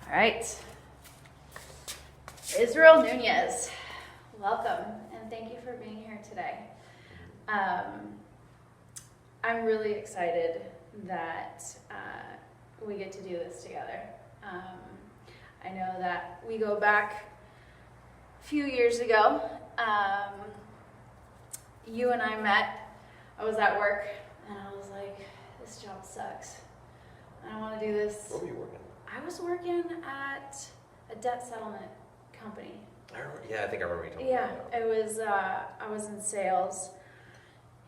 All right. Israel Nunez, welcome, and thank you for being here today. I'm really excited that we get to do this together. I know that we go back a few years ago. You and I met. I was at work, and I was like, this job sucks. I don't want to do this. Where were you working? I was working at a debt settlement company. I think I remember you talking Yeah, about that. it was, I was in sales,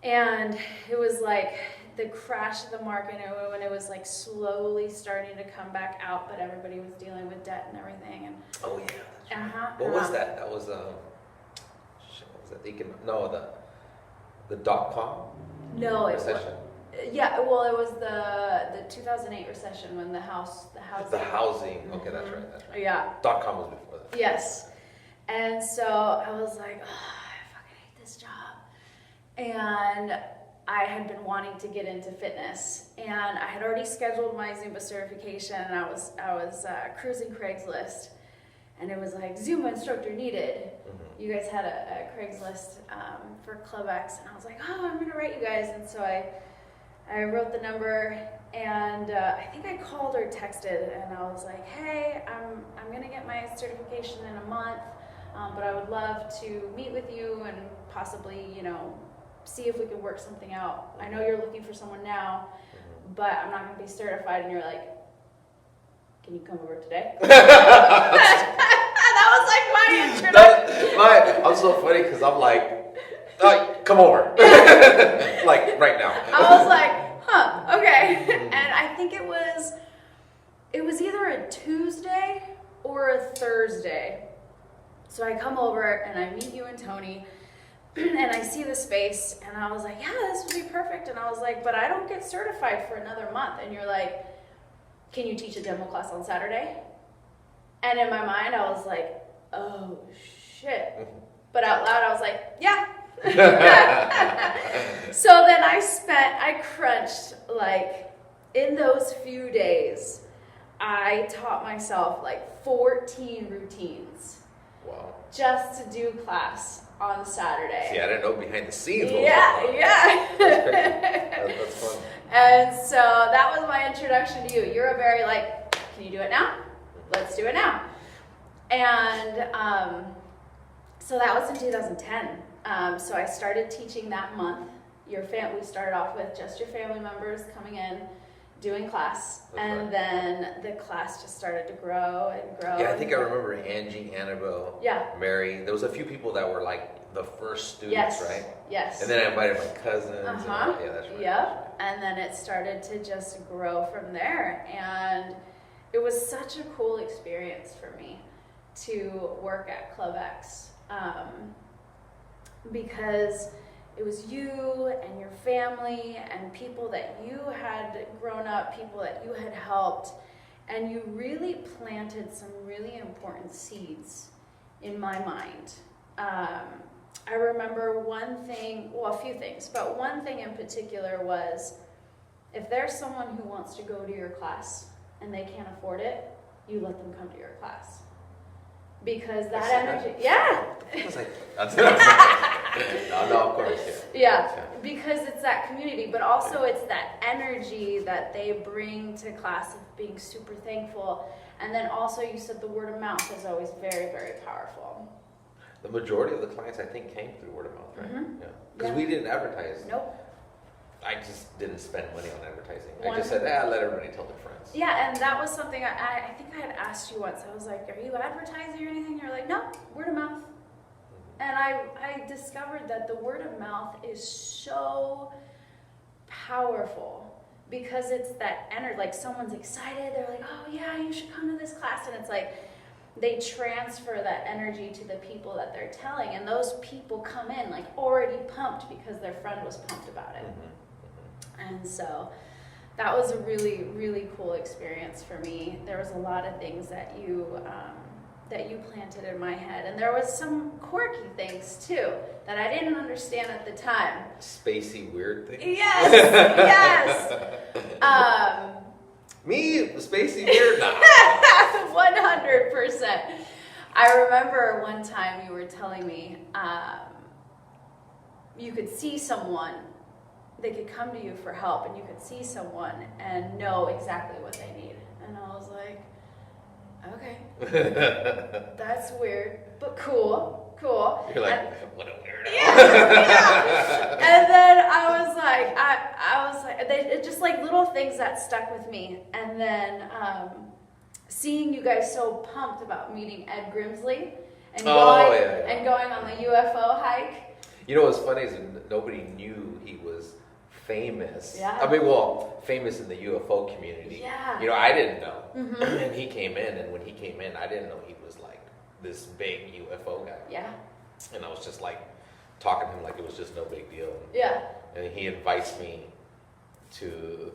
and it was like the crash of the market when it was like slowly starting to come back out, but everybody was dealing with debt and everything. And Oh, yeah. That's right. What uh-huh. was that? That was, what was that? The dot-com No, it recession? was, yeah, well, it was the 2008 recession when the housing. The housing. Okay, that's right. Yeah. Dot-com was before that. Yes. And so I was like, oh, I fucking hate this job. And I had been wanting to get into fitness, and I had already scheduled my Zumba certification, and I was cruising Craigslist, and it was like Zumba instructor needed. Mm-hmm. You guys had a Craigslist for Club X, and I was like, oh, I'm gonna write you guys. And so I wrote the number, and I think I called or texted, and I was like, hey, I'm gonna get my certification in a month, but I would love to meet with you and possibly, see if we could work something out. I know you're looking for someone now, but I'm not gonna be certified. And you're like, can you come over today? That was like my introduction. I'm so funny because I'm like, come over. Like right now. I was like, huh, okay. And I think it was either a Tuesday or a Thursday. So I come over and I meet you and Tony, and I see the space, and I was like, yeah, this would be perfect. And I was like, but I don't get certified for another month. And you're like, can you teach a demo class on Saturday? And in my mind, I was like, oh, shit. But out loud, I was like, yeah. So then I crunched, like, in those few days, I taught myself like 14 routines. Wow. Just to do class on Saturday. See, I didn't know behind the scenes. What Yeah. That's fun. And so that was my introduction to you. You're a very like, can you do it now? Let's do it now. And so that was in 2010. So I started teaching that month. We started off with just your family members coming in, doing class, and then the class just started to grow and grow. Yeah, I think I remember Angie, Annabelle, Mary. There was a few people that were like the first students, right? Yes. And then I invited my cousins. Uh-huh. Yeah, that's right. Yep. And then it started to just grow from there. And it was such a cool experience for me to work at Club X. Because it was you and your family and people that you had grown up, people that you had helped, and you really planted some really important seeds in my mind. I remember a few things, but one thing in particular was, if there's someone who wants to go to your class and they can't afford it, you let them come to your class. Because that energy, I was like, no, of course, yeah. Because it's that community, but also it's that energy that they bring to class of being super thankful. And then also you said the word of mouth is always very, very powerful. The majority of the clients, I think, came through word of mouth, right? Mm-hmm. Yeah. Because we didn't advertise. Nope. I just didn't spend money on advertising. I just said, let everybody tell their friends. Yeah, and that was something I think I had asked you once. I was like, are you advertising or anything? You're like, no, word of mouth. And I discovered that the word of mouth is so powerful because it's that energy. Like, someone's excited. They're like, oh, yeah, you should come to this class. And it's like they transfer that energy to the people that they're telling. And those people come in, like, already pumped because their friend was pumped about it. And so that was a really, really cool experience for me. There was a lot of things that you planted in my head. And there was some quirky things, too, that I didn't understand at the time. Spacey, weird things? Yes, yes. Me? Spacey, weird? Nah. 100%. I remember one time you were telling me you could see someone, they could come to you for help, and you could see someone and know exactly what they need. And I was like, okay, that's weird, but cool. You're like, what a weirdo. Yeah. And then I was like, it just like little things that stuck with me. And then seeing you guys so pumped about meeting Ed Grimsley and going on the UFO hike. You know what's funny is nobody knew he was famous. Yeah. I mean, well, famous in the UFO community. Yeah. You know, I didn't know. Mm-hmm. And he came in, and when he came in, I didn't know he was like this big UFO guy. Yeah. And I was just like talking to him like it was just no big deal. Yeah. And he invites me to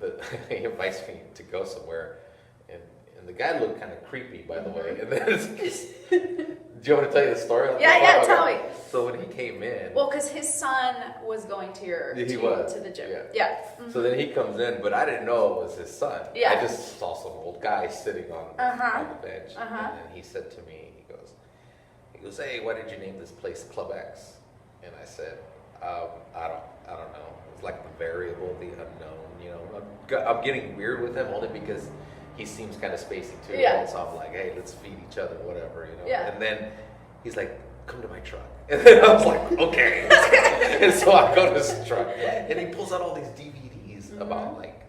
go somewhere, and the guy looked kind of creepy, by the way. And then do you want to tell you the story? Yeah, tell me. So when he came in, well, because his son was going to to the gym. Yeah. Mm-hmm. So then he comes in, but I didn't know it was his son. Yeah. I just saw some old guy sitting on the bench, and then he said to me, he goes, "Hey, why did you name this place Club X?" And I said, I don't know. It's like the variable, the unknown. You know, I'm getting weird with him only because he seems kind of spacey too. Yeah. Right? So I'm like, hey, let's feed each other, whatever, you know. Yeah. And then he's like, come to my truck. And then I was like, okay. And so I go to his truck, and he pulls out all these DVDs about like,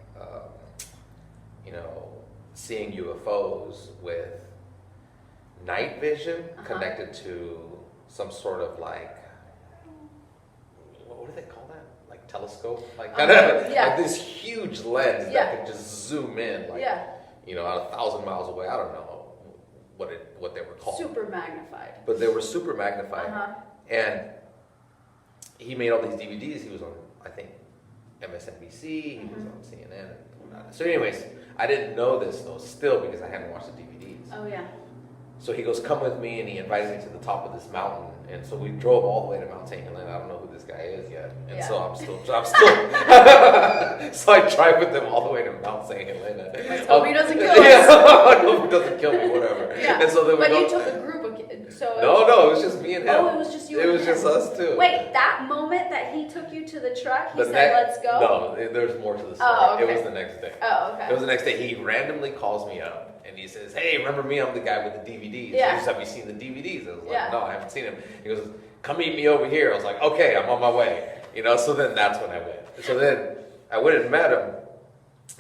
you know, seeing UFOs with night vision connected to some sort of like, what do they call that? Like telescope? Like kind of like this huge lens that could just zoom in like, you know, 1,000 miles away. I don't know what they were called. Super magnified. But they were super magnified. And he made all these DVDs. He was on, I think, MSNBC. He was on CNN and whatnot. So anyways, I didn't know this though still because I hadn't watched the DVDs. Oh yeah. So he goes, come with me, and he invited me to the top of this mountain. And so we drove all the way to Mount St. Helena. I don't know who this guy is yet. And so I'm still, so I drive with them all the way to Mount St. Helena. Let's hope he doesn't kill us. I hope he doesn't kill me, whatever. Yeah. And so then but you took a group of kids. So no, it was just me and him. Oh, it was just you and him. It was just us two. Wait, that moment that he took you to the truck, he said, let's go? No, there's more to the story. Oh, okay. It was the next day. Oh, okay. It was the next day. He randomly calls me up. And he says, hey, remember me? I'm the guy with the DVDs. Yeah. He goes, have you seen the DVDs? I was like, no, I haven't seen them. He goes, come meet me over here. I was like, okay, I'm on my way. You know, so then that's when I went. So then I went and met him,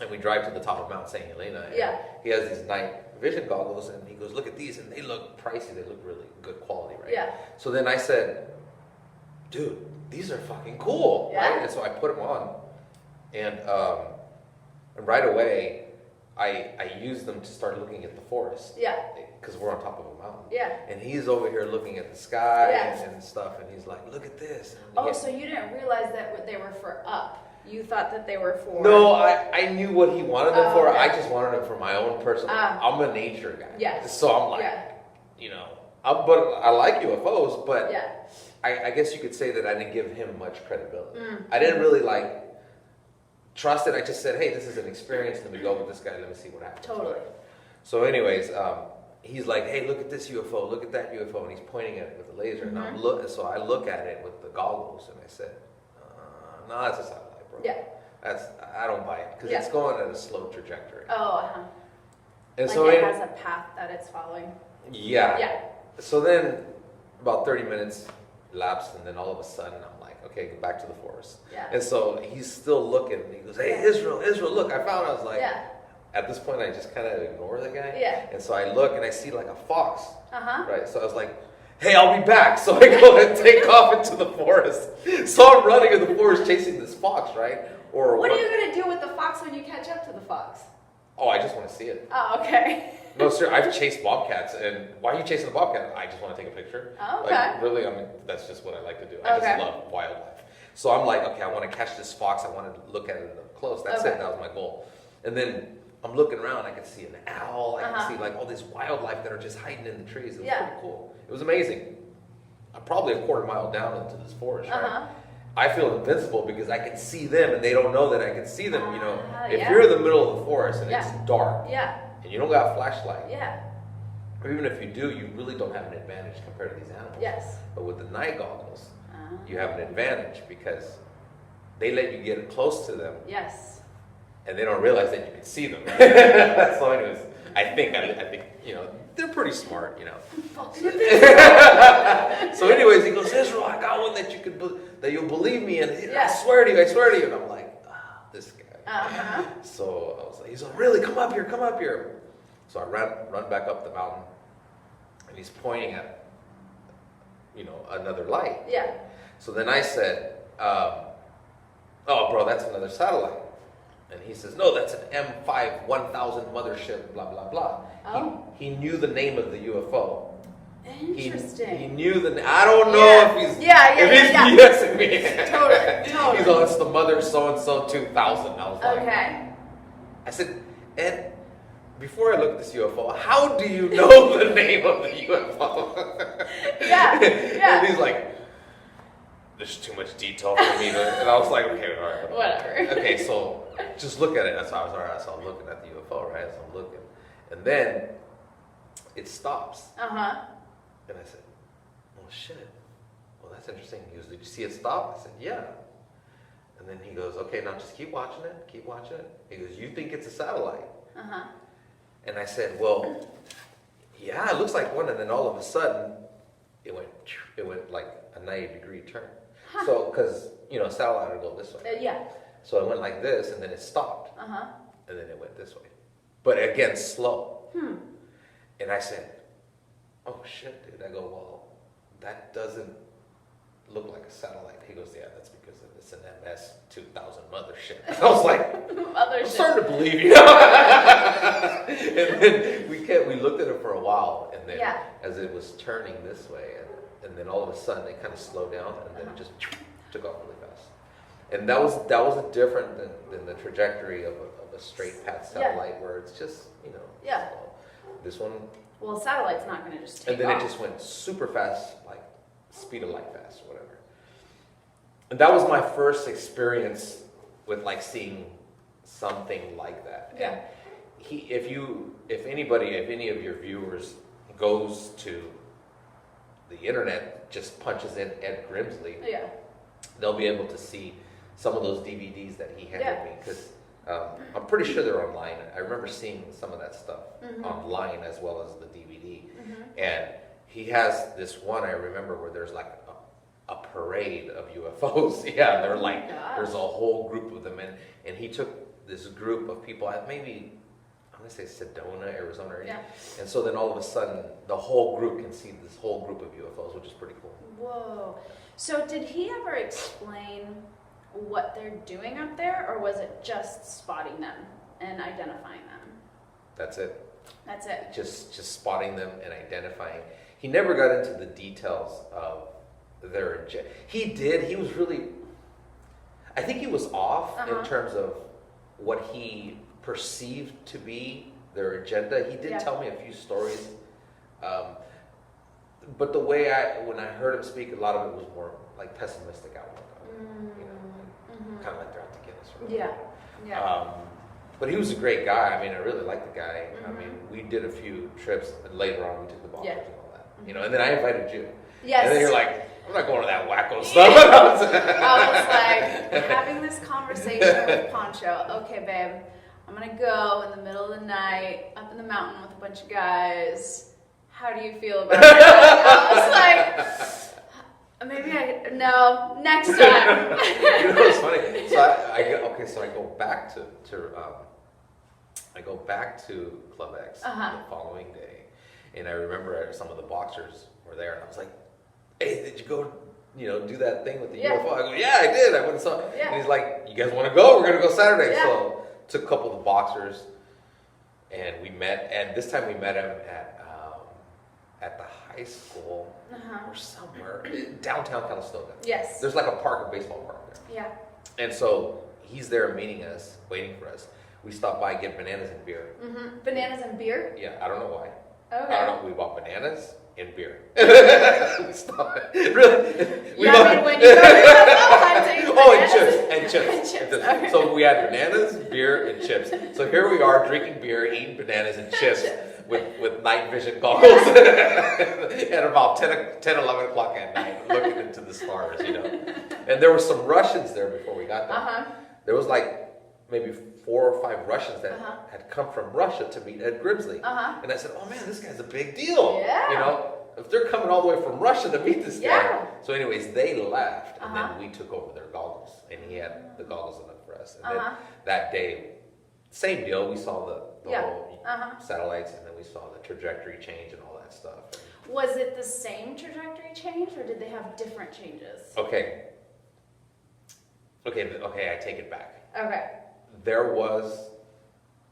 and we drive to the top of Mount St. Helena. And he has these night vision goggles, and he goes, look at these, and they look pricey. They look really good quality, right? Yeah. So then I said, dude, these are fucking cool. Yeah. Right? And so I put them on, and right away, I used them to start looking at the forest. Yeah. Because we're on top of a mountain. Yeah. And he's over here looking at the sky and stuff, and he's like, look at this. And so you didn't realize that they were for up. You thought that they were for... No, I knew what he wanted them for. Okay. I just wanted them for my own personal... I'm a nature guy. Yes. So I'm like, you know, but I like UFOs, but I guess you could say that I didn't give him much credibility. I didn't really like... trust it. I just said, hey, this is an experience. Let me go with this guy. Let me see what happens. Totally. So anyways, he's like, hey, look at this UFO. Look at that UFO. And he's pointing at it with the laser. And so I look at it with the goggles. And I said, no, that's a satellite, bro. Yeah. I don't buy it. Because it's going at a slow trajectory. Oh, And like so it has a path that it's following. Yeah. Yeah. So then about 30 minutes lapsed. And then all of a sudden, I'm like, okay, go back to the forest. Yeah. And so he's still looking, and he goes, hey, Israel, look, I found it. I was like, at this point, I just kind of ignore the guy. Yeah. And so I look, and I see like a fox. Right? So I was like, hey, I'll be back. So I go and take off into the forest. So I'm running in the forest chasing this fox, right? Or what are you going to do with the fox when you catch up to the fox? Oh, I just want to see it. Oh, okay. No, sir, I've chased bobcats, and why are you chasing the bobcat? I just want to take a picture. Oh, okay. Like, really, I mean, that's just what I like to do. I just love wildlife. So I'm like, okay, I want to catch this fox. I want to look at it up close. That's it. That was my goal. And then I'm looking around. I can see an owl. I can see like all this wildlife that are just hiding in the trees. It was pretty cool. It was amazing. I'm probably a quarter mile down into this forest, right? I feel invincible because I can see them, and they don't know that I can see them. You know, if you're in the middle of the forest and it's dark, and you don't got a flashlight, or even if you do, you really don't have an advantage compared to these animals. Yes. But with the night goggles, you have an advantage because they let you get close to them. Yes. And they don't realize that you can see them. So anyways, I think, they're pretty smart, So anyways, he goes, Israel, I got one that you'll believe me, and I swear to you. And I'm like, this guy. So I was like, he's like, really? Come up here. So I run back up the mountain, and he's pointing at, another light. Yeah. So then I said, oh, bro, that's another satellite. And he says, no, that's an M5 1000 mothership, blah, blah, blah. Oh. He knew the name of the UFO. Interesting. He knew I don't know if he's BSing me. Totally. He's like, it's the mother so-and-so 2000. I was like, okay. I said, Ed, before I look at this UFO, how do you know the name of the UFO? Yeah. And he's like, there's too much detail for me to, and I was like, okay, all right. Whatever. Okay, so just look at it. That's how I was, all right. So I'm looking at the UFO, right? So I'm looking. And then it stops. Uh-huh. And I said, oh, shit. Well, that's interesting. He goes, did you see it stop? I said, yeah. And then he goes, okay, now just keep watching it. He goes, you think it's a satellite? Uh-huh. And I said, well, yeah, it looks like one. And then all of a sudden, it went like a 90-degree turn. Huh. So, because, satellite would go this way. Yeah. So it went like this, and then it stopped. Uh-huh. And then it went this way. But again, slow. And I said, oh, shit, dude. I go, well, that doesn't look like a satellite. He goes, yeah, that's because it's an MS-2000 mothership. I was like, I'm starting to believe you. And then we looked at it for a while, and then as it was turning this way, and then all of a sudden it kind of slowed down, and then it just took off really fast. And that was different than the trajectory of a straight path satellite where it's just, slow. This one. Well, satellite's not going to just take off. And then off. it just went super fast, like speed of light fast or whatever. And that was my first experience with like seeing something like that. Yeah. And if any of your viewers goes to the internet, just punches in Ed Grimsley, they'll be able to see some of those DVDs that he handed me, because I'm pretty sure they're online. I remember seeing some of that stuff online as well as the DVD. And he has this one, I remember, where there's like a parade of UFOs. Yeah, they're like, there's a whole group of them. And he took this group of people, maybe, I'm going to say Sedona, Arizona. Yeah. And so then all of a sudden, the whole group can see this whole group of UFOs, which is pretty cool. Whoa. So did he ever explain what they're doing up there, or was it just spotting them and identifying them? That's it. Just spotting them and identifying. He never got into the details of their agenda. He did. He was really, I think he was off in terms of what he perceived to be their agenda. He did tell me a few stories. But the way when I heard him speak, a lot of it was more like pessimistic outlook. Kind of like they're out to get us. Yeah. But he was a great guy. I mean, I really liked the guy. I mean, we did a few trips, and later on we took the boxers and all that. And then I invited you. Yes. And then you're like, I'm not going to that wacko stuff. I was like, having this conversation with Poncho. Okay, babe, I'm going to go in the middle of the night up in the mountain with a bunch of guys. How do you feel about it? I was like, no, next time. It's funny. So I go back to Club X the following day, and I remember some of the boxers were there, and I was like, "Hey, did you go, do that thing with the UFO?" I go, "Yeah, I did. I went and saw it." And he's like, "You guys want to go? We're gonna go Saturday." So took a couple of the boxers, and we met. And this time we met him at the high school or somewhere downtown Calistoga. Yes. There's like a baseball park there. Yeah. And so he's there meeting us, waiting for us. We stopped by, get bananas and beer. Bananas and beer? Yeah, I don't know why. Okay. I don't know. We bought bananas and beer. Stop it. Really? When you go to UFO hunting, and chips. Okay. So we had bananas, beer, and chips. So here we are drinking beer, eating bananas and chips with night vision goggles at about 10, 11 o'clock at night, looking into the stars, And there were some Russians there before we got there. There was like maybe 4 or 5 Russians that had come from Russia to meet Ed Grimsley. And I said, oh man, this guy's a big deal. Yeah. If they're coming all the way from Russia to meet this guy. So anyways, they left, and then we took over their goggles, and he had the goggles enough for us. And then that day, same deal, we saw the whole satellites, and then we saw the trajectory change and all that stuff. Was it the same trajectory change, or did they have different changes? Okay, I take it back. Okay. There was,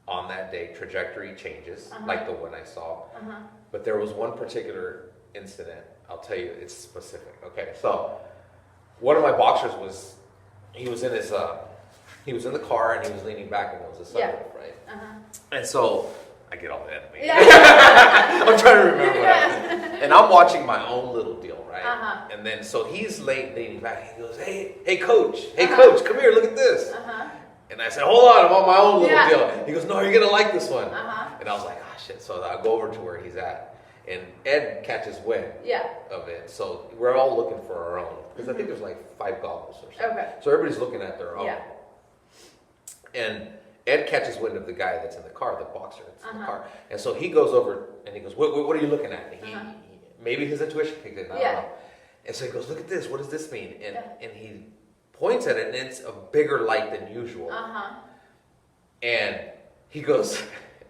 on that day, trajectory changes, like the one I saw. But there was one particular incident, I'll tell you, it's specific. Okay, so one of my boxers he was in the car and he was leaning back and there was a sunroof, right? And so, I get all the enemy. I'm trying to remember what happened. And I'm watching my own little deal, right? And then, so he's leaning back, he goes, hey coach, come here, look at this. And I said, hold on, I'm on my own little deal. He goes, no, you're going to like this one. And I was like, ah, shit. So I go over to where he's at. And Ed catches wind of it. So we're all looking for our own. Because I think there's like 5 goggles or something. Okay. So everybody's looking at their own. And Ed catches wind of the guy that's in the car, the boxer that's in the car. And so he goes over and he goes, what are you looking at? And maybe his intuition kicked in. I don't know. And so he goes, look at this. What does this mean? And he points at it, and it's a bigger light than usual. And he goes,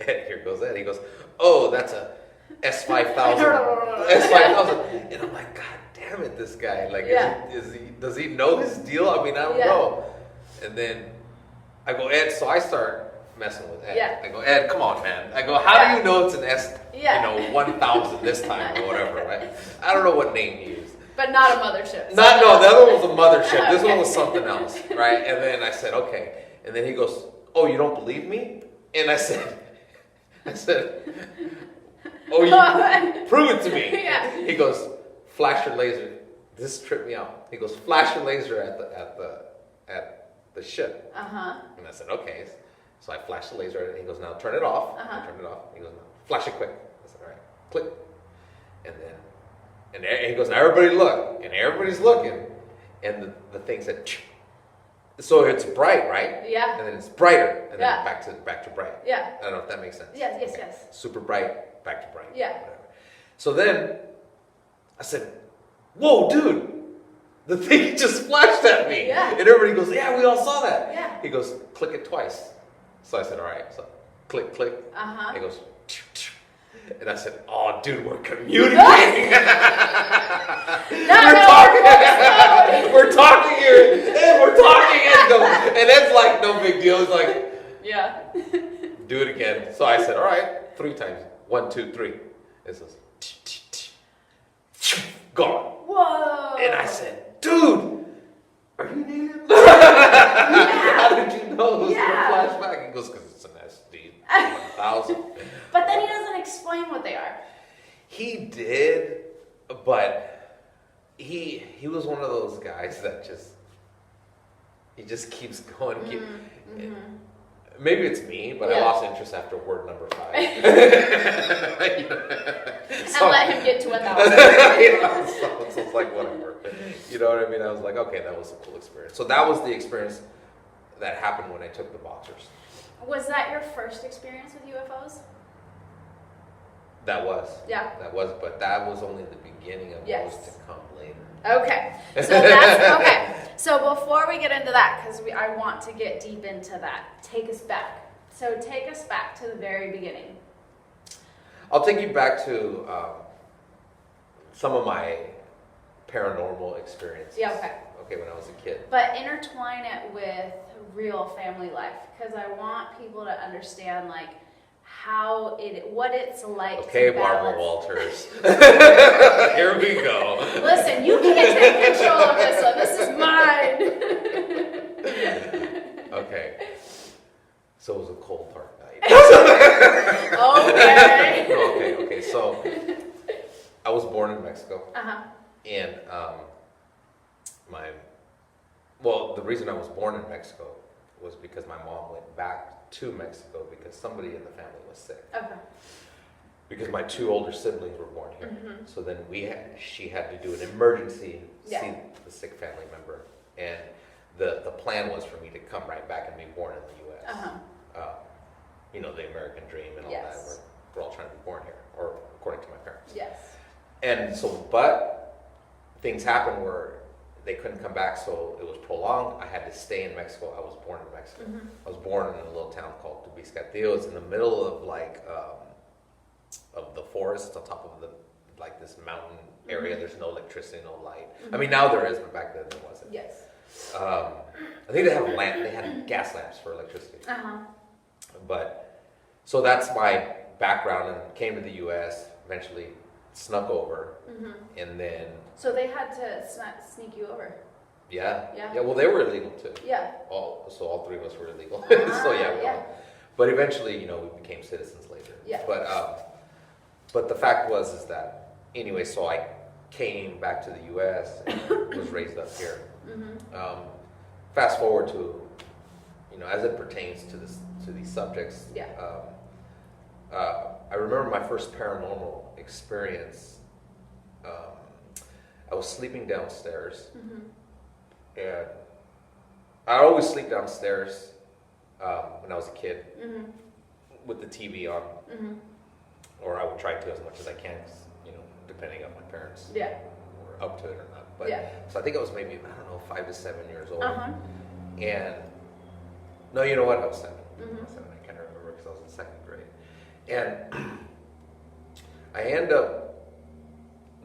here goes Ed. He goes, oh, that's a S5000. S5000. And I'm like, God damn it, this guy. Like, does he know his deal? I mean, I don't know. And then I go, Ed, so I start messing with Ed. I go, Ed, come on, man. I go, how do you know it's an S, 1000 this time or whatever, right? I don't know what name he used. But not a mothership. The other one was a mothership. This one was something else, right? And then I said, okay. And then he goes, oh, you don't believe me? And I said, oh, you prove it to me. He goes, flash your laser. This tripped me out. He goes, flash your laser at the ship. And I said, okay. So I flashed the laser at it. He goes, now turn it off. I turned it off. He goes, no, flash it quick. I said, all right, click. And then. And he goes, now everybody look. And everybody's looking. And the thing said, so it's bright, right? Yeah. And then it's brighter. And then back to bright. Yeah. I don't know if that makes sense. Yes. Super bright, back to bright. Yeah. Whatever. So then I said, whoa, dude. The thing just flashed at me. Yeah. And everybody goes, yeah, we all saw that. Yeah. He goes, click it twice. So I said, all right. So click. He goes, and I said, oh, dude, we're communicating. We're talking here. And we're talking. And it's like no big deal. It's like, do it again. So I said, all right, 3 times. 1, 2, 3. It says, gone. Whoa. And I said, dude, are you needed? How did you know it was going to flash back? He goes, because it's an SD 1000. But then he doesn't explain what they are. He did, but he was one of those guys that just keeps going. Maybe it's me, but I lost interest after word number 5. And let him get to 1,000. So it's like whatever. You know what I mean? I was like, okay, that was a cool experience. So that was the experience that happened when I took the boxers. Was that your first experience with UFOs? That was. Yeah. That was, but that was only the beginning of those to come later. Okay. So that's okay. So before we get into that, because I want to get deep into that, take us back. So take us back to the very beginning. I'll take you back to some of my paranormal experiences. Yeah, okay. Okay, when I was a kid. But intertwine it with real family life, because I want people to understand, like, what it's like. Okay, Barbara Walters. Here we go. Listen, you can't take control of this one. This is mine. Okay. So it was a cold, dark night. Okay. Okay. So I was Mexico. Uh-huh. And the reason I was born in Mexico was because my mom went back to Mexico because somebody in the family was sick. Okay. Because my 2 older siblings were born here. Mm-hmm. So then she had to do an emergency, Yeah. see the sick family member. And the plan was for me to come right back and be born in the U.S. Uh-huh. The American dream and all Yes. that. We're all trying to be born here, or according to my parents. Yes. And so, but things happened where they couldn't come back, so it was prolonged. I had to stay in Mexico. I was born in Mexico. Mm-hmm. I was born in a little town called Tubiscatillo. It's in the middle of of the forest on top of this mountain area. Mm-hmm. There's no electricity, no light. Mm-hmm. I mean, now there is, but back then there wasn't. Yes. I think they had gas lamps for electricity. Uh-huh. But so that's my background, and came to the U.S. Eventually, snuck over, Mm-hmm. and then So they had to sneak you over. yeah. Yeah. Well, they were illegal too. Yeah. All 3 of us were illegal. Ah, So yeah. yeah. But eventually, we became citizens later. Yeah. But the fact is that anyway. So I came back to the U.S. and was raised up here. Mm-hmm. Fast forward to, as it pertains to these subjects. Yeah. I remember my first paranormal experience. I was sleeping downstairs, Mm-hmm. and I always sleep downstairs when I was a kid Mm-hmm. with the TV on, Mm-hmm. or I would try to as much as I can, 'cause, depending on my parents Yeah. were up to it or not. But Yeah. so I think I was maybe 5 to 7 years old, Uh-huh. and no, you know what? I was 7. Mm-hmm. I was 7. I can't remember because I was in 2nd grade, and I end up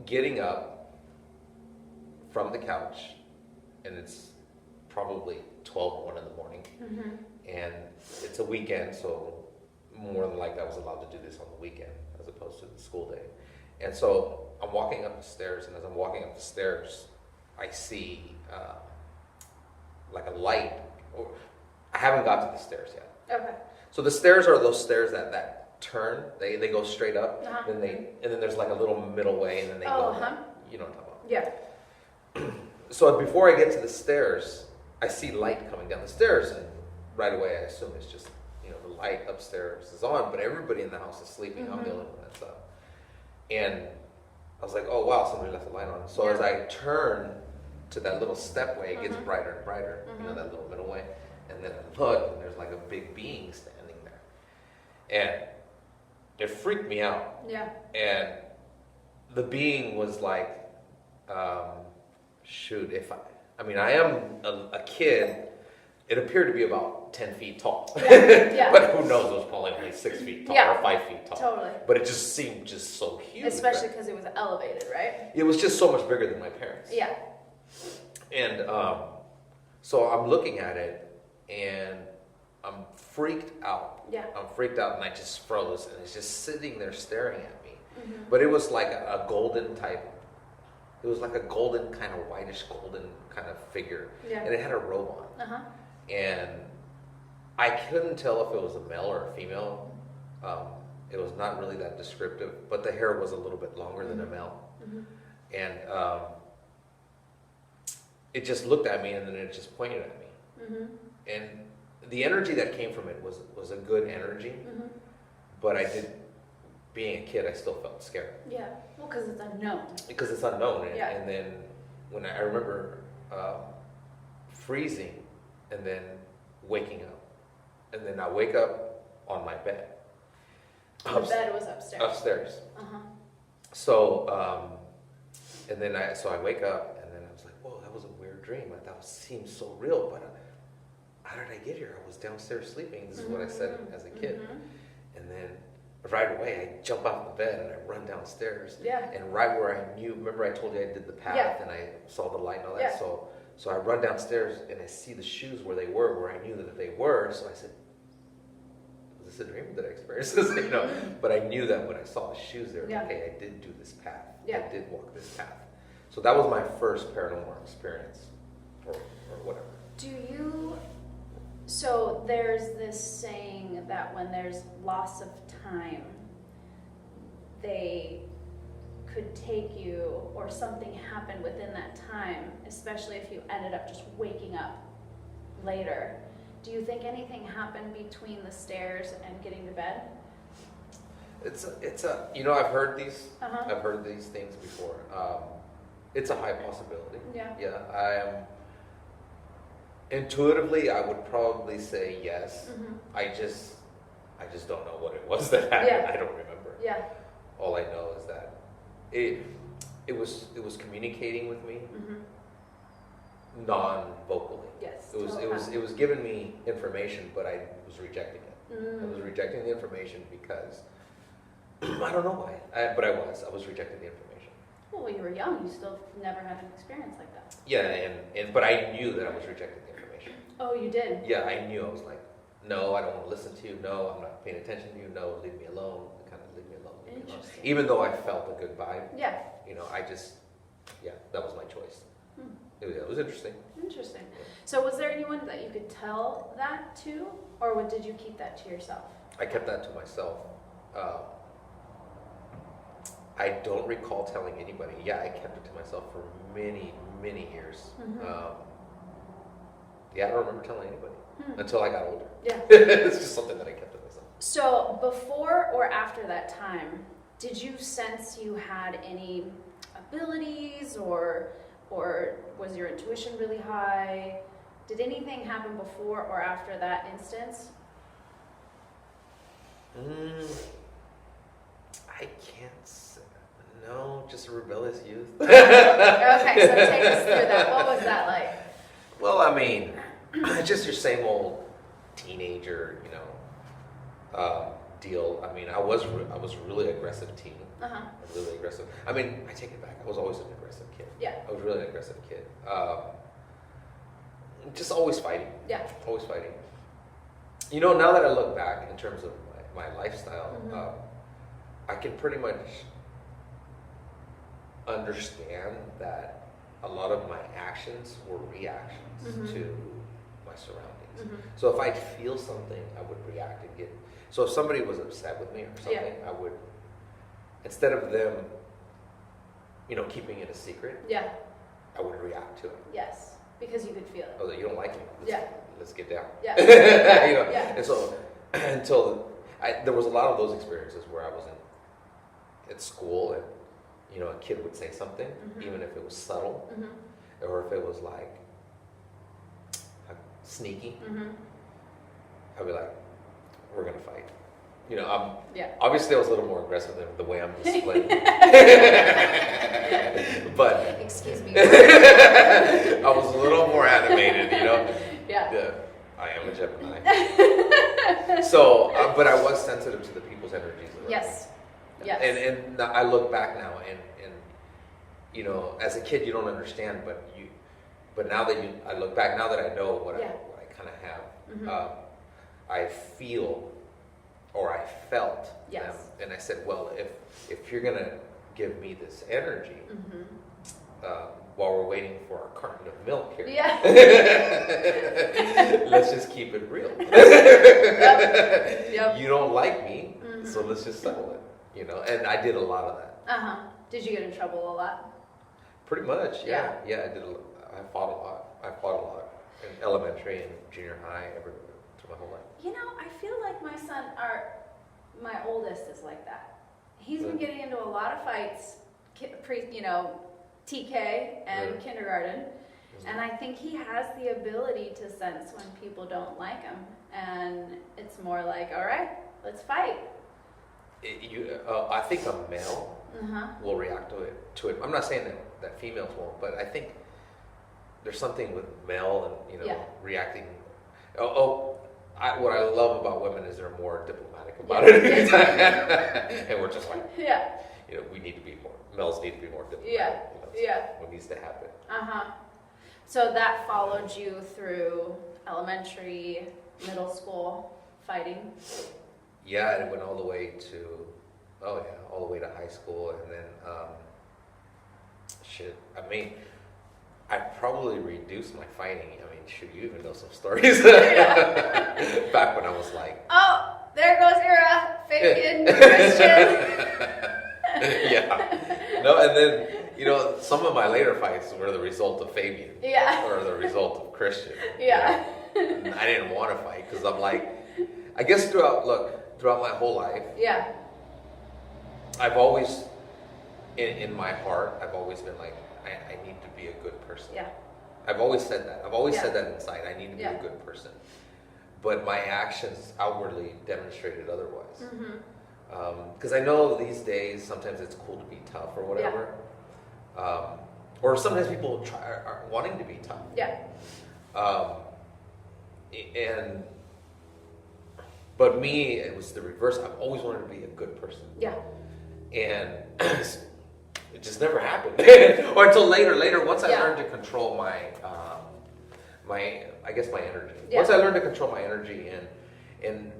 getting up from the couch, and it's probably 1 in the morning, Mm-hmm. and it's a weekend, so more than likely I was allowed to do this on the weekend as opposed to the school day. And so I'm walking up the stairs, and as I'm walking up the stairs, I see like a light. I haven't got to the stairs yet. Okay. So the stairs are those stairs that turn. They go straight up, Uh-huh. and then there's like a little middle way, and then they go. Uh-huh. You know what I'm talking Yeah. about. So before I get to the stairs, I see light coming down the stairs, and right away I assume it's just the light upstairs is on, but everybody in the house is sleeping. I'm the only one that's up, and I was like, oh wow, somebody left the light on. So as I turn to that little stepway, it gets brighter and brighter. That little middle way, and then I look, and there's like a big being standing there, and it freaked me out. Yeah. And the being was like, shoot, I am a kid. It appeared to be about 10 feet tall. Yeah. But who knows, it was probably only 6 feet tall or 5 feet tall. Totally. But it just seemed just so huge. Especially because it was elevated, right? It was just so much bigger than my parents. Yeah. And so I'm looking at it, and I'm freaked out. Yeah. I'm freaked out, and I just froze, and it's just sitting there staring at me. Mm-hmm. But it was like a golden type. It was like a golden, kind of whitish golden kind of figure. Yeah. And it had a robe on. Uh-huh. And I couldn't tell if it was a male or a female. It was not really that descriptive, but the hair was a little bit longer than a male. Mm-hmm. And it just looked at me, and then it just pointed at me. Mm-hmm. And the energy that came from it was a good energy, Mm-hmm. but being a kid, I still felt scared. Yeah. Well, because it's unknown. Because it's unknown. Yeah. And then when I remember freezing, and then waking up. And then I wake up on my bed. The bed was upstairs. Upstairs. Uh-huh. So, and then I wake up, and then I was like, whoa, that was a weird dream. That seemed so real, but how did I get here? I was downstairs sleeping. This is what I said as a kid. Mm-hmm. And then right away, I jump off the bed, and I run downstairs. Yeah. And right where I knew, remember I told you I did the path, and I saw the light and all that? Yeah. So I run downstairs, and I see the shoes where they were, where I knew that they were. So I said, was this a dream? Did I experience this? But I knew that when I saw the shoes there, Yeah. okay, I did do this path. Yeah. I did walk this path. So that was my first paranormal experience, or whatever. So there's this saying that when there's loss of time, they could take you, or something happened within that time, especially if you ended up just waking up later. Do you think anything happened between the stairs and getting to bed? It's a I've heard these things before. It's a high possibility. Yeah. I am intuitively, I would probably say yes. I just don't know what it was that happened. I don't remember. Yeah. All I know is that it was communicating with me non-vocally. Yes. It was giving me information, but I was rejecting it. I was rejecting the information because I don't know why, but I was rejecting the information. Well, you were young. You still never had an experience like that. Yeah, but I knew that I was rejecting the information. Oh, you did? Yeah, I knew. I was like, no, I don't want to listen to you. No, I'm not paying attention to you. No, leave me alone. Kind of leave me alone. Leave me alone. Even though I felt a good vibe. Yeah. That was my choice. It was interesting. Interesting. So was there anyone that you could tell that to, or did you keep that to yourself? I kept that to myself. I don't recall telling anybody. Yeah, I kept it to myself for many, many years. I don't remember telling anybody until I got older. Yeah. It's just something that I kept to myself. So before or after that time, did you sense you had any abilities, or was your intuition really high? Did anything happen before or after that instance? I can't say. No, just a rebellious youth. Okay, so take us through that. What was that like? Well, I mean, just your same old teenager, deal. I mean, I was a really aggressive teen. Really aggressive. I mean, I take it back. I was always an aggressive kid. Yeah. I was really an aggressive kid. Just always fighting. Yeah. Always fighting. Now that I look back in terms of my lifestyle, I can pretty much understand that a lot of my actions were reactions to my surroundings. So if I'd feel something, I would react and get. So if somebody was upset with me or something, I would, instead of them, keeping it a secret, I would react to it. Yes, because you could feel it. Oh, you don't like me? Let's get down. Yeah. And so there was a lot of those experiences where I was at school and a kid would say something, even if it was subtle, or if it was like sneaky. I'd be like, we're gonna fight. Obviously I was a little more aggressive than the way I'm displaying. But excuse me. I was a little more animated, Yeah. I am a Gemini. So, but I was sensitive to the people's energies around me. Yes. And I look back now, and as a kid you don't understand, but now that I look back, now that I know what I kind of have, I feel, or I felt them, and I said, well, if you're gonna give me this energy, while we're waiting for our carton of milk here, let's just keep it real. You don't like me, so let's just settle it. And I did a lot of that. Did you get in trouble a lot? Pretty much, yeah. I did. I fought a lot in elementary and junior high, everywhere through my whole life. I feel like my oldest is like that. He's been getting into a lot of fights, TK and kindergarten, and I think he has the ability to sense when people don't like him, and it's more like, all right, let's fight. I think a male will react to it. I'm not saying that females won't, but I think there's something with male and reacting. What I love about women is they're more diplomatic about it, and we're just like, we need to be more. Males need to be more diplomatic. What needs to happen. So that followed you through elementary, middle school fighting. Yeah, it went all the way to high school, and then I probably reduced my fighting. You even know some stories. Back when I was like, oh, there goes Ira, faking Christian. No, and then, some of my later fights were the result of Fabian. Yeah. Or the result of Christian. Yeah. And I didn't want to fight because I'm like, I guess throughout my whole life, yeah, I've always, in my heart, I've always been like, I need to be a good person. Yeah. I've always said that. I've always said that inside. I need to be a good person. But my actions outwardly demonstrated otherwise. Because I know these days, sometimes it's cool to be tough or whatever. Or sometimes people are wanting to be tough. Yeah. But me, it was the reverse. I've always wanted to be a good person. Yeah. And it just never happened. Or until later, once I learned to control my energy. Yeah. Once I learned to control my energy and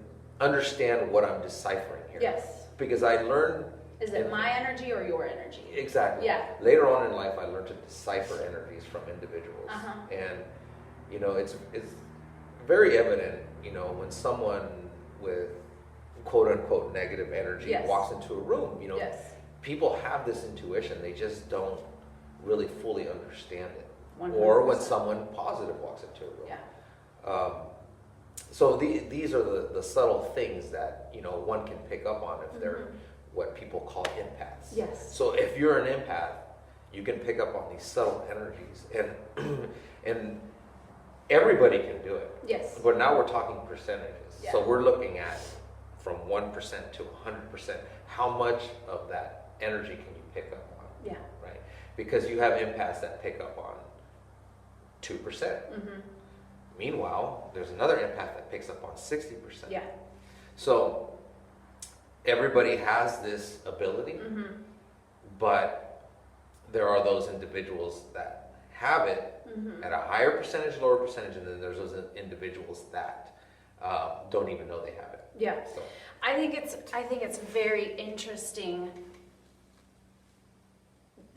understand what I'm deciphering here. Yes. Because I learned... Is it my energy or your energy? Exactly. Yeah. Later on in life, I learned to decipher energies from individuals. And, it's very evident, when someone with quote-unquote negative energy walks into a room, people have this intuition. They just don't really fully understand it. 100%. Or when someone positive walks into a room. Yeah. So these are the subtle things that, one can pick up on if they're what people call empaths. Yes. So if you're an empath, you can pick up on these subtle energies, and everybody can do it. Yes. But now we're talking percentages. Yeah. So we're looking at from 1% to 100%. How much of that energy can you pick up on? Yeah. Right. Because you have empaths that pick up on 2%. Meanwhile, there's another empath that picks up on 60%. Yeah. So everybody has this ability, but there are those individuals that have it at a higher percentage, lower percentage, and then there's those individuals that don't even know they have it. Yeah. So. I think it's very interesting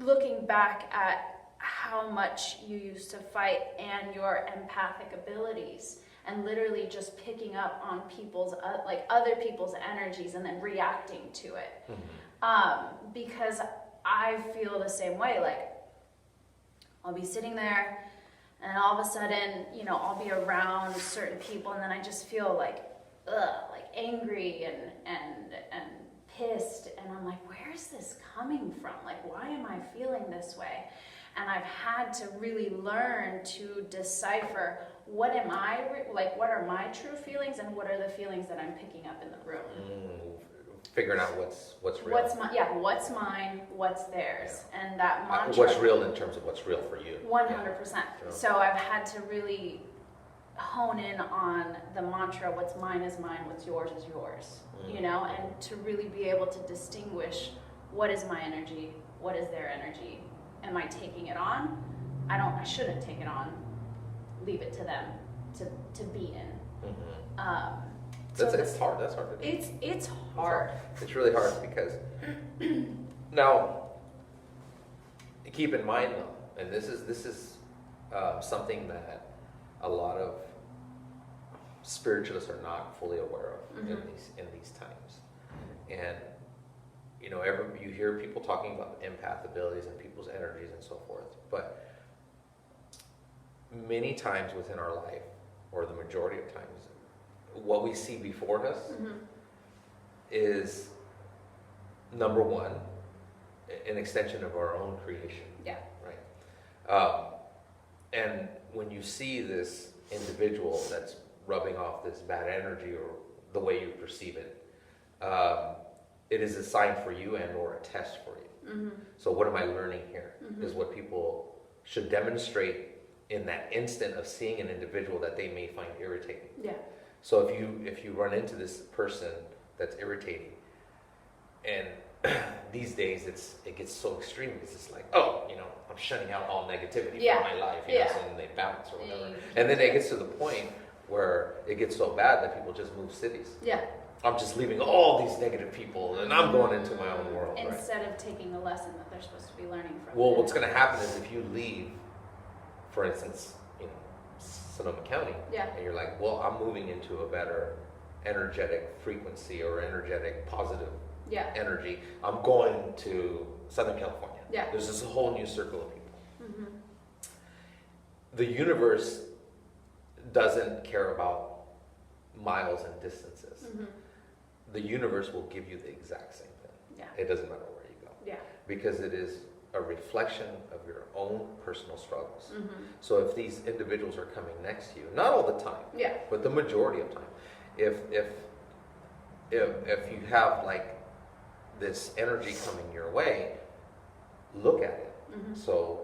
looking back at how much you used to fight and your empathic abilities, and literally just picking up on people's other people's energies and then reacting to it. Because I feel the same way. Like, I'll be sitting there and all of a sudden, I'll be around certain people and then I just feel like angry and pissed, and I'm like, where is this coming from? Like, why am I feeling this way? And I've had to really learn to decipher what are my true feelings and what are the feelings that I'm picking up in the room. Figuring out what's real. What's mine, what's theirs. Yeah. And that mantra. What's real in terms of what's real for you. 100%. Yeah. So I've had to really hone in on the mantra, what's mine is mine, what's yours is yours. And to really be able to distinguish what is my energy, what is their energy. Am I taking it on? I shouldn't take it on. Leave it to them to be in. It's hard. That's hard to do. It's hard. It's really hard because now keep in mind though, and this is something that a lot of spiritualists are not fully aware of in these times, and you hear people talking about empath abilities and people's energies and so forth, but many times within our life, or the majority of times, what we see before us is, number one, an extension of our own creation. Yeah. Right. And when you see this individual that's rubbing off this bad energy or the way you perceive it, it is a sign for you and or a test for you. So what am I learning here? Is what people should demonstrate in that instant of seeing an individual that they may find irritating. Yeah. So if you run into this person that's irritating, and these days it gets so extreme because it's like, I'm shutting out all negativity from my life, so then they bounce or whatever. And then it gets to the point where it gets so bad that people just move cities. Yeah. I'm just leaving all these negative people and I'm going into my own world. Instead of taking the lesson that they're supposed to be learning from. Well, what's going to happen is if you leave, for instance, Sonoma County, and you're like, well, I'm moving into a better energetic frequency or energetic positive energy. I'm going to Southern California. Yeah. There's this whole new circle of people. Mm-hmm. The universe doesn't care about miles and distances. Mm-hmm. The universe will give you the exact same thing. Yeah. It doesn't matter where you go. Yeah. Because it is a reflection of your own personal struggles. Mm-hmm. So if these individuals are coming next to you, not all the time, but the majority of time, if you have like this energy coming your way, look at it. Mm-hmm. So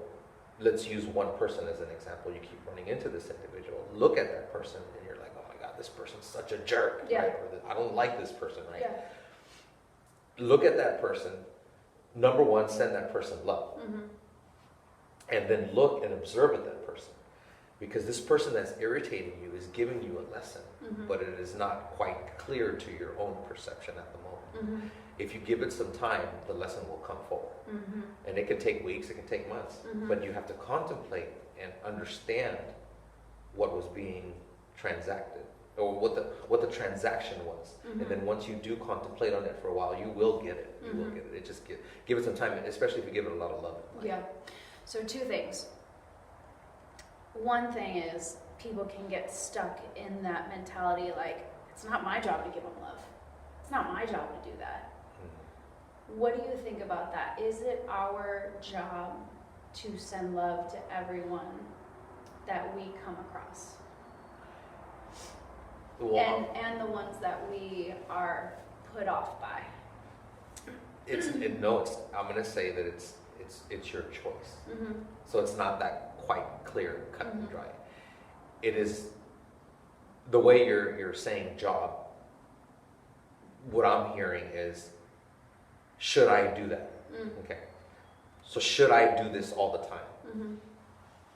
let's use one person as an example. You keep running into this individual. Look at that person, and you're like, oh my God, this person's such a jerk, right? Or I don't like this person, right? Yeah. Look at that person. Number one, send that person love. Mm-hmm. And then look and observe at that person. Because this person that's irritating you is giving you a lesson, Mm-hmm. but it is not quite clear to your own perception at the moment. Mm-hmm. If you give it some time, the lesson will come forward. Mm-hmm. And it can take weeks, it can take months, Mm-hmm. but you have to contemplate and understand what was being transacted, or what the transaction was. Mm-hmm. And then once you do contemplate on it for a while, you will get it. You will Mm-hmm. get it. It just give it some time, especially if you give it a lot of love. Yeah. So 2 things. One thing is people can get stuck in that mentality like, it's not my job to give them love. It's not my job to do that. Mm-hmm. What do you think about that? Is it our job to send love to everyone that we come across? Well, And the ones that we are put off by? I'm going to say that it's your choice. Mm-hmm. So it's not that quite clear, cut and Mm-hmm. dry. It is the way you're saying job. What I'm hearing is, should I do that? Mm. Okay. So should I do this all the time? Mm-hmm.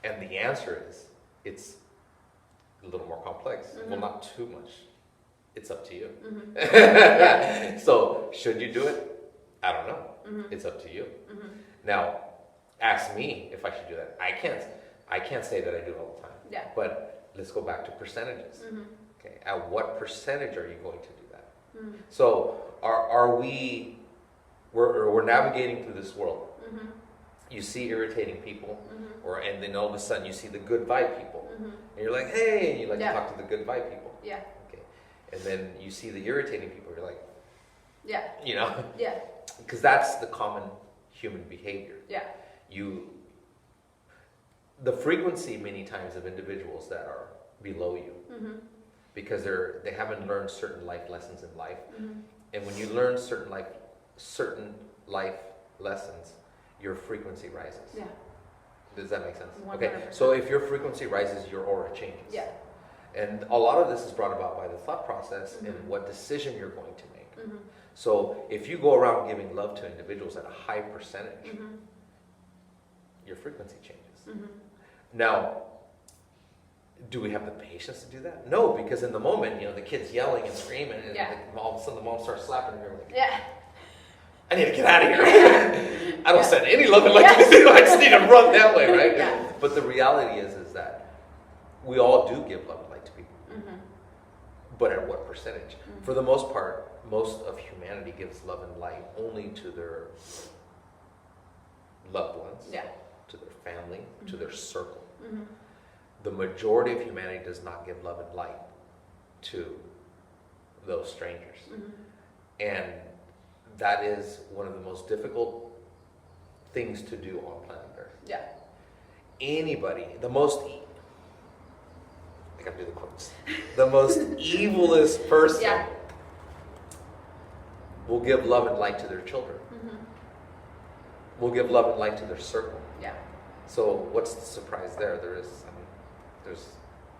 And the answer is, it's a little more complex. Mm-hmm. Well, not too much. It's up to you. Mm-hmm. So should you do it? I don't know. Mm-hmm. It's up to you. Mm-hmm. Now, ask me if I should do that. I can't say that I do it all the time. Yeah. But let's go back to percentages. Mm-hmm. Okay. At what percentage are you going to do that? Mm-hmm. So we're navigating through this world. Mm-hmm. You see irritating people, Mm-hmm. and then all of a sudden you see the good vibe people. Mm-hmm. And you're like, hey, and you like Yeah. to talk to the good vibe people. Yeah. Okay. And then you see the irritating people, you're like, Yeah. you know, Yeah. because that's the common human behavior. Yeah. The frequency many times of individuals that are below you, Mm-hmm. because they haven't learned certain life lessons in life. Mm-hmm. And when you learn certain life lessons, your frequency rises. Yeah. Does that make sense? 100%. Okay. So if your frequency rises, your aura changes. Yeah. And a lot of this is brought about by the thought process Mm-hmm. and what decision you're going to make. Mm-hmm. So if you go around giving love to individuals at a high percentage, Mm-hmm. your frequency changes. Mm-hmm. Now, do we have the patience to do that? No, because in the moment, the kid's yelling and screaming, and Yeah. all of a sudden the mom starts slapping, and you're like, Yeah. I need to get out of here. I don't send any love and light Yeah. to these people. I just need to run that way, right? Yeah. But the reality is that we all do give love and light to people. Mm-hmm. But at what percentage? Mm-hmm. For the most part, most of humanity gives love and light only to their loved ones, Yeah. to their family, to Mhm. their circle. Mm-hmm. The majority of humanity does not give love and light to those strangers. Mm-hmm. And that is one of the most difficult things to do on planet Earth. Yeah. Anybody, I gotta do the quotes, the most evilest person Yeah. will give love and light to their children, Mm-hmm. will give love and light to their circle. Yeah. So what's the surprise there?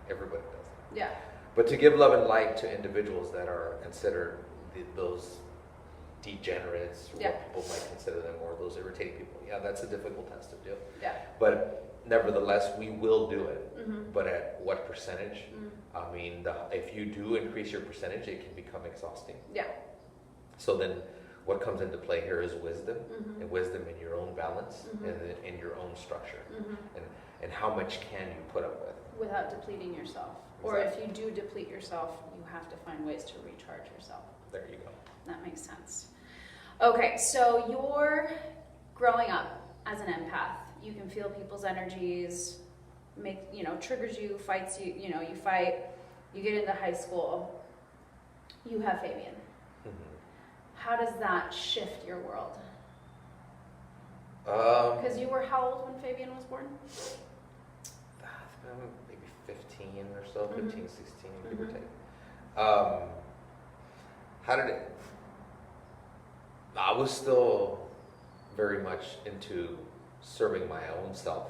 Everybody does it. Yeah. But to give love and light to individuals that are considered those degenerates, or Yeah. what people might consider them, or those irritating people, that's a difficult task to do. Yeah. But nevertheless, we will do it. Mm-hmm. But at what percentage? Mm-hmm. I mean, if you do increase your percentage, it can become exhausting. Yeah. So then what comes into play here is wisdom, Mm-hmm. and wisdom in your own balance, Mhm. and in your own structure. Mm-hmm. And how much can you put up with? Without depleting yourself. Or if you do deplete yourself, you have to find ways to recharge yourself. There you go. That makes sense. Okay, so you're growing up as an empath. You can feel people's energies, triggers you, fights you, you fight, you get into high school, you have Fabian. How does that shift your world? Because you were how old when Fabian was born? Maybe 15 or so, 15, 16, give or take. How did it... I was still very much into serving my own self.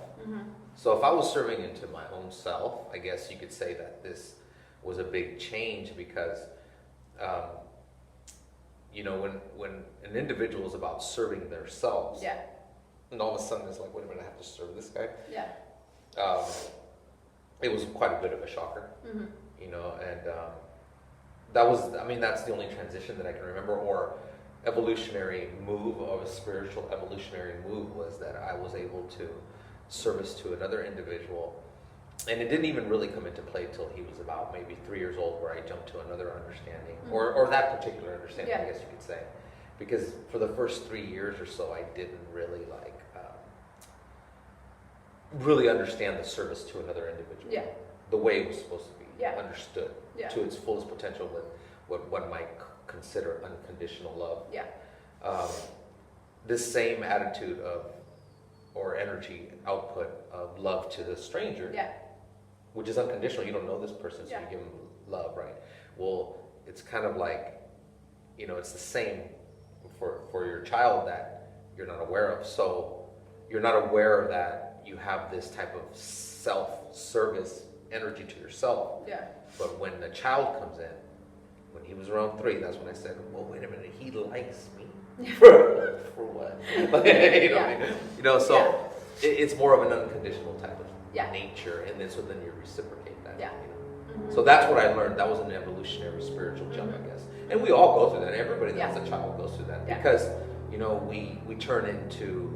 So if I was serving into my own self, I guess you could say that this was a big change because, when an individual is about serving themselves, and all of a sudden it's like, wait a minute, I have to serve this guy? It was quite a bit of a shocker, and that's the only transition that I can remember, or evolutionary move of a spiritual evolutionary move was that I was able to service to another individual, and it didn't even really come into play till he was about maybe 3 years old, where I jumped to another understanding, or that particular understanding, I guess you could say, because for the first 3 years or so, I didn't really really understand the service to another individual, the way it was supposed to be understood to its fullest potential with what one might consider unconditional love. This same attitude or energy output of love to the stranger, which is unconditional. You don't know this person, so you give them love, right? Well, it's kind of like, it's the same for your child that you're not aware of. So you're not aware that you have this type of self-service energy to yourself. But when the child comes in, when he was around 3, that's when I said, well, wait a minute, he likes me? For what? So it's more of an unconditional type of nature, and then so then you reciprocate that. So that's what I learned. That was an evolutionary spiritual jump, I guess. And we all go through that. Everybody that's a child goes through that because we turn into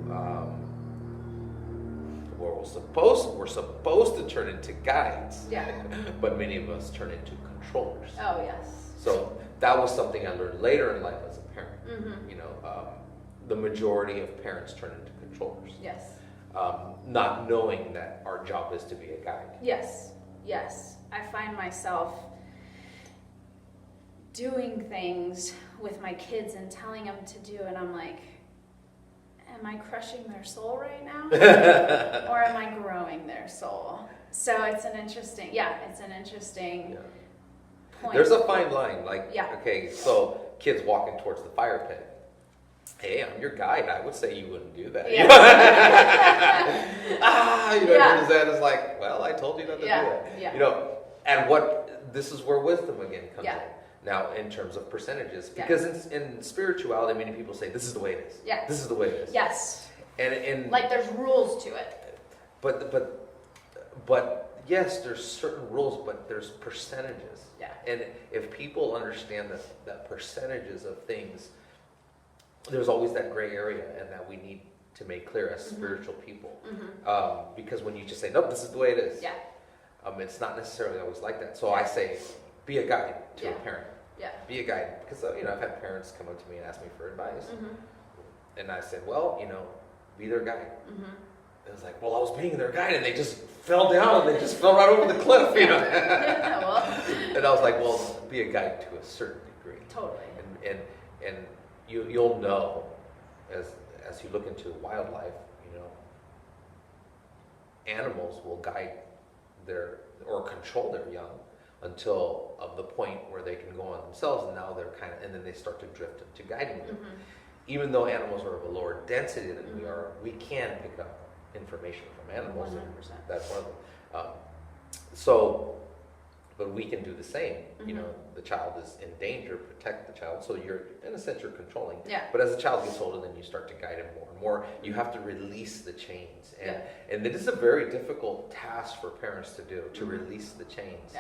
we're supposed to turn into guides. But many of us turn into controllers. Oh yes. So that was something I learned later in life as a parent. The majority of parents turn into controllers. Not knowing that our job is to be a guide. Yes. I find myself doing things with my kids and telling them to do, and I'm like, am I crushing their soul right now? Or am I growing their soul? So it's an interesting point. There's a fine line. Okay, so kids walking towards the fire pit. Hey, I'm your guide. I would say you wouldn't do that. It's like, well, I told you not to do that. And this is where wisdom again comes in. Now, in terms of percentages, because in spirituality, many people say this is the way it is. This is the way it is. Yes. And like there's rules to it. But yes, there's certain rules, but there's percentages. And if people understand that percentages of things, there's always that gray area, and that we need to make clear as spiritual people. Because when you just say, nope, this is the way it is, it's not necessarily always like that. So I say, be a guide to a parent. Be a guide. Because I've had parents come up to me and ask me for advice. And I said, well, be their guide. It was like, well, I was being their guide, and they just fell down, and they just fell right over the cliff, And I was like, well, be a guide to a certain degree. Totally. And you'll know as you look into wildlife, animals will guide or control their young until of the point where they can go on themselves, and now and then they start to drift into guiding them. Even though animals are of a lower density than we are, we can pick up information from animals. 100%. That's one of them. But we can do the same. The child is in danger, protect the child. So you're, in a sense, you're controlling. But as the child gets older, then you start to guide him more and more. You have to release the chains. And it is a very difficult task for parents to do, to release the chains.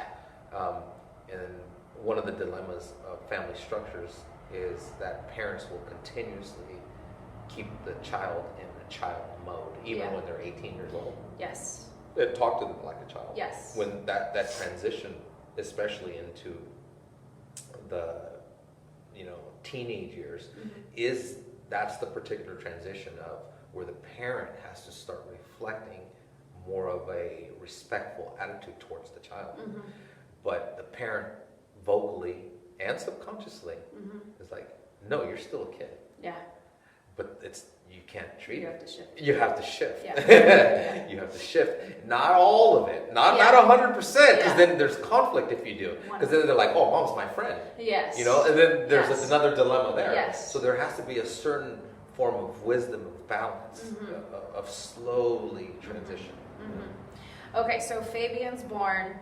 And one of the dilemmas of family structures is that parents will continuously keep the child in a child mode, even when they're 18 years old. And talk to them like a child. When that transition, especially into the teenage years, is that's the particular transition of where the parent has to start reflecting more of a respectful attitude towards the child. But the parent vocally and subconsciously is like, no, you're still a kid. Yeah. But you can't treat You it. have to shift. You have to shift. Yeah. You have to shift. Not all of it. Not 100%, because then there's conflict if you do. Because then they're like, oh, mom's my friend. Yes. You know, and then there's another dilemma there. Yes. So there has to be a certain form of wisdom, of balance, of slowly transition. Okay, so Fabian's born,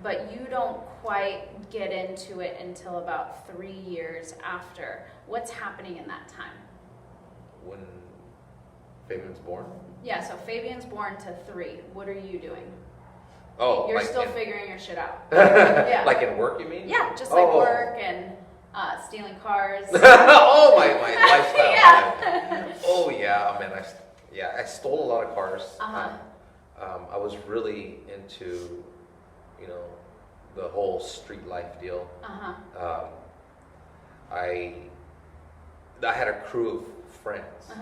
but you don't quite get into it until about 3 years after. What's happening in that time? When Fabian's born? Yeah, so Fabian's born to 3. What are you doing? Oh, You're like still figuring your shit out. Like in work, you mean? Yeah, just like work and stealing cars. Oh, my lifestyle. Yeah. Oh, yeah. I mean, I stole a lot of cars. I was really into, the whole street life deal. I had a crew of friends.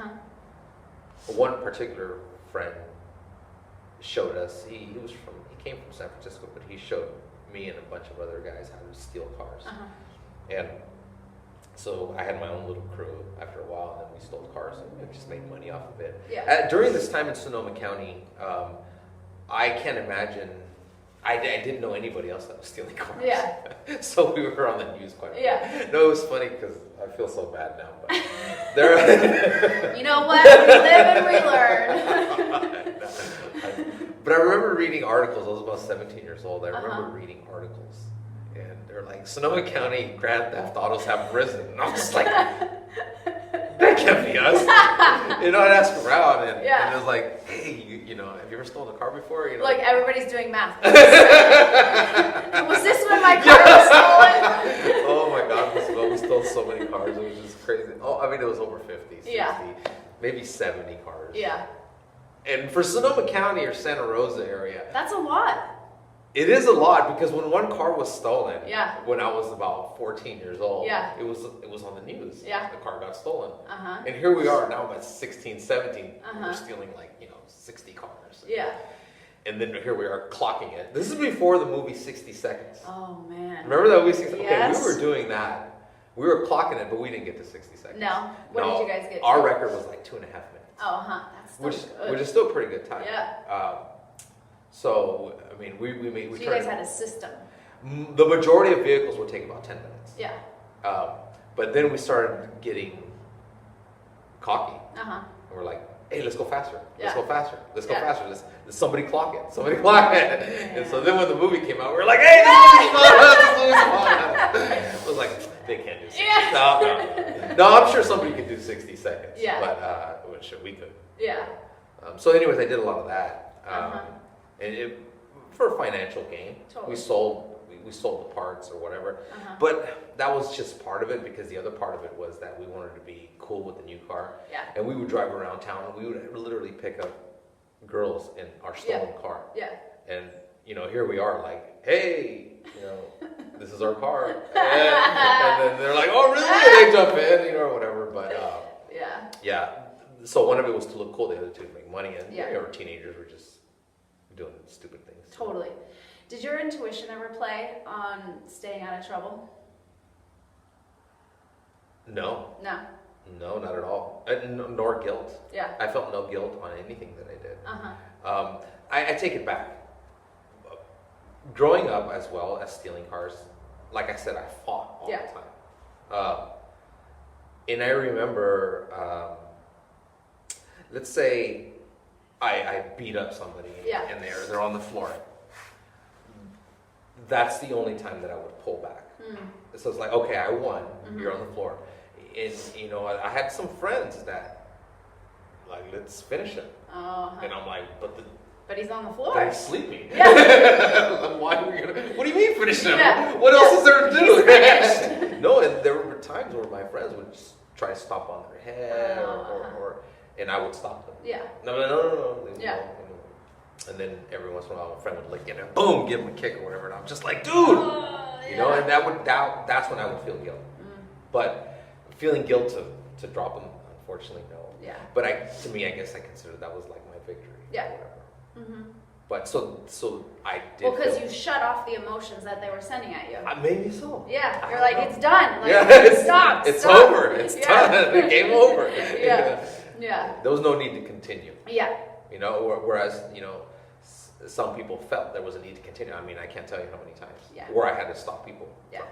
One particular friend showed us. He came from San Francisco, but he showed me and a bunch of other guys how to steal cars. And so I had my own little crew after a while, and then we stole cars and we just made money off of it. Yeah. During this time in Sonoma County, I can't imagine. I didn't know anybody else that was stealing cars. Yeah. So we were on the news quite a bit. Yeah. No, it was funny because I feel so bad now. But there. You know what? We live and we learn. But I remember reading articles. I was about 17 years old. I remember reading articles, and they're like, Sonoma County Grand Theft Autos have risen. And I'm just like, that can't be us. I'd ask around, and it was like, hey, have you ever stolen a car before? Like everybody's doing math. Was this when my car was stolen? Oh my God, we stole so many cars. It was just crazy. Oh, I mean, it was over 50, 60, maybe 70 cars. Yeah. And for Sonoma County or Santa Rosa area, that's a lot. It is a lot, because when one car was stolen, when I was about 14 years old, it was on the news. Yeah. The car got stolen. And here we are now at 16, 17. We're stealing 60 cars. Yeah. And then here we are clocking it. This is before the movie 60 Seconds. Oh, man. Remember that movie 60 Seconds? Yes. Okay, we were doing that. We were clocking it, but we didn't get to 60 seconds. No. What did you guys get to? Our record was like 2.5 minutes. Oh, that's still good. Which is still a pretty good time. Yeah. So, I mean, we So you guys had a system. The majority of vehicles would take about 10 minutes. Yeah. But then we started getting cocky. And we're like, hey, let's go faster. Let's go faster. Let's go faster. Let's somebody clock it. Somebody clock it. And so then when the movie came out, we were like, hey, this movie's fun. It was like, they can't do 60. No, I'm sure somebody could do 60 seconds. Yeah. But we could. Yeah. So anyways, I did a lot of that. And for financial gain. Totally. We sold the parts or whatever. But that was just part of it, because the other part of it was that we wanted to be cool with the new car. Yeah. And we would drive around town, and we would literally pick up girls in our stolen car. Yeah. And, here we are like, hey, this is our car. And then they're like, oh, really? And they jump in, or whatever. But, yeah. So one of it was to look cool, the other two to make money. And, teenagers were just doing stupid things. Totally. Did your intuition ever play on staying out of trouble? No. No. No, not at all. Nor guilt. Yeah. I felt no guilt on anything that I did. I take it back. Growing up, as well as stealing cars, like I said, I fought all the time. And I remember, let's say I beat up somebody and they're on the floor. That's the only time that I would pull back. So it's like, okay, I won. You're on the floor. And, I had some friends that, like, let's finish it. And I'm like, but he's on the floor. But he's sleeping. Yeah. Why are we what do you mean finish him? Yeah. What else is there to do? He's finished. No, and there were times where my friends would just try to stomp on their head, and I would stop them. Yeah. No. Yeah. And then every once in a while, a friend would boom, give him a kick or whatever, and I'm just like, dude, and that's when I would feel guilt. But feeling guilt to drop them, unfortunately, no. Yeah. But to me, I guess I consider that was like my victory. Yeah. Or whatever. Mm-hmm. But so I did. Well, because you shut off the emotions that they were sending at you. Maybe so. Yeah, you're like, it's done. Like, stop. It's stop. over. It's done. Game over. Yeah. There was no need to continue. Yeah. You know, whereas, you know, some people felt there was a need to continue. I mean, I can't tell you how many times. Yeah. Where I had to stop people. Yeah.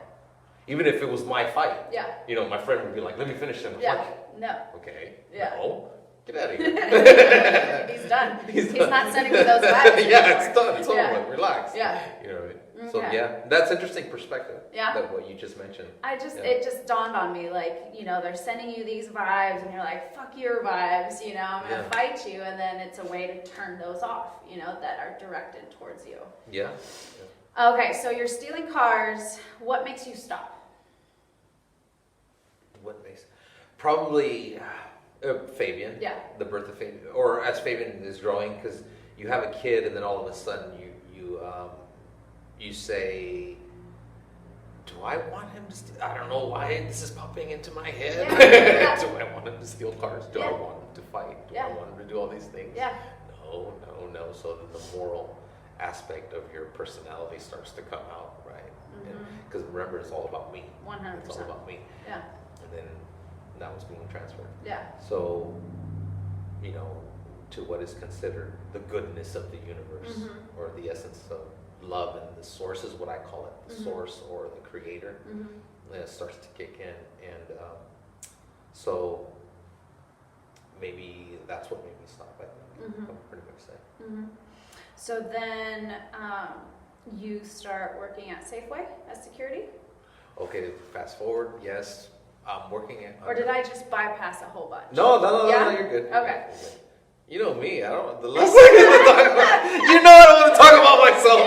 Even if it was my fight. Yeah. You know, my friend would be like, let me finish him. Yeah. Like, no. Okay. Yeah. No. Get out of here. He's done. He's not sending me those vibes Yeah, it's done. It's over. Relax. Yeah. You know what I mean? So that's interesting perspective. Yeah. That what you just mentioned. It just dawned on me, like, you know, they're sending you these vibes and you're like, fuck your vibes, you know, I'm going to fight you. And then it's a way to turn those off, you know, that are directed towards you. Yeah. Okay, so you're stealing cars. What makes you stop? Probably Fabian. Yeah. The birth of Fabian. Or as Fabian is growing, because you have a kid and then all of a sudden you say, do I want him to steal? I don't know why this is popping into my head. Yeah. Do I want him to steal cars? Do I want him to fight? Do I want him to do all these things? Yeah. No. So then the moral aspect of your personality starts to come out, right? Because remember, it's all about me. 100%. It's all about me. Yeah. And then that was being transferred. Yeah. So, you know, to what is considered the goodness of the universe, or the essence of love, and the source is what I call it, the source or the creator, it starts to kick in. And so maybe that's what made me stop, I think. I would pretty much say. So then you start working at Safeway as security? Okay, fast forward, yes. I'm working at... Or did I just bypass a whole bunch? No, you're good. Okay. You know me, I don't... The last thing I want to talk about... You know I don't want to talk about myself.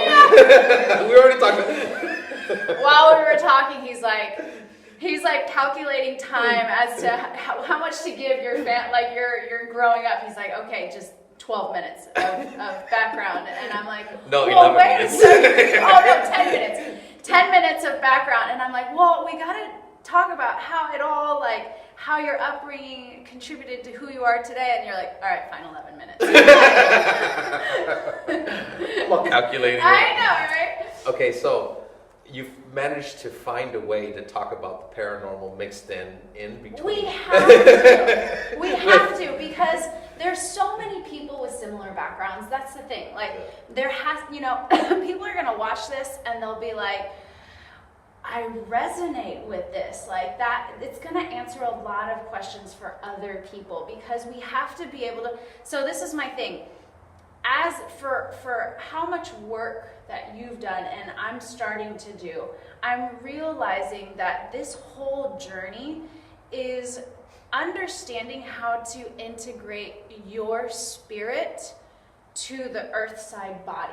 We already talked about... While we were talking, he's like calculating time as to how much to give your you're growing up. He's like, okay, just 12 minutes of background. And I'm like, no, well, 11 wait minutes. a second. Oh, no, 10 minutes. 10 minutes of background. And I'm like, well, we got to talk about how it all, like, how your upbringing contributed to who you are today. And you're like, all right, fine, 11 minutes. I'm all calculating. I know, right? Okay, so you've managed to find a way to talk about the paranormal mixed in between. We have to. We have to, because there's so many people with similar backgrounds. That's the thing. Like, there has, you know, people are going to watch this and they'll be like, I resonate with this. Like, that, it's going to answer a lot of questions for other people, because we have to be able to. So this is my thing. As for how much work that you've done and I'm starting to do, I'm realizing that this whole journey is understanding how to integrate your spirit to the earthside body.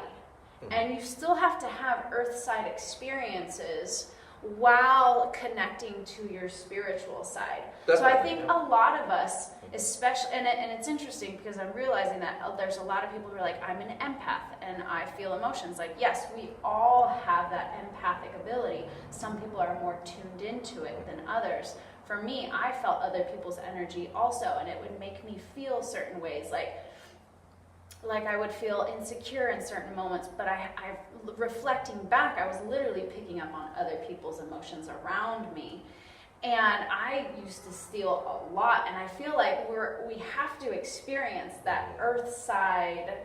And you still have to have earthside experiences while connecting to your spiritual side. So I think a lot of us, especially, and it's interesting because I'm realizing that there's a lot of people who are like, I'm an empath and I feel emotions. Like, yes, we all have that empathic ability. Some people are more tuned into it than others. For me, I felt other people's energy also, and it would make me feel certain ways. Like I would feel insecure in certain moments, but I reflecting back, I was literally picking up on other people's emotions around me. And I used to steal a lot, and I feel like we have to experience that earth side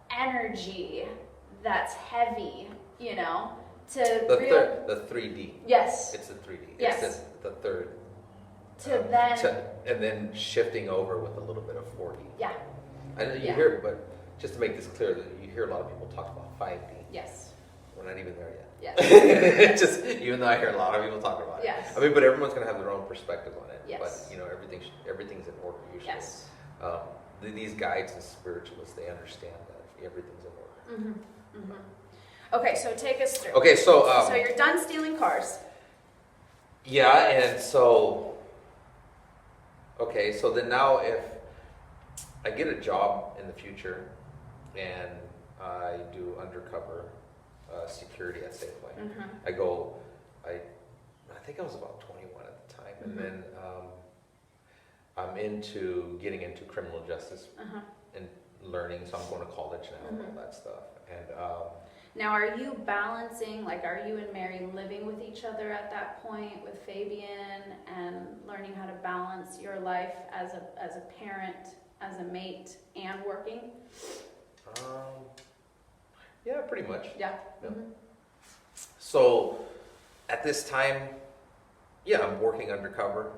energy that's heavy, you know, the 3D. Yes. It's the 3D. Yes. It's the third. And then shifting over with a little bit of 4D. Yeah. I know you hear, but just to make this clear, that you hear a lot of people talk about 5D. Yes. We're not even there yet. Yes. Just even though I hear a lot of people talk about it. Yes. I mean, but everyone's going to have their own perspective on it. Yes. But you know, everything's in order usually. Yes. These guides and spiritualists, they understand that everything's in order. Okay, so take us through. Okay, so so you're done stealing cars. Yeah, and so okay, so then now if I get a job in the future and I do undercover security at Safeway. I think I was about 21 at the time. And then I'm getting into criminal justice and learning. So I'm going to college now and all that stuff. And now, are you balancing, like, are you and Mary living with each other at that point with Fabian and learning how to balance your life as a parent, as a mate, and working? Yeah, pretty much. Yeah. So at this time, yeah, I'm working undercover.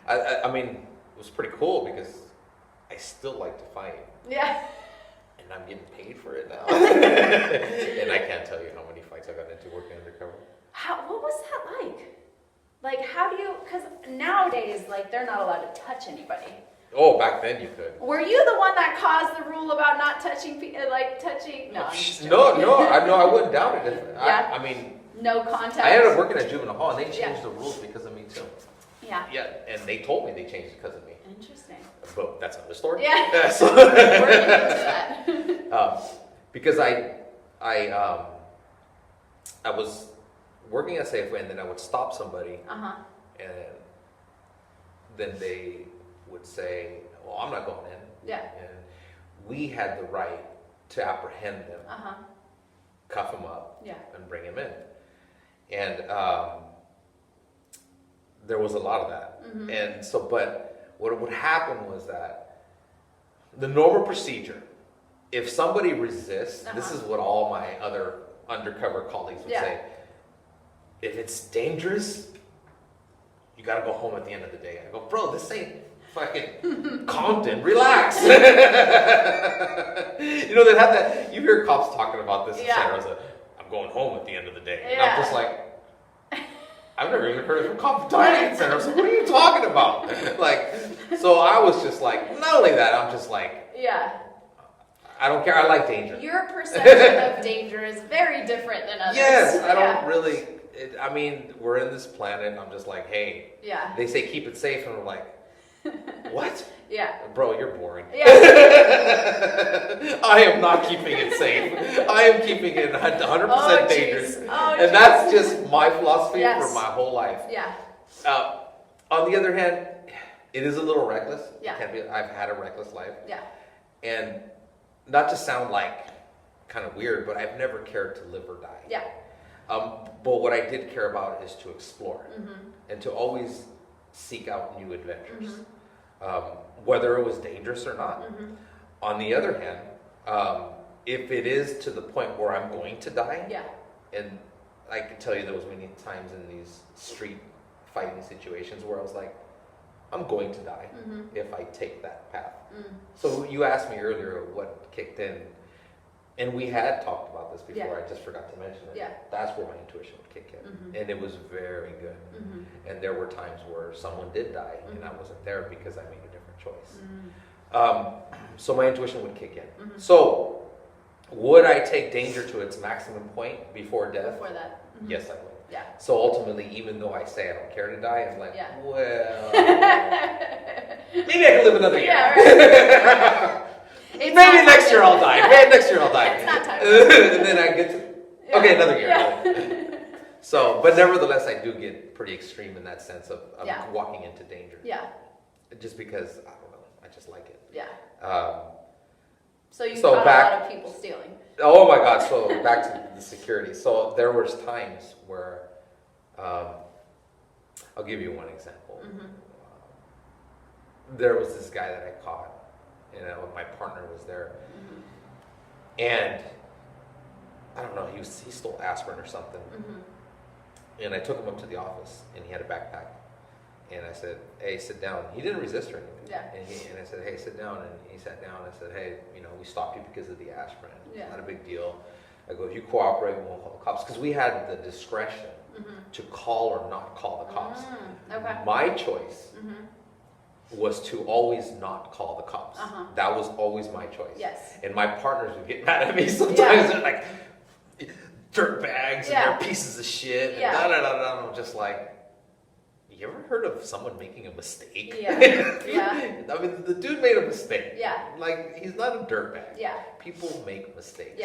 I mean, it was pretty cool because I still like to fight. Yeah. And I'm getting paid for it now. And I can't tell you how many fights I got into working undercover. What was that like? Like, how do you, because nowadays, like, they're not allowed to touch anybody. Oh, back then you could. Were you the one that caused the rule about not touching, touching? No, I wouldn't doubt it. Yeah. I mean, no contact. I ended up working at juvenile hall, and they changed the rules because of me too. Yeah. Yeah, and they told me they changed it because of me. Interesting. But that's another story. Yeah. So, we're into that. Because I was working at Safeway, and then I would stop somebody, and then they would say, "Well, I'm not going in." Yeah. And we had the right to apprehend them, cuff them up, and bring them in. And there was a lot of that. And so, but what would happen was that the normal procedure, if somebody resists, this is what all my other undercover colleagues would say, if it's dangerous, you got to go home at the end of the day. I go, bro, this ain't fucking Compton, relax. You know, they have that, you hear cops talking about this in Santa Rosa, I'm going home at the end of the day. And I'm just like, I've never even heard of a cop dying in Santa Rosa. What are you talking about? Like, so I was just like, not only that, I'm just like, I don't care, I like danger. Your perception of danger is very different than others. Yes, I don't really, I mean, we're in this planet, I'm just like, hey, they say keep it safe, and I'm like, what? Bro, you're boring. I am not keeping it safe. I am keeping it 100% dangerous. And that's just my philosophy for my whole life. On the other hand, it is a little reckless. I've had a reckless life. And not to sound like kind of weird, but I've never cared to live or die. But what I did care about is to explore and to always seek out new adventures, whether it was dangerous or not. On the other hand, if it is to the point where I'm going to die, and I can tell you there was many times in these street fighting situations where I was like, I'm going to die if I take that path. So you asked me earlier what kicked in, and we had talked about this before, I just forgot to mention it. That's where my intuition would kick in, and it was very good. And there were times where someone did die, and I wasn't there because I made a different choice. So my intuition would kick in. So would I take danger to its maximum point before death? Before that. Yes, I would. So ultimately, even though I say I don't care to die, I'm like, well, maybe I can live another year. Maybe next year I'll die. Maybe next year I'll die. It's not time. And then I get to, okay, another year. So, but nevertheless, I do get pretty extreme in that sense of walking into danger. Just because, I don't know, I just like it. So you caught a lot of people stealing. Oh my God, so back to the security. So there was times where, I'll give you one example. There was this guy that I caught, my partner was there, and I don't know, he stole aspirin or something, and I took him up to the office, and he had a backpack, and I said, hey, sit down. He didn't resist or anything, and I said, hey, sit down, and he sat down. I said, hey, we stopped you because of the aspirin. It's not a big deal. I go, if you cooperate, we won't call the cops, because we had the discretion to call or not call the cops. My choice was to always not call the cops. That was always my choice. And my partners would get mad at me sometimes. They're like, dirt bags, and they're pieces of shit, and I'm just like, you ever heard of someone making a mistake? I mean, the dude made a mistake. Like, he's not a dirtbag. People make mistakes.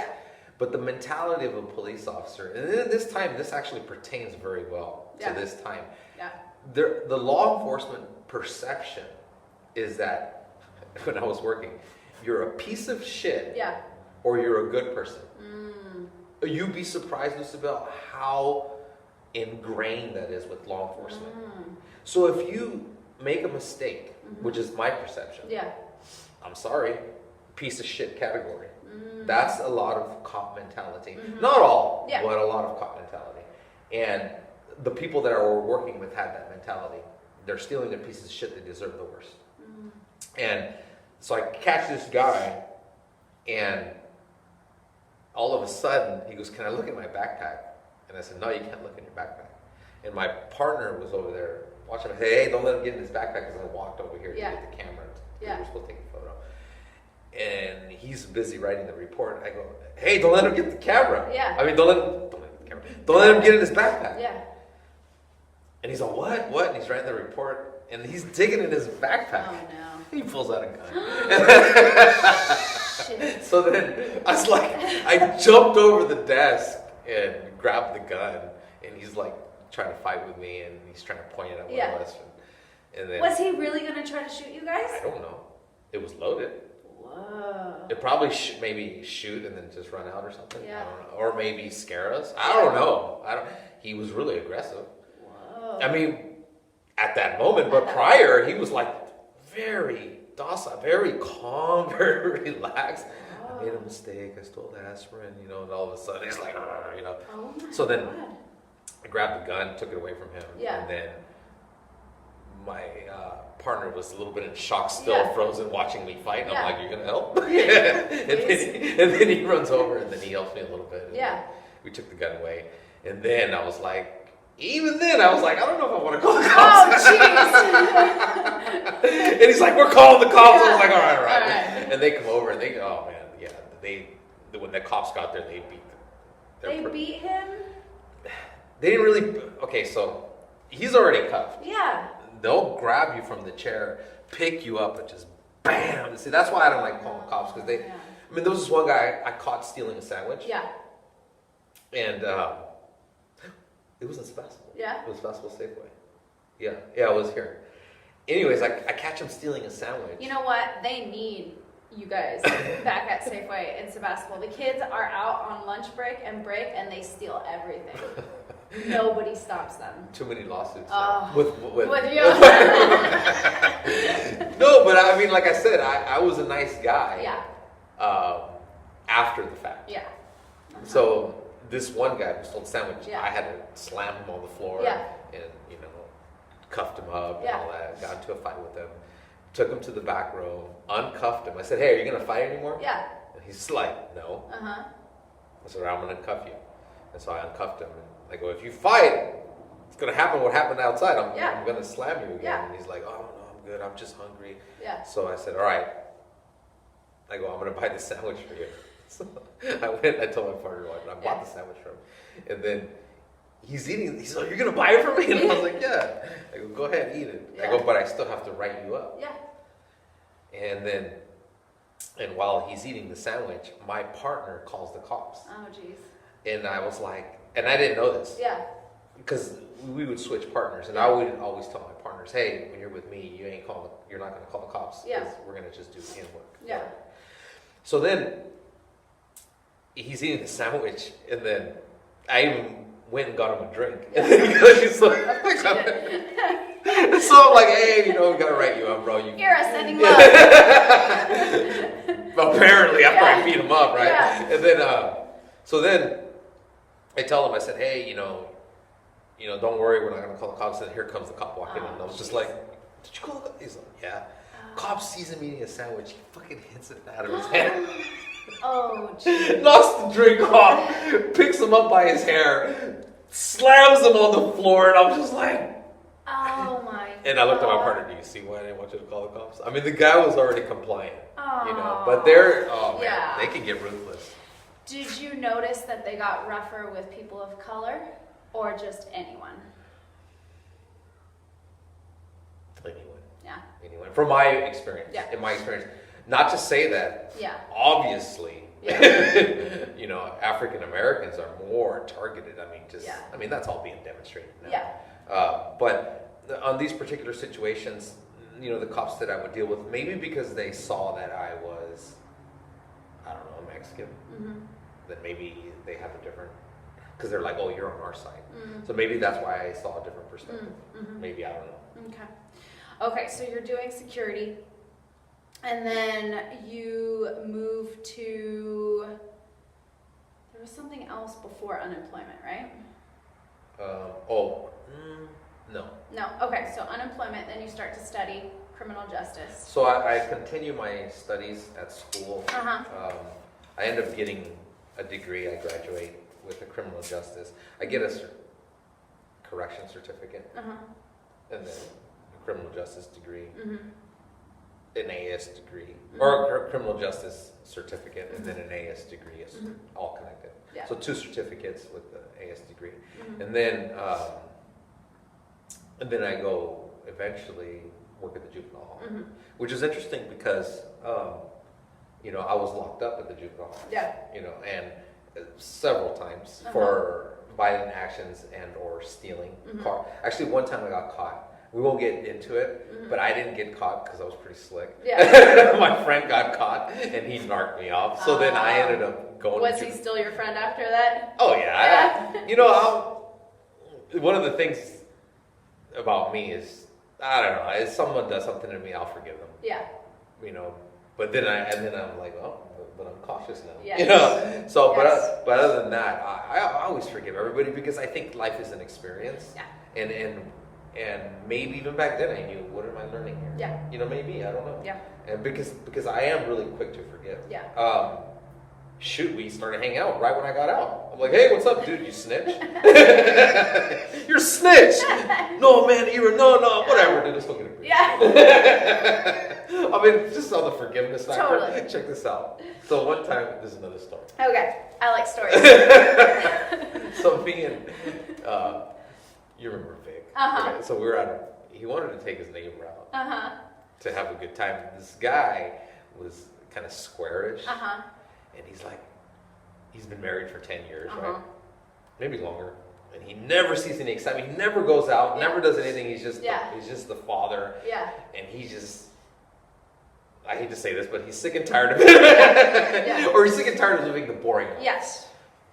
But the mentality of a police officer, and then this time, this actually pertains very well to this time. Yeah. The law enforcement perception is that, when I was working, you're a piece of shit or you're a good person. You'd be surprised, Lucibel, how ingrained that is with law enforcement. So if you make a mistake, which is my perception, I'm sorry, piece of shit category. That's a lot of cop mentality. Not all, but a lot of cop mentality. And the people that I were working with had that mentality. They're stealing a piece of shit, they deserve the worst. And so I catch this guy, and all of a sudden, he goes, "Can I look at my backpack?" And I said, "No, you can't look in your backpack." And my partner was over there watching. I said, "Hey, don't let him get in his backpack," because I walked over here to get the camera. We were supposed to take a photo. And he's busy writing the report. I go, "Hey, don't let him get the camera." I mean, don't let him get the camera. Don't let him get in his backpack. And he's like, "What?" And he's writing the report, and he's digging in his backpack. Oh no. He pulls out a gun. So then I was like, I jumped over the desk and grabbed the gun, and he's like trying to fight with me, and he's trying to point it at one of us. And then, was he really going to try to shoot you guys? I don't know. It was loaded. Whoa. It probably maybe shoot and then just run out or something. Yeah. I don't know. Or maybe scare us. I don't know. He was really aggressive. Whoa. I mean, at that moment, but prior, he was like very docile, very calm, very relaxed. I made a mistake. I stole the aspirin, and all of a sudden he's like, Oh my So then God. I grabbed the gun, took it away from him, and then my partner was a little bit in shock, still frozen, watching me fight. And I'm like, "You're gonna help?" and then he runs over, and then he helps me a little bit. And we took the gun away, and then I was like. Even then, I was like, I don't know if I want to call the cops. Oh, jeez. And he's like, "We're calling the cops." I was like, all right. And they come over, and oh man, when the cops got there, they beat them. They beat him? They didn't really, okay, so he's already cuffed. Yeah. They'll grab you from the chair, pick you up, and just bam. See, that's why I don't like calling the cops, because I mean, there was this one guy I caught stealing a sandwich. Yeah. And, it was in Sebastopol. Yeah. It was Sebastopol Safeway. Yeah, it was here. Anyways, I catch him stealing a sandwich. You know what? They need you guys back at Safeway in Sebastopol. The kids are out on lunch break, and they steal everything. Nobody stops them. Too many lawsuits. With you. No, but I mean, like I said, I was a nice guy. Yeah. After the fact. Yeah. So this one guy who stole the sandwich, I had to slam him on the floor and cuffed him up and all that. Got into a fight with him. Took him to the back room, uncuffed him. I said, "Hey, are you going to fight anymore?" Yeah. And he's like, "No." I said, "I'm going to cuff you." And so I uncuffed him. And I go, "If you fight, it's going to happen what happened outside. I'm going to slam you again." Yeah. And he's like, "Oh, no, I'm good. I'm just hungry." Yeah. So I said, "All right." I go, "I'm going to buy the sandwich for you." So I went, I told my partner, I bought the sandwich from him. And then he's eating, he's like, "You're going to buy it for me?" And I was like, "Yeah." I go, "Go ahead, eat it." I go, "But I still have to write you up." Yeah. And while he's eating the sandwich, my partner calls the cops. Oh, jeez. And I was like, and I didn't know this. Yeah. Because we would switch partners. And I would always tell my partners, "Hey, when you're with me, you're not going to call the cops. Yeah. We're going to just do in work." Yeah. So then he's eating the sandwich, and then I even went and got him a drink. And then he goes, so I'm like, "Hey, we got to write you up, bro. You're ascending love." Apparently, after I beat him up, right? Yeah. And then, so then I tell him, I said, "Hey, don't worry, we're not going to call the cops." And here comes the cop walking in. And I was just like, "Did you call the cops?" He's like, "Yeah." Cop sees him eating a sandwich. He fucking hits it out of his hand. Oh, jeez. Knocks the drink off, picks him up by his hair, slams him on the floor, and I'm just like, oh my. And I looked at my partner. "Do you see why I didn't want you to call the cops?" I mean, the guy was already compliant, Oh. But they can get ruthless. Did you notice that they got rougher with people of color, or just anyone? Anyone. From my experience. Yeah. In my experience, not to say that. Yeah. Obviously, Yeah. You know, African Americans are more targeted. I mean, I mean, that's all being demonstrated now. Yeah. But on these particular situations, you know, the cops that I would deal with, maybe because they saw that I was, I don't know, Mexican, then maybe they have a different, because they're like, oh, you're on our side. So maybe that's why I saw a different perspective. Maybe, I don't know. Okay, so you're doing security, and then you move to, there was something else before unemployment, right? No. No, okay, so unemployment, then you start to study criminal justice. So I continue my studies at school. I end up getting a degree. I graduate with a criminal justice. I get a correction certificate, and then a criminal justice degree, an AS degree, or a criminal justice certificate, and then an AS degree is all connected. Yeah. So 2 certificates with the AS degree, and then I go eventually work at the juvenile hall, which is interesting because you know, I was locked up at the juvenile hall. Yeah. You know, and several times for violent actions and or stealing car. Actually, one time I got caught. We won't get into it, but I didn't get caught because I was pretty slick. Yeah. My friend got caught and he narked me off. So then I ended up going. Was he still your friend after that? Oh yeah. You know, one of the things about me is, I don't know, if someone does something to me, I'll forgive them. Yeah. You know, but then I'm like, oh, but I'm cautious now. Yes. You know, so but other than that, I always forgive everybody because I think life is an experience. Yeah. And maybe even back then I knew, what am I learning here? Yeah. You know, maybe, I don't know. Yeah. And because I am really quick to forgive. Yeah. Shoot, we started hanging out right when I got out. I'm like, hey, what's up, dude? You snitch? You're a snitch. No, man, no, whatever, dude. Let's go get a beer. Yeah. I mean, just on the forgiveness factor. Totally. Check this out. So one time, this is another story. Okay, I like stories. So me and, you remember Vic. Okay, so we were he wanted to take his neighbor out to have a good time. This guy was kind of squarish. And he's been married for 10 years, right? Maybe longer. And he never sees any excitement. He never goes out, never does anything. He's just the father. Yeah. And he just, I hate to say this, but he's sick and tired of it. Or he's sick and tired of living the boring life. Yes.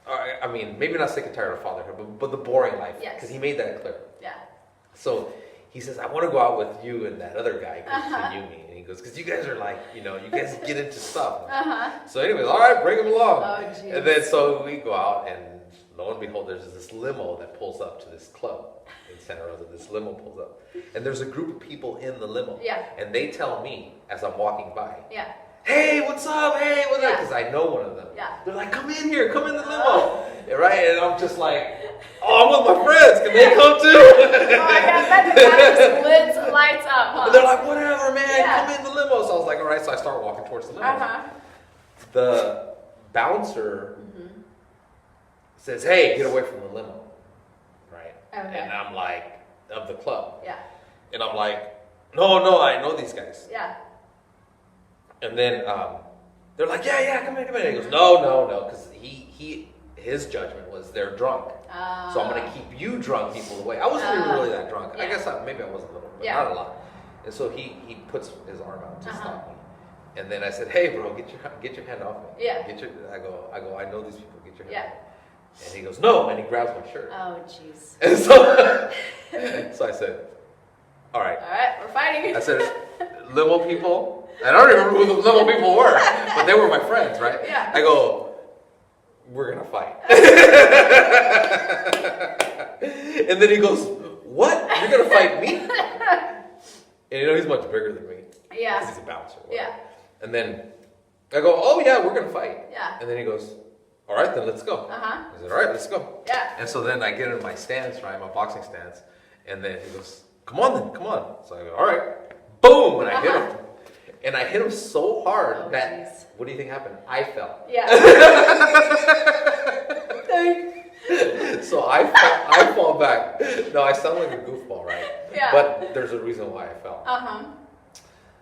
I mean, maybe not sick and tired of fatherhood, but the boring life. Yes. Because he made that clear. Yeah. So he says, I want to go out with you and that other guy because he knew me. And he goes, because you guys are like, you know, you guys get into stuff. So anyways, all right, bring him along. Oh, and then so we go out and lo and behold, there's this limo that pulls up to this club in Santa Rosa. This limo pulls up. And there's a group of people in the limo. Yeah. And they tell me as I'm walking by. Yeah. Hey, what's up? Hey, what's up? Because I know one of them. Yeah. They're like, come in here, come in the limo. Right? And I'm just like, oh, I'm with my friends. Can they come too? Oh, I bet the just lights up, huh? And they're like, whatever, man, come in the limo. So I was like, all right. So I start walking towards the limo. The bouncer says, hey, get away from the limo. Right? Okay. And I'm like, of the club. Yeah. And I'm like, no, I know these guys. Yeah. And then they're like, yeah, come in. And he goes, no, because his judgment was they're drunk. So I'm going to keep you drunk people away. I wasn't even really that drunk. Yeah. I guess maybe I was a little, but not a lot. And so he puts his arm out to stop me. And then I said, hey, bro, get your hand off me. Yeah. I go, I know these people. Get your hand off me. And he goes, no, and he grabs my shirt. Oh, jeez. And so I said, all right, we're fighting. I said, limo people. I don't remember who the little people were, but they were my friends, right? Yeah. I go, we're going to fight. And then he goes, what? You're going to fight me? And you know, he's much bigger than me. Yeah. Because he's a bouncer. Yeah. And then I go, oh, yeah, we're going to fight. Yeah. And then he goes, all right, then let's go. I said, all right, let's go. Yeah. And so then I get in my stance, right, my boxing stance. And then he goes, come on then, come on. So I go, all right. Boom. And I hit him. And I hit him so hard that, what do you think happened? I fell. Yeah. So I fall back. No, I sound like a goofball, right? Yeah. But there's a reason why I fell.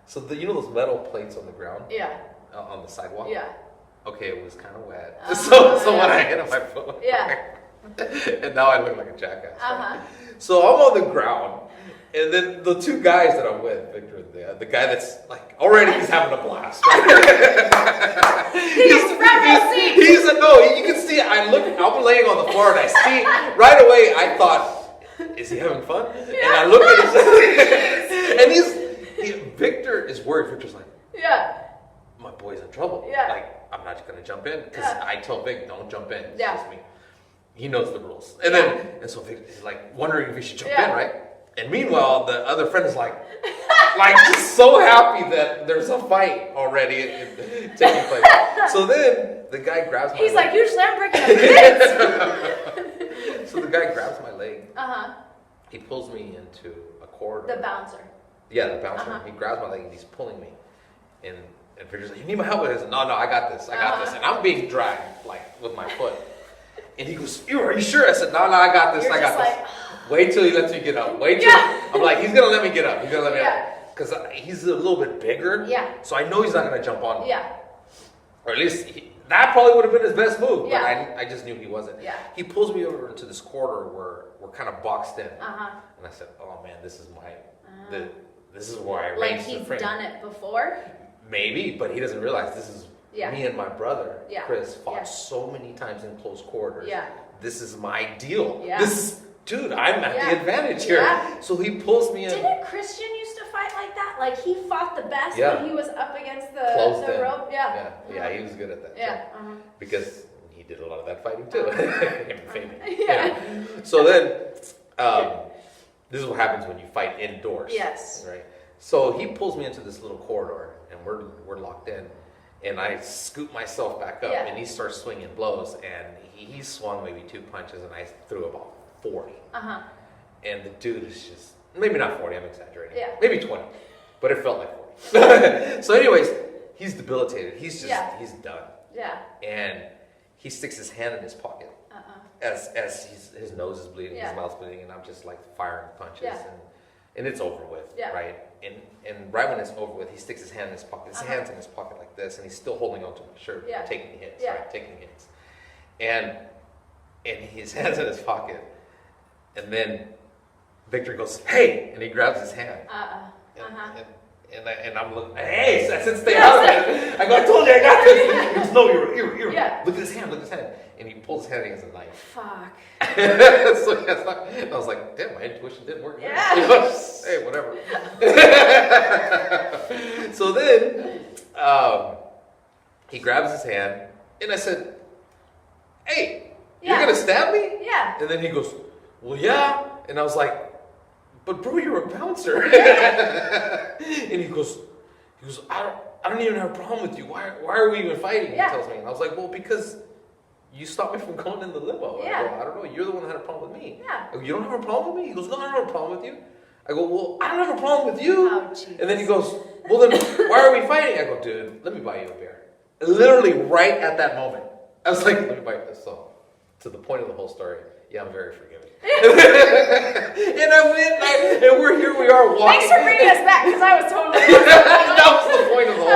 So you know those metal plates on the ground? Yeah. On the sidewalk? Yeah. okay, it was kind of wet. So when I hit on my foot. Yeah. And now I look like a jackass. Right? So I'm on the ground. And then the two guys that I'm with, Victor and the guy that's like, already he's having a blast. Right? he's you can see, I'm laying on the floor and I see, right away I thought, is he having fun? Yeah. And I look at his, and Victor is worried. Victor's like, my boy's in trouble. Yeah. Like, I'm not going to jump in. Because I tell Vic, don't jump in. It's just me. He knows the rules. And so Vic is like wondering if he should jump in, right? And meanwhile, the other friend is like just so happy that there's a fight already taking place. So then the guy grabs my leg. He's like, usually I'm breaking up So the guy grabs my leg. He pulls me into a corridor. The bouncer. Yeah, the bouncer. He grabs my leg and he's pulling me. And Victor's like, you need my help with this? No, I got this. I got this. And I'm being dragged like with my foot. And he goes, are you sure? I said, no, I got this. I got this. Wait till he lets me get up. I'm like, he's going to let me get up. He's going to let me up. Because he's a little bit bigger. Yeah. So I know he's not going to jump on me. Yeah. Or at least that probably would have been his best move. Yeah. But I just knew he wasn't. Yeah. He pulls me over into this corridor where we're kind of boxed in. And I said, oh man, this is this is where I arranged the frame. Like he's done it before? Maybe, but he doesn't realize this is me and my brother, Chris, fought so many times in close quarters. Yeah. This is my deal. Yeah. Dude, I'm at the advantage here. Yeah. So he pulls me in. Didn't Christian used to fight like that? Like he fought the best when he was up against the rope? Yeah. Yeah, he was good at that. Yeah. Because he did a lot of that fighting too. Yeah. So then, this is what happens when you fight indoors. Yes. Right? So he pulls me into this little corridor and we're locked in. And I scoop myself back up and he starts swinging blows and he swung maybe 2 punches and I threw about 40. And the dude is just, maybe not 40, I'm exaggerating. Yeah. Maybe 20. But it felt like 40. So anyways, he's debilitated. He's just, he's done. Yeah. And he sticks his hand in his pocket. As his nose is bleeding, his mouth's bleeding, and I'm just like firing punches. And it's over with, right? And right when it's over with, he sticks his hand in his pocket. His hand's in his pocket like this, and he's still holding onto my shirt, taking hits, right? Taking hits. And his hand's in his pocket. And then Victor goes, hey! And he grabs his hand. And I'm looking, hey! I said, stay out of it. I go, I told you I got this. He goes, no, you're. Look at his hand, And he pulls his hand against a knife. Fuck. So I was like, damn, my intuition didn't work. Yeah. Hey, whatever. So then, he grabs his hand, and I said, hey, you're going to stab me? Yeah. And then he goes, well, yeah. And I was like, but bro, you're a bouncer. And he goes, I don't even have a problem with you. Why are we even fighting? Yeah. He tells me. And I was like, well, because you stopped me from going in the limo. Yeah. I go, I don't know. You're the one that had a problem with me. Yeah. I go, you don't have a problem with me? He goes, no, I don't have a problem with you. I go, well, I don't have a problem with you. Oh, and then he goes, well, then why are we fighting? I go, dude, let me buy you a beer. Literally right at that moment. I was like, let me buy you this. So, to the point of the whole story, yeah, I'm very forgiving. And I went, and we are walking. Thanks for bringing us back, because I was totally that was the point of the whole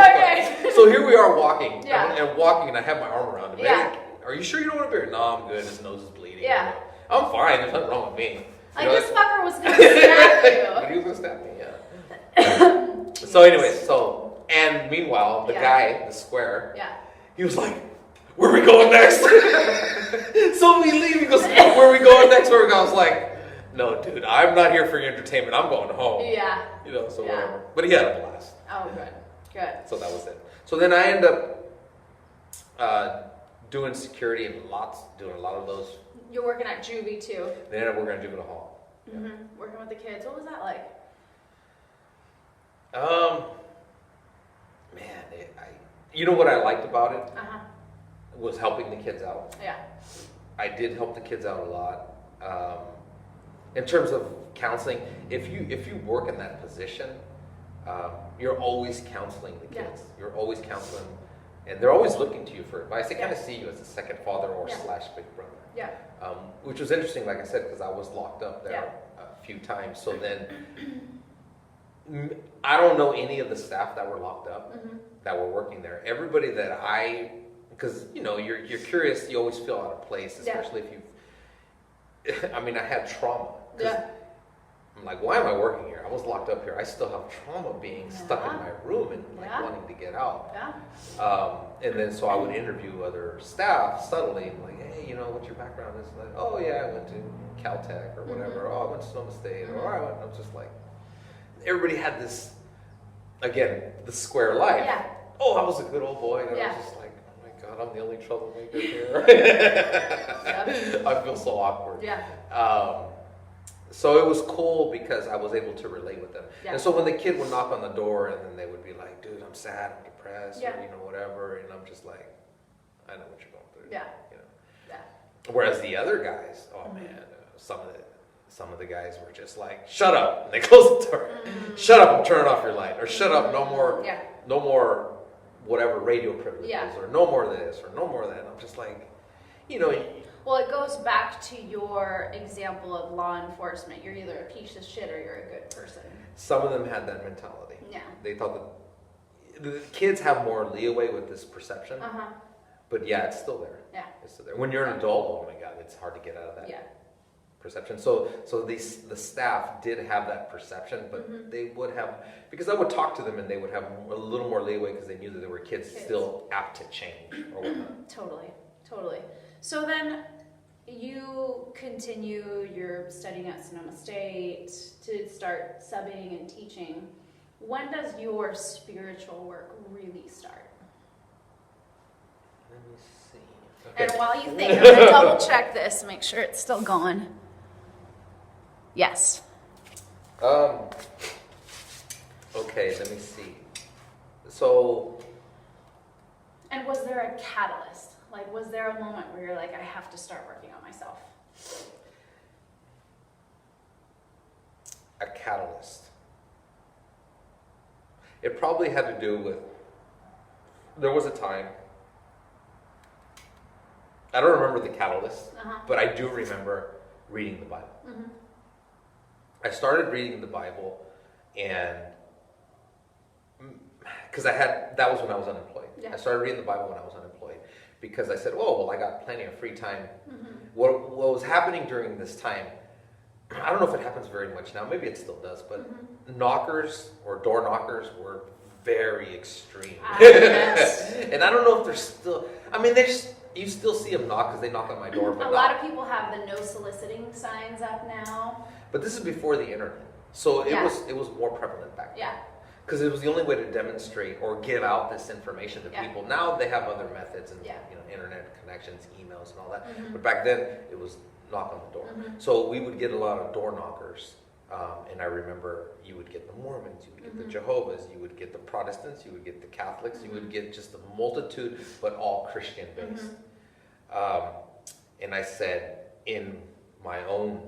story. So here we are walking, and walking, and I have my arm around him. Yeah. Are you sure you don't want a beer? No, I'm good. His nose is bleeding. Yeah. I'm fine. There's nothing wrong with me. Like, this fucker was going to stab you. But he was going to stab me, yeah. So anyways, and meanwhile, the guy, the square, he was like, where are we going next? So we leave. He goes, where are we going next? I was like, no, dude, I'm not here for your entertainment. I'm going home. Yeah. So whatever. But he had a blast. Oh, good. So that was it. So then I end up doing security and doing a lot of those. You're working at juvie too. Then I ended up working at juvenile hall. Mm-hmm. Working with the kids. What was that like? Man, you know what I liked about it? Was helping the kids out. Yeah. I did help the kids out a lot. In terms of counseling, if you work in that position, you're always counseling the kids. You're always counseling, and they're always looking to you for advice. They kind of see you as a second father or / big brother. Yeah. Which was interesting, like I said, because I was locked up there a few times. So then, I don't know any of the staff that were locked up that were working there. Everybody that I because you're curious. You always feel out of place, especially if you. I mean, I had trauma. Yeah. I'm like, why am I working here? I was locked up here. I still have trauma being stuck in my room and wanting to get out. Yeah. And then so I would interview other staff subtly, like, hey, what's your background? It's like, oh yeah, I went to Caltech or whatever. Oh, I went to Sonoma State. Or I'm just like, everybody had this, again, the square life. Yeah. Oh, I was a good old boy. And I was just like, oh my God, I'm the only troublemaker here. I feel so awkward. Yeah. So it was cool because I was able to relate with them. Yeah. And so when the kid would knock on the door and then they would be like, dude, I'm sad, I'm depressed, or whatever, and I'm just like, I know what you're going through. Yeah. Yeah. Whereas the other guys, oh man, some of the guys were just like, shut up, and they close the door. Shut up and turn off your light, or shut up, no more whatever radio privileges, or no more this, or no more that. And I'm just like, well, it goes back to your example of law enforcement. You're either a piece of shit or you're a good person. Some of them had that mentality. Yeah. They thought that the kids have more leeway with this perception. But yeah, it's still there. Yeah. It's still there. When you're an adult, oh my God, it's hard to get out of that perception. So the staff did have that perception, but they would have, because I would talk to them and they would have a little more leeway because they knew that there were kids still apt to change or whatnot. Totally. So then you continue your studying at Sonoma State to start subbing and teaching. When does your spiritual work really start? Let me see. Okay. And while you think, I'm going to double check this, make sure it's still going. Yes. Okay, let me see. So. And was there a catalyst? Like, was there a moment where you're like, I have to start working on myself? A catalyst. It probably had to do with, there was a time, I don't remember the catalyst, but I do remember reading the Bible. I started reading the Bible, and because that was when I was unemployed. I started reading the Bible when I was unemployed because I said, oh, well, I got plenty of free time. What was happening during this time, I don't know if it happens very much now, maybe it still does, but knockers or door knockers were very extreme. Yes. And I don't know if they're still, I mean, you still see them knock because they knock on my door. But a lot of people have the no soliciting signs up now. But this is before the internet. So it was more prevalent back then. Yeah. Because it was the only way to demonstrate or give out this information to people. Now they have other methods and internet connections, emails, and all that. But back then it was knock on the door. So we would get a lot of door knockers, and I remember you would get the Mormons, you would get the Jehovah's, you would get the Protestants, you would get the Catholics, you would get just a multitude, but all Christian based. And I said, in my own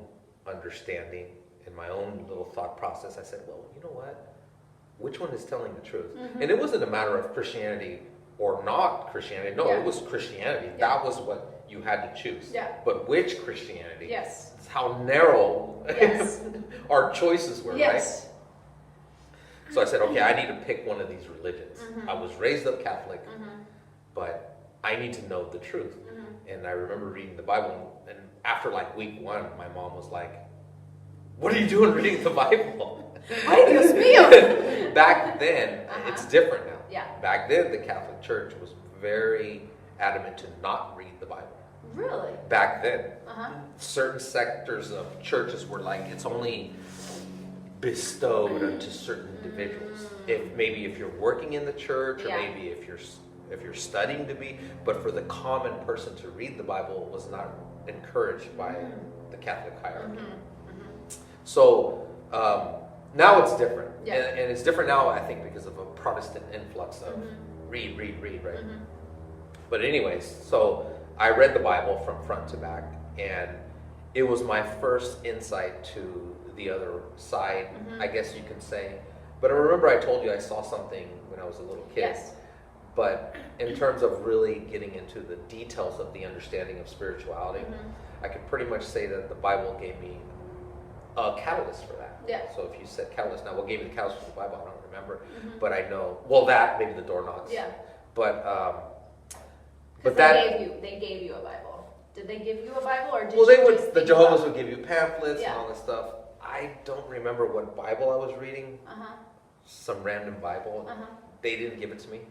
understanding, in my own little thought process, I said, well, you know what? Which one is telling the truth? And it wasn't a matter of Christianity or not Christianity. No, it was Christianity. That was what you had to choose. But which Christianity? Yes. It's how narrow our choices were, right? So I said, okay, I need to pick one of these religions. I was raised up Catholic, but I need to know the truth. And I remember reading the Bible, and after like week 1, my mom was like, what are you doing reading the Bible? Ay, Dios mío. Back then, it's different now. Yeah. Back then, the Catholic Church was very adamant to not read the Bible. Really? Back then. Certain sectors of churches were like, it's only bestowed unto certain individuals. If you're working in the church, or maybe if you're studying to be, but for the common person to read the Bible was not encouraged by the Catholic hierarchy. So now it's different, and it's different now, I think, because of a Protestant influx of read, right? But anyways, so I read the Bible from front to back, and it was my first insight to the other side, I guess you can say. But I remember I told you I saw something when I was a little kid. Yes. But in terms of really getting into the details of the understanding of spirituality, I could pretty much say that the Bible gave me a catalyst for that. Yeah. So if you said catalyst, now what gave me the catalyst for the Bible, I don't remember. But I know, well, that, maybe the door knocks. Yeah. But But they gave you a Bible. Did they give you a Bible, or did the Jehovah's would give you pamphlets and all this stuff. I don't remember what Bible I was reading. Some random Bible. They didn't give it to me.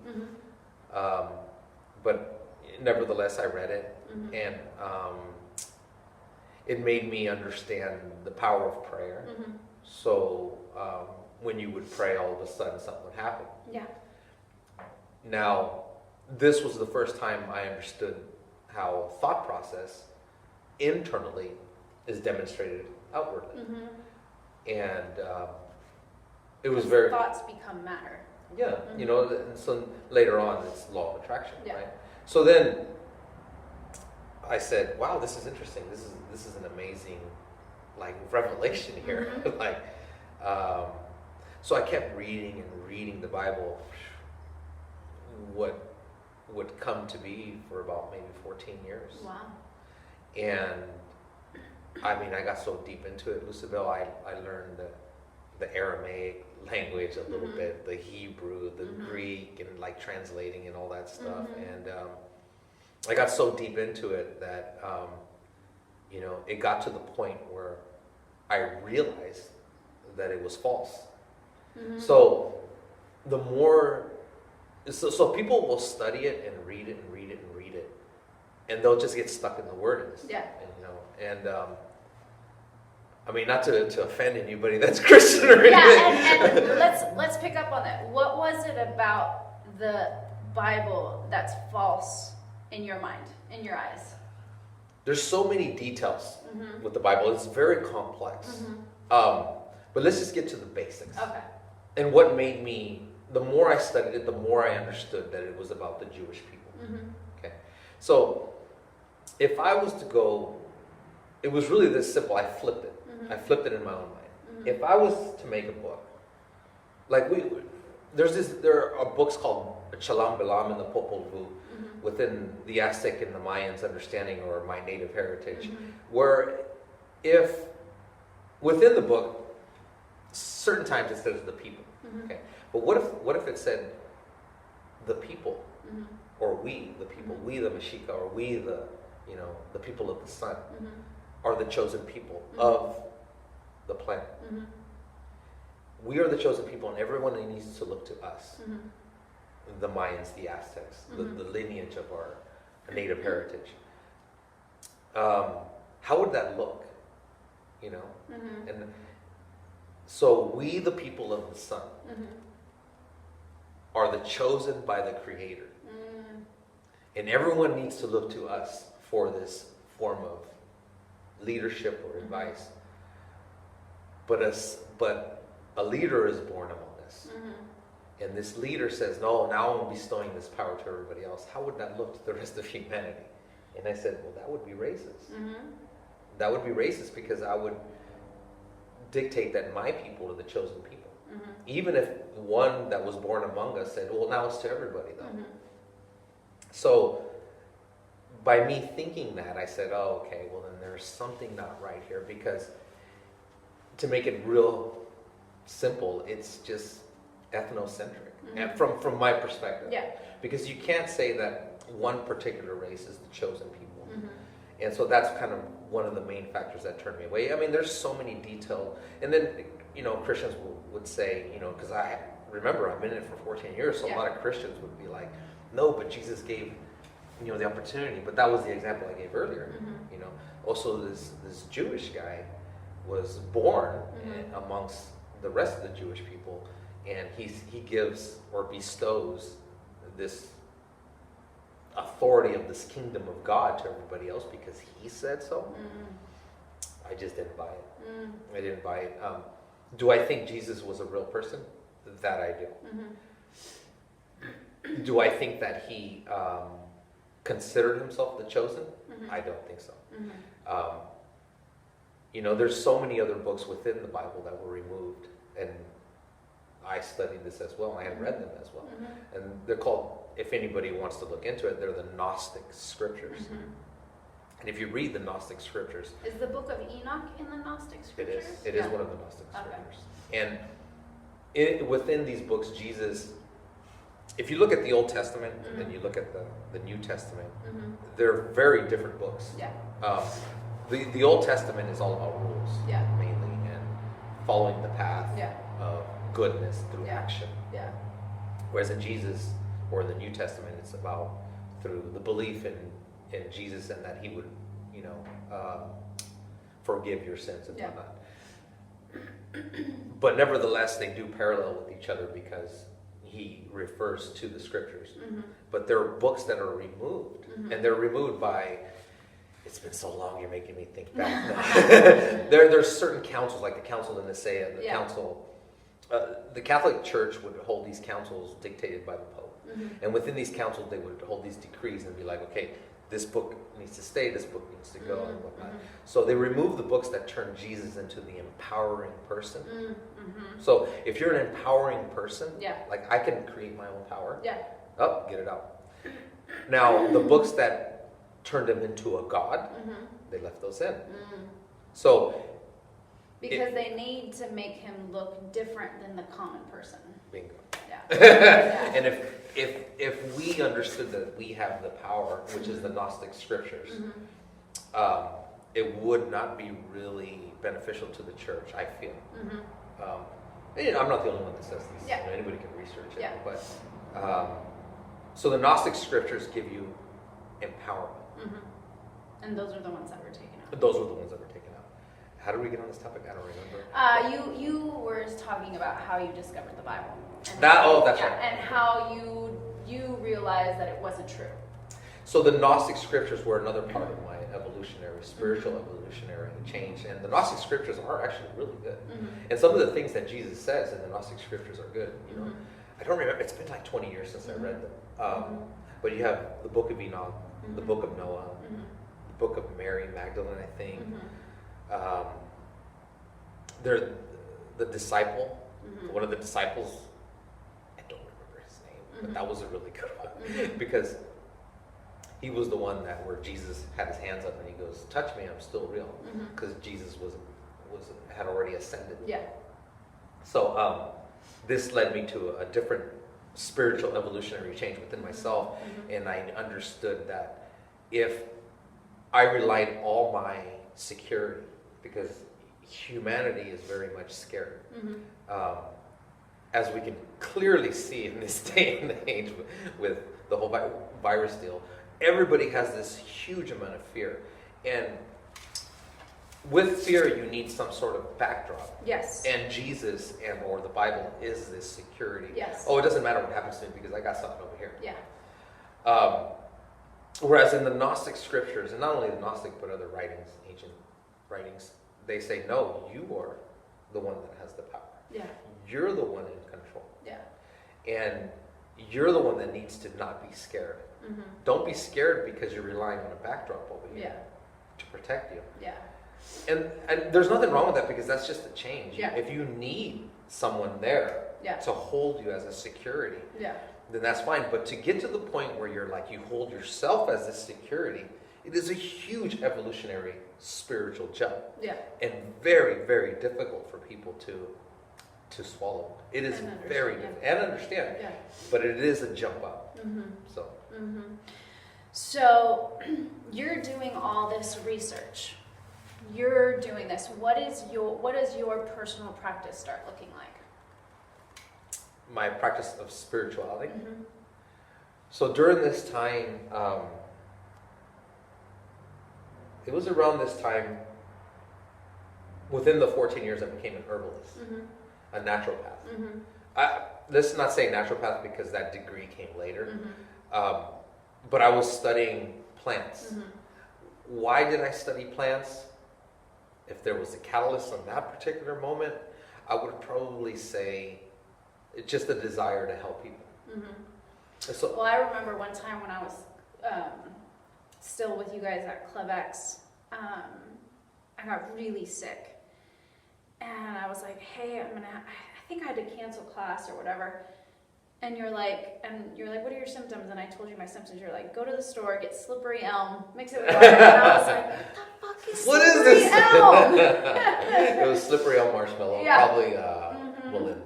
But nevertheless, I read it, and it made me understand the power of prayer. So when you would pray, all of a sudden something would happen. Yeah. Now, this was the first time I understood how thought process internally is demonstrated outwardly. And it was very... Thoughts become matter. Yeah, you know, and so later on it's law of attraction, right? So then I said, wow, this is interesting. This is an amazing, like, revelation here. Like, so I kept reading and reading the Bible. What would come to be for about maybe 14 years. Wow. And I mean, I got so deep into it, Lucibel, I learned the Aramaic language a little bit, the Hebrew, the Greek, and like translating and all that stuff. And I got so deep into it that, you know, it got to the point where I realized that it was false. So the more, so people will study it and read it and read it and read it, and they'll just get stuck in the wordings. Yeah. And, you know, and I mean, not to offend anybody that's Christian or anything. Yeah, and let's pick up on that. What was it about the Bible that's false in your mind, in your eyes? There's so many details with the Bible. It's very complex. But let's just get to the basics. Okay. And what made me, the more I studied it, the more I understood that it was about the Jewish people. Okay. So if I was to go, it was really this simple. I flipped it. I flipped it in my own mind. If I was to make a book, like there are books called Chalam Bilam and the Popol Vuh within the Aztec and the Mayans understanding, or my native heritage, where if within the book, certain times it says the people. Okay. But what if it said the people, or we the people, we the Mexica, or we the, you know, the people of the sun, are the chosen people of the planet. We are the chosen people, and everyone needs to look to us. The Mayans, the Aztecs, the lineage of our native heritage. How would that look? You know? And so we, the people of the sun, are the chosen by the Creator. And everyone needs to look to us for this form of leadership or advice. But a leader is born among us. And this leader says, no, now I'm bestowing this power to everybody else. How would that look to the rest of humanity? And I said, well, that would be racist. That would be racist, because I would dictate that my people are the chosen people. Even if one that was born among us said, well, now it's to everybody, though. So by me thinking that, I said, oh, okay, well, then there's something not right here, because to make it real simple, it's just ethnocentric, and from my perspective. Yeah. Because you can't say that one particular race is the chosen people. And so that's kind of one of the main factors that turned me away. I mean, there's so many detailed, and then, you know, Christians would say, you know, because I remember I've been in it for 14 years, so a lot of Christians would be like, no, but Jesus gave, you know, the opportunity. But that was the example I gave earlier. You know, also this Jewish guy was born amongst the rest of the Jewish people, and he gives or bestows this authority of this kingdom of God to everybody else because he said so. I just didn't buy it. I didn't buy it. Do I think Jesus was a real person? That I do. Do I think that he considered himself the chosen? I don't think so. You know, there's so many other books within the Bible that were removed, and I studied this as well. I had read them as well. And they're called, if anybody wants to look into it, they're the Gnostic scriptures. And if you read the Gnostic scriptures... Is the book of Enoch in the Gnostic scriptures? It is one of the Gnostic scriptures. And within these books, Jesus if you look at the Old Testament and then you look at the New Testament, they're very different books. Yeah. The Old Testament is all about rules, mainly, and following the path of goodness through action. Yeah. Whereas in Jesus or in the New Testament, it's about through the belief in Jesus and that He would, forgive your sins and whatnot. But nevertheless, they do parallel with each other because He refers to the Scriptures. But there are books that are removed, and they're removed by. It's been so long, you're making me think back now. There's certain councils, like the Council of Nicaea, the council. The Catholic Church would hold these councils dictated by the Pope. And within these councils, they would hold these decrees and be like, okay, this book needs to stay, this book needs to go, and whatnot. So they remove the books that turn Jesus into the empowering person. So if you're an empowering person, like I can create my own power. Get it out. Now, the books that turned him into a god, they left those in. So because they need to make him look different than the common person. Bingo. Yeah. And if we understood that we have the power, which is the Gnostic scriptures, it would not be really beneficial to the church, I feel. I'm not the only one that says this. Anybody can research it. But so the Gnostic scriptures give you empowerment. And those are the ones that were taken out. Those were the ones that were taken out. How did we get on this topic? I don't remember. You were talking about how you discovered the Bible. And that's right. And how you realized that it wasn't true. So the Gnostic scriptures were another part of my spiritual evolutionary change. And the Gnostic scriptures are actually really good. And some of the things that Jesus says in the Gnostic scriptures are good. I don't remember. It's been like 20 years since I read them. But you have the Book of Enoch, the Book of Noah, the Book of Mary Magdalene, I think. They're the disciple. One of the disciples, I don't remember his name, but that was a really good one because he was the one where Jesus had his hands up and he goes, "Touch me, I'm still real," because Jesus had already ascended. So this led me to a different spiritual evolutionary change within myself, and I understood that if I relied all my security, because humanity is very much scared, as we can clearly see in this day and age with the whole virus deal, everybody has this huge amount of fear, and with fear, you need some sort of backdrop. Yes. And Jesus or the Bible is this security. Yes. Oh, it doesn't matter what happens to me because I got something over here. Yeah. Whereas in the Gnostic scriptures, and not only the Gnostic but other writings, ancient writings, they say, no, you are the one that has the power. Yeah. You're the one in control. Yeah. And you're the one that needs to not be scared. Don't be scared because you're relying on a backdrop over here to protect you. Yeah. And there's nothing wrong with that because that's just a change. Yeah. If you need someone there to hold you as a security, then that's fine. But to get to the point where you're like, you hold yourself as a security, it is a huge evolutionary spiritual jump. Yeah. And very, very difficult for people to swallow. It is very difficult. And understand. Yeah. But it is a jump up. So you're doing all this research. You're doing this. What does your personal practice start looking like? My practice of spirituality. So during this time, it was around this time, within the 14 years, I became an herbalist, a naturopath. Let's not say naturopath because that degree came later, but I was studying plants. Why did I study plants? If there was a catalyst on that particular moment, I would probably say it's just a desire to help people. So, well, I remember one time when I was still with you guys at Club X, I got really sick. And I was like, hey, I think I had to cancel class or whatever. And you're like, what are your symptoms? And I told you my symptoms. You're like, go to the store, get slippery elm, mix it with water. And I was like, what the fuck is slippery elm? It was slippery elm marshmallow, probably Mullen.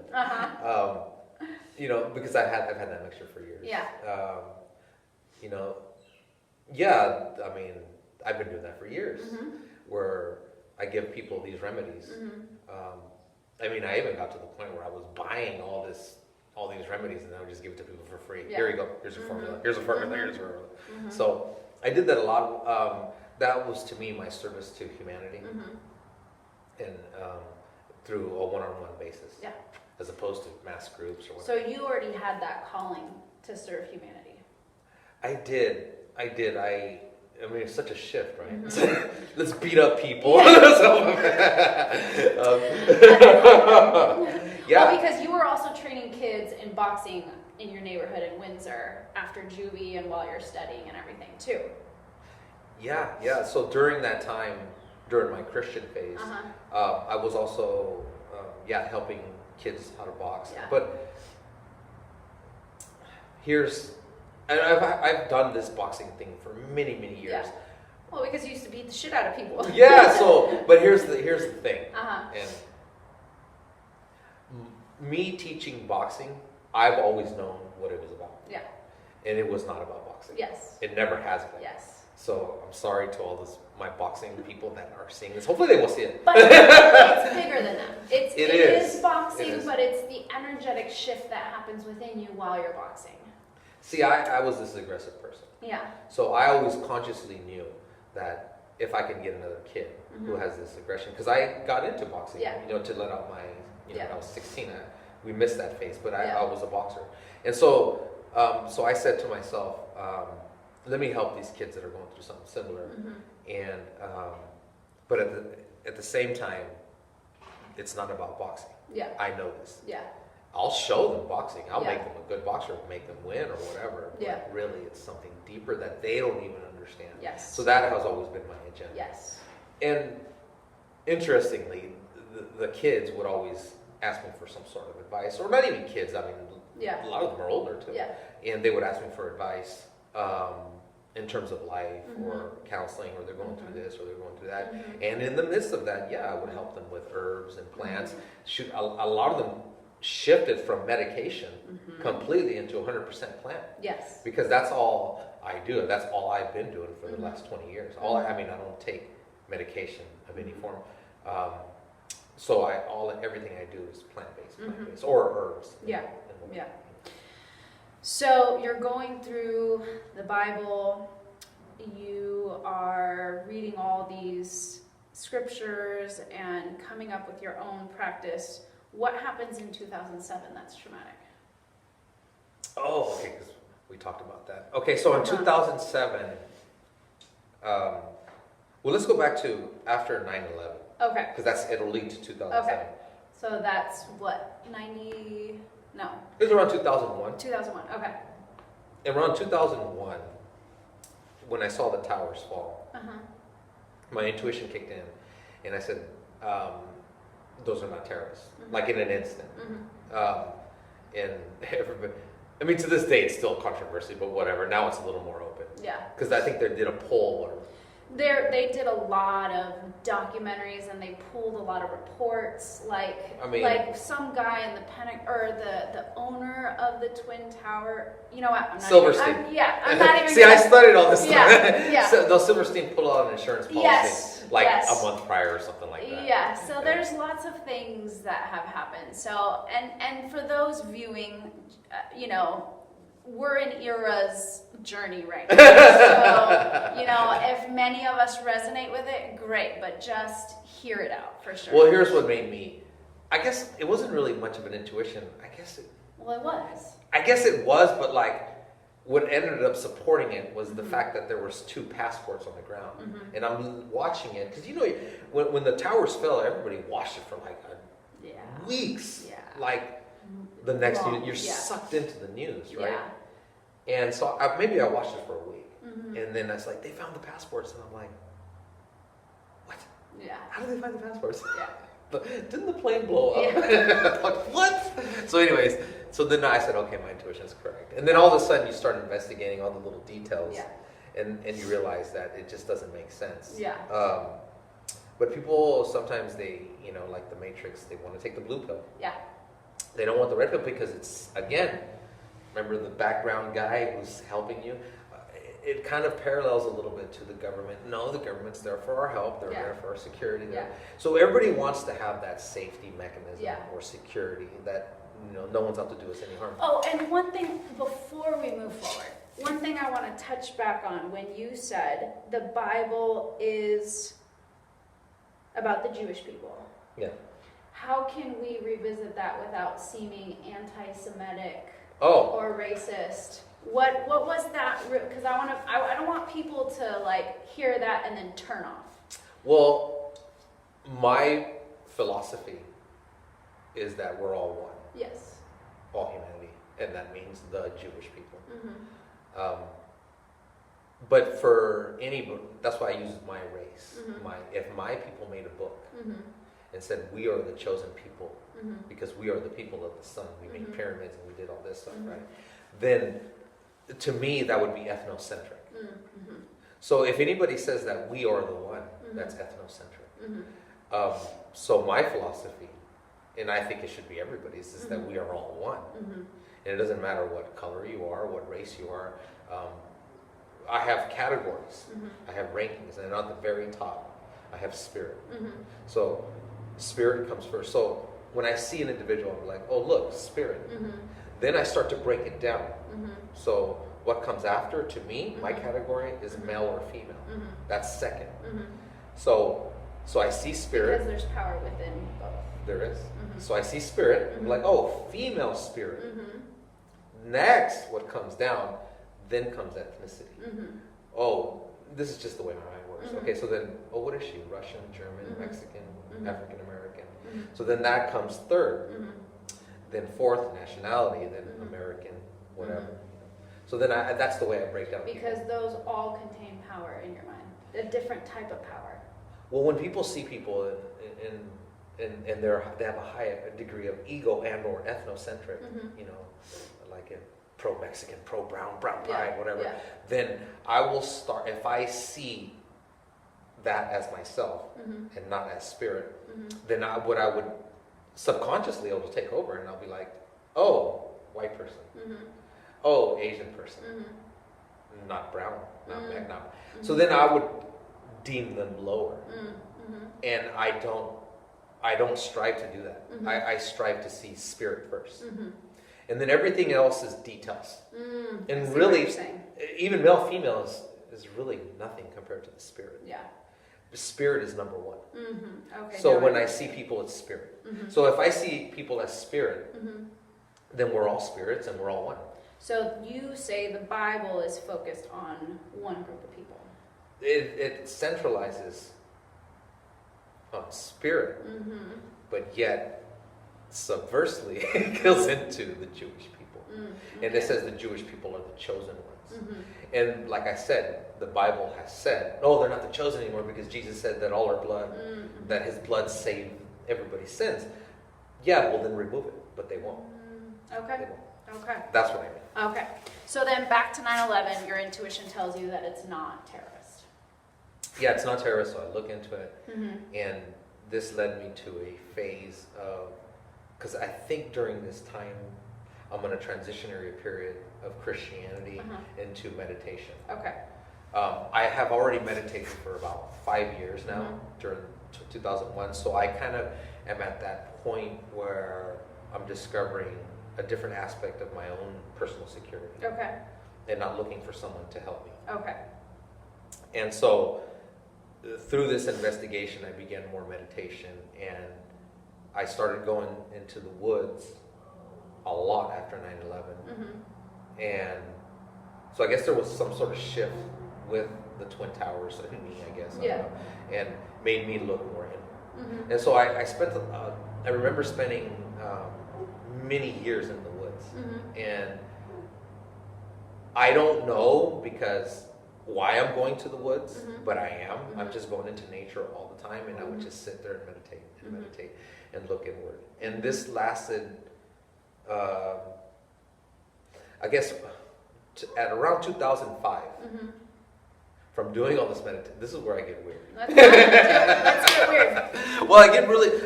because I've had that mixture for years. Yeah. Yeah, I mean, I've been doing that for years, where I give people these remedies. I mean, I even got to the point where I was buying all these remedies, and I would just give it to people for free. Yeah. Here you go. Here's your formula. Here's a formula. Here's a formula. So I did that a lot. That was, to me, my service to humanity, and through a one-on-one basis, as opposed to mass groups or whatever. So you already had that calling to serve humanity. I did. I mean, it's such a shift, right? Let's beat up people. Well, because you were also training kids in boxing in your neighborhood in Windsor after juvie and while you're studying and everything too. Yeah. So during that time, during my Christian phase, I was also, helping kids how to box. Yeah. But I've done this boxing thing for many, many years. Yeah. Well, because you used to beat the shit out of people. Yeah. But here's the thing. And me teaching boxing, I've always known what it was about. Yeah. And it was not about boxing. Yes. It never has been. Yes. So I'm sorry to all my boxing people that are seeing this. Hopefully they will see it. But it's bigger than that. It is boxing, but it's the energetic shift that happens within you while you're boxing. See, I was this aggressive person. Yeah. So I always consciously knew that if I can get another kid who has this aggression, because I got into boxing, to let out my, when I was 16, we missed that phase, but I was a boxer. And so I said to myself, let me help these kids that are going through something similar. And, but at the same time, it's not about boxing. Yeah. I know this. Yeah. I'll show them boxing. I'll make them a good boxer, make them win or whatever. But really, it's something deeper that they don't even understand. Yes. So that has always been my agenda. Yes. And interestingly, the kids would always ask me for some sort of advice, or not even kids. I mean, a lot of them are older too. Yeah. And they would ask me for advice in terms of life or counseling, or they're going through this or they're going through that. And in the midst of that, I would help them with herbs and plants. Shoot, a lot of them shifted from medication completely into 100% plant. Yes. Because that's all I do. That's all I've been doing for the last 20 years. I don't take medication of any form. So everything I do is plant-based, or herbs. Yeah. Yeah. So you're going through the Bible. You are reading all these scriptures and coming up with your own practice. What happens in 2007 that's traumatic? Oh, okay, because we talked about that. Okay, so in 2007, well, let's go back to after 9/11. Okay. Because it'll lead to 2007. Okay. So that's what, 90, no. It was around 2001. 2001, okay. And around 2001, when I saw the towers fall, my intuition kicked in, and I said, those are not terrorists, like in an instant. And everybody, I mean, to this day, it's still controversy, but whatever. Now it's a little more open. Yeah. Because I think they did a poll. They did a lot of documentaries, and they pulled a lot of reports. Like some guy in the the owner of the Twin Tower. You know what? I'm not Silverstein. I'm not even. See, I studied all this stuff. Yeah. So Silverstein pulled out an insurance policy. A month prior or something like that. Yeah, so there's lots of things that have happened. So, and for those viewing, we're in Era's journey right now. So, if many of us resonate with it, great, but just hear it out for sure. Well, here's what made me, I guess it wasn't really much of an intuition. Well, it was. I guess it was, but what ended up supporting it was the fact that there was 2 passports on the ground. And I'm watching it, because when the towers fell, everybody watched it for weeks. Yeah. The next news, you're sucked into the news, right? Yeah. And so maybe I watched it for a week. And then it's they found the passports, and I'm like, what? Yeah. How did they find the passports? Yeah. Didn't the plane blow up? Yeah. What? So anyways, so then I said, okay, my intuition is correct. And then all of a sudden you start investigating all the little details, and you realize that it just doesn't make sense. Yeah. But people sometimes like the Matrix, they want to take the blue pill. Yeah. They don't want the red pill because it's, again, remember the background guy who's helping you? It kind of parallels a little bit to the government. No, the government's there for our help. They're there for our security. So everybody wants to have that safety mechanism or security that, no one's out to do us any harm. Oh, and one thing before we move forward, one thing I want to touch back on when you said the Bible is about the Jewish people. Yeah. How can we revisit that without seeming anti-Semitic or racist? What was that? Because I don't want people to hear that and then turn off. Well, my philosophy is that we're all one. Yes. All humanity, and that means the Jewish people. But for anybody, that's why I use my race. If my people made a book and said we are the chosen people because we are the people of the sun, we made pyramids and we did all this stuff, right? Then to me that would be ethnocentric. So if anybody says that we are the one, that's ethnocentric. So my philosophy, and I think it should be everybody's, is that we are all one. And it doesn't matter what color you are, what race you are. I have categories. I have rankings, and at the very top, I have spirit. So spirit comes first. So when I see an individual, I'm like, oh, look, spirit. Then I start to break it down. So what comes after, to me, my category is male or female. That's second. So I see spirit. Because there's power within both. There is. So I see spirit. I'm like, oh, female spirit. Next, what comes down, then comes ethnicity. Oh, this is just the way my mind works. Okay, so then, what is she? Russian, German, Mexican, African American. So then that comes third. Then fourth, nationality, then American, whatever. So then that's the way I break down. Because those all contain power in your mind, a different type of power. Well, when people see people and they have a high degree of ego and or ethnocentric, like in pro-Mexican, pro-brown, brown pride, whatever, then I will start, if I see that as myself and not as spirit, then what I would subconsciously, it will take over and I'll be like, oh, white person. Oh, Asian person. Not brown, not black, not. So then I would deem them lower. And I don't strive to do that. I strive to see spirit first. And then everything else is details. And really, even male, female is really nothing compared to the spirit. Yeah. The spirit is number one. Okay. So when I see people, it's spirit. So if I see people as spirit, then we're all spirits and we're all one. So you say the Bible is focused on one group of people. It centralizes spirit, but yet subversely it goes into the Jewish people. And it says the Jewish people are the chosen ones. And like I said, the Bible has said, they're not the chosen anymore because Jesus said that all our blood, that his blood saved everybody's sins. Yeah, well then remove it, but they won't. Okay. They won't. Okay. That's what I mean. Okay. So then back to 9/11, your intuition tells you that it's not terrorist. Yeah, it's not terrorist, so I look into it. And this led me to a phase of, because I think during this time, I'm in a transitionary period of Christianity into meditation. Okay. I have already meditated for about 5 years now, during 2001. So I kind of am at that point where I'm discovering a different aspect of my own personal security. Okay. And not looking for someone to help me. Okay. And so through this investigation, I began more meditation, and I started going into the woods a lot after 9/11. And so I guess there was some sort of shift with the Twin Towers in me, I guess. I don't know, and made me look more inward. And so I spent, I remember spending many years in the woods. And I don't know why I'm going to the woods, but I am. I'm just going into nature all the time, and I would just sit there and meditate and look inward. And this lasted, I guess, at around 2005. From doing all this meditation, this is where I get weird. Let's get weird. Well, I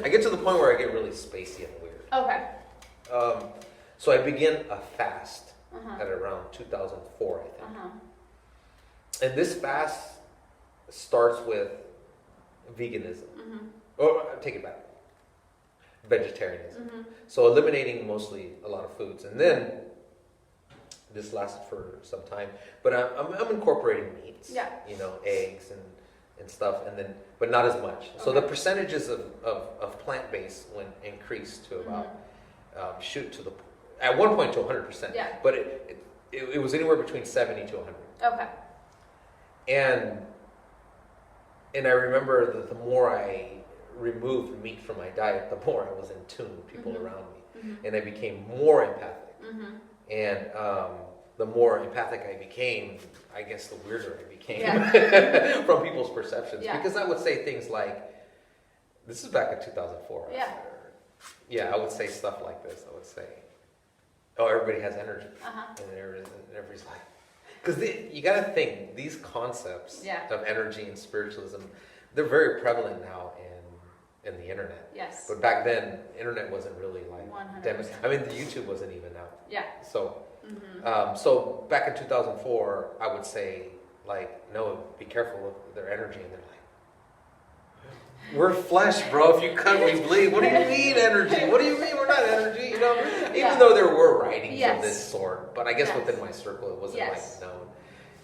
get to the point where I get really spacey and weird. Okay. So I began a fast at around 2004, I think. And this fast starts with veganism. Or take it back. Vegetarianism. So eliminating mostly a lot of foods. And then this lasted for some time. But I'm incorporating meats. Yeah. You know, eggs and stuff, and then but not as much. Okay. So the percentages of plant-based went increased to about at one point to 100%. Yeah. But it was anywhere between 70 to 100. Okay. And I remember that the more I removed meat from my diet, the more I was in tune with people around me, and I became more empathic. And the more empathic I became, I guess the weirder I became from people's perceptions. Yeah. Because I would say things like, this is back in 2004. Yeah, I would say stuff like this. I would say, oh, everybody has energy. And everybody's like, because you got to think, these concepts of energy and spiritualism, they're very prevalent now in the internet. Yes. But back then, internet wasn't really like, 100%. I mean, the YouTube wasn't even out. Yeah. So, so back in 2004, I would say, like, no, be careful with their energy. And they're like, we're flesh, bro. If you cut, we bleed. What do you mean energy? What do you mean we're not energy? You know, even though there were writings of this sort, but I guess within my circle it wasn't like known.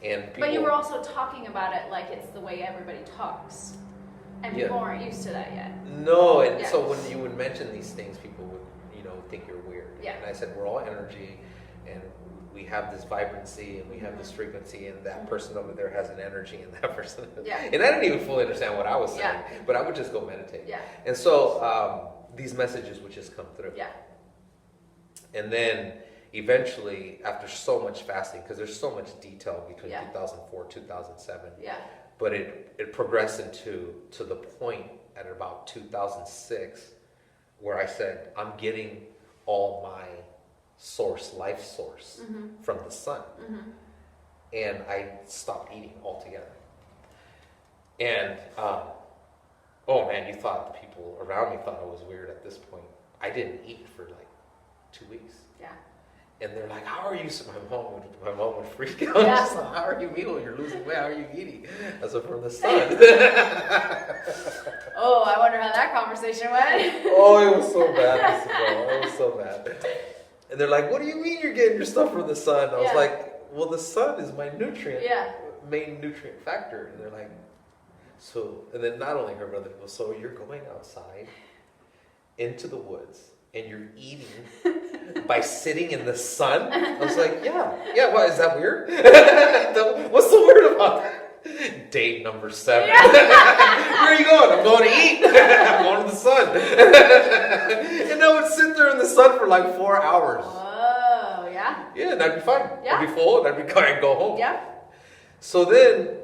And people, but you were also talking about it like it's the way everybody talks, and people aren't used to that yet. No, and so when you would mention these things, people would think you're weird. Yeah. And I said we're all energy, and we have this vibrancy, and we have this frequency, and that person over there has an energy, and that person. And I didn't even fully understand what I was saying, but I would just go meditate. Yeah. And so these messages would just come through. Yeah. And then eventually, after so much fasting, because there's so much detail between 2004 2007. Yeah. But it progressed to the point at about 2006 where I said, I'm getting all my life source from the sun. And I stopped eating altogether. And, oh man, you thought the people around me thought I was weird at this point. I didn't eat for like 2 weeks. Yeah. And they're like, how are you? So my mom would freak out. Yeah. She's like, how are you eating? You're losing weight. How are you eating? I said, from the sun. Oh, I wonder how that conversation went. Oh, it was so bad. It was so bad. And they're like, what do you mean you're getting your stuff from the sun? I was like, well, the sun is my main nutrient factor. And they're like, so, and then not only her brother, well, so you're going outside into the woods and you're eating by sitting in the sun? I was like, yeah, what, is that weird? What's so weird about that? Date number 7. Yeah. Where are you going? I'm going to eat. I'm going to the sun. And I would sit there in the sun for like 4 hours. Oh, yeah. Yeah, and I'd be fine. Yeah. I'd be full, and I'd go home. Yeah. So then,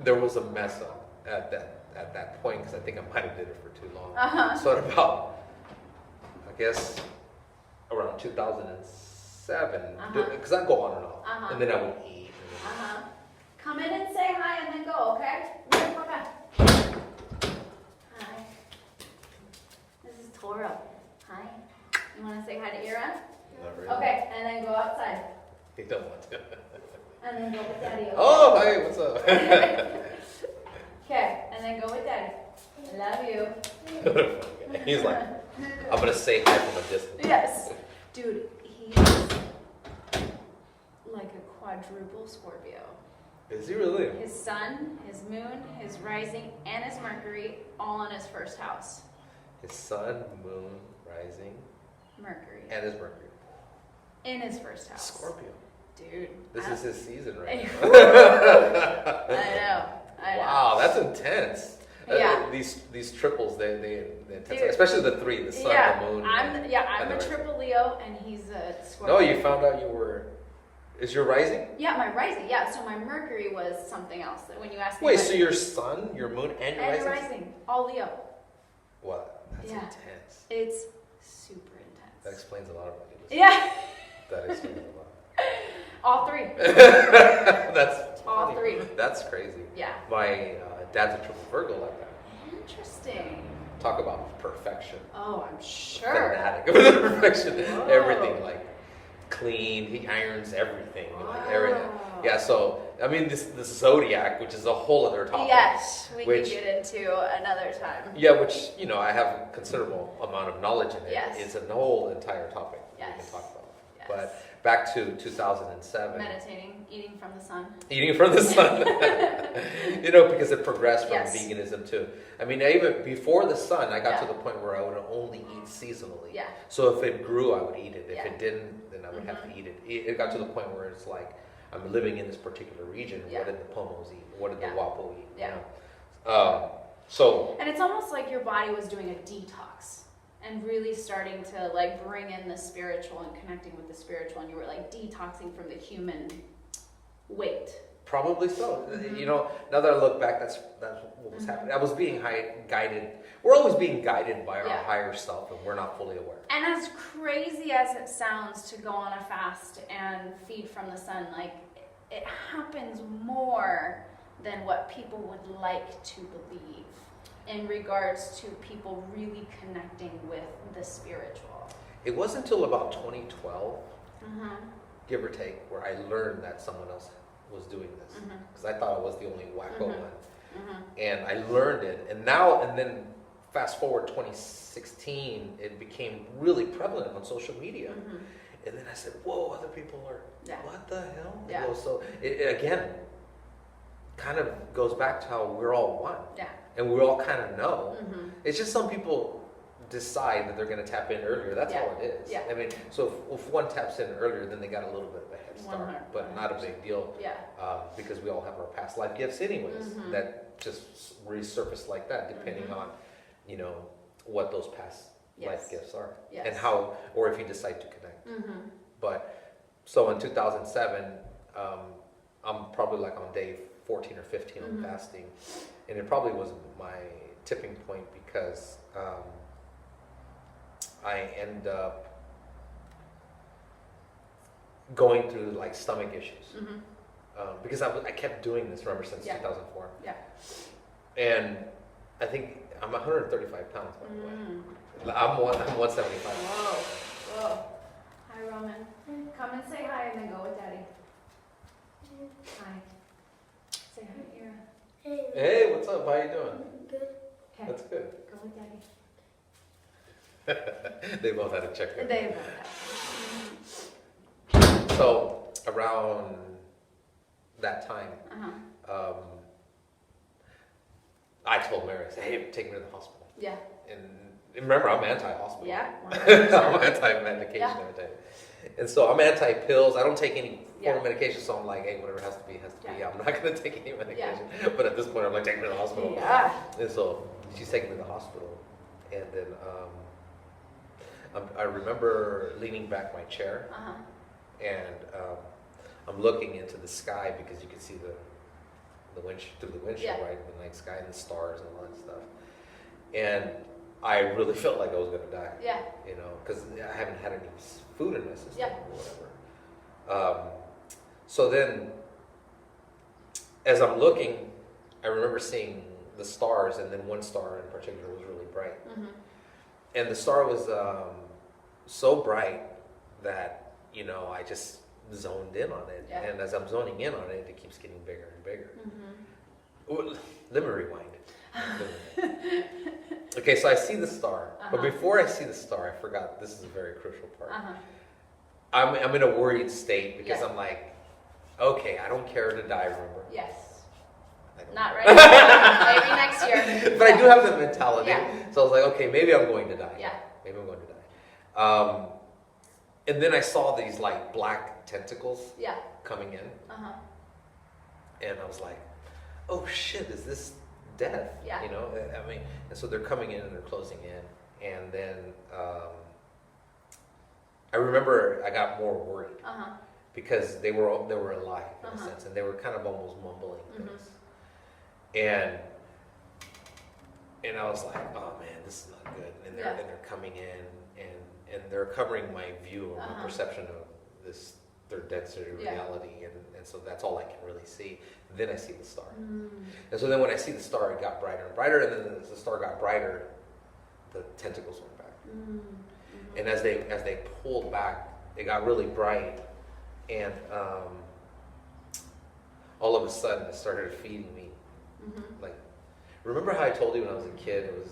there was a mess up at that point, because I think I might have did it for too long. So at about, I guess, around 2007, because I'd go on and off, and then I would eat. Come in and say hi and then go, okay? Hi. This is Toro. Hi. You want to say hi to Ira? Not really. Okay, and then go outside. You don't want to. And then go with Daddy. Okay? Oh, hey, what's up? Okay, and then go with Daddy. I love you. He's like, I'm going to say hi from a distance. Yes. Dude, he's like a quadruple Scorpio. Is he really? His sun, his moon, his rising, and his Mercury all in his first house. His sun, moon, rising, Mercury. And his Mercury. In his first house. Scorpio. Dude. This is his season right now. I know. Wow, that's intense. Yeah. These triples, they intense, especially the 3, the sun, the moon. I'm a triple Leo, and he's a Scorpio. No, you found out you were. Is your rising? Yeah, my rising. Yeah, so my Mercury was something else. When you asked me. Wait, so your sun, your moon, and your rising? And rising, all Leo. What? That's intense. It's super intense. That explains a lot about you. Yeah. That explains a lot. All 3. That's all funny. 3. That's crazy. Yeah. My dad's a triple Virgo like that. Interesting. talk about perfection. Oh, I'm sure. Fanatic of perfection. Whoa. Everything like clean. He irons everything. Like everything. Yeah. So I mean, this zodiac, which is a whole other topic. Yes, we can get into another time. Yeah, which I have a considerable amount of knowledge in it. Yes. It's a whole entire topic we can talk about. Yes. But back to 2007. Meditating, eating from the sun. Eating from the sun. Because it progressed from veganism to, I mean, even before the sun, I got to the point where I would only eat seasonally. Yeah. So if it grew, I would eat it. If it didn't, then I would have to eat it. It got to the point where it's like, I'm living in this particular region. What did the Pomos eat? What did the Wapo eat? Yeah. And it's almost like your body was doing a detox and really starting to like bring in the spiritual and connecting with the spiritual, and you were like detoxing from the human weight. Probably so. Now that I look back, that's what was happening. I was being guided. We're always being guided by our higher self, and we're not fully aware. And as crazy as it sounds to go on a fast and feed from the sun, like it happens more than what people would like to believe in regards to people really connecting with the spiritual. It wasn't until about 2012, give or take, where I learned that someone else was doing this, because I thought I was the only wacko one, and I learned it. And then fast forward 2016, it became really prevalent on social media, and then I said, "Whoa, other people are what the hell?" Yeah. So it again kind of goes back to how we're all one, and we all kind of know. It's just some people decide that they're going to tap in earlier. That's all it is. Yeah. I mean, so if one taps in earlier, then they got a little bit of a head start, 100%. but not a big deal. Yeah. Because we all have our past life gifts anyways, that just resurface like that, depending on, what those past life gifts are, and how, or if you decide to connect. But so in 2007, I'm probably like on day 14 or 15 on fasting, and it probably was my tipping point because I end up going through like stomach issues because I kept doing this, remember, since 2004. Yeah. And I think I'm 135 pounds, by the way. I'm 175. Whoa. Hi, Roman. Come and say hi and then go with Daddy. Hi. Say hi, Ira. Hey, what's up? How you doing? Good. Okay. That's good. Go with Daddy. They both had to check in. They both have. So around that time, I told Mary, I said, "Hey, take me to the hospital." Yeah. And remember, I'm anti-hospital. Yeah. I'm anti-medication every day. And so I'm anti-pills. I don't take any form of medication, so I'm like, hey, whatever it has to be, has to be. I'm not going to take any medication. But at this point, I'm like, take me to the hospital. Yeah. And so she's taking me to the hospital. And then I remember leaning back my chair. And I'm looking into the sky because you can see the through the windshield, right? The night sky and the stars and all that stuff. And I really felt like I was going to die. Yeah. Because I haven't had any food in my system or whatever. So then, as I'm looking, I remember seeing the stars, and then one star in particular was really bright. And the star was so bright that, I just zoned in on it. Yeah. And as I'm zoning in on it, it keeps getting bigger and bigger. Let me rewind. Okay, so I see the star, but before I see the star, I forgot, this is a very crucial part. I'm in a worried state because I'm like, okay, I don't care to die, remember? Yes. Not right now. Maybe next year. But I do have the mentality. Yeah. So I was like, okay, maybe I'm going to die. Yeah. Maybe I'm going to die. And then I saw these like black tentacles coming in. And I was like, oh shit, is this death? Yeah. I mean, and so they're coming in and they're closing in. And then I remember I got more worried because they were alive in a sense, and they were kind of almost mumbling things. And I was like, oh man, this is not good. And they're coming in and they're covering my view or my perception of this, their density reality, and so that's all I can really see. Then I see the star. And so then when I see the star, it got brighter and brighter, and then the star got brighter the tentacles went back. Mm-hmm. And as they pulled back, it got really bright, and all of a sudden it started feeding me. Mm-hmm. Like, remember how I told you when I was a kid, it was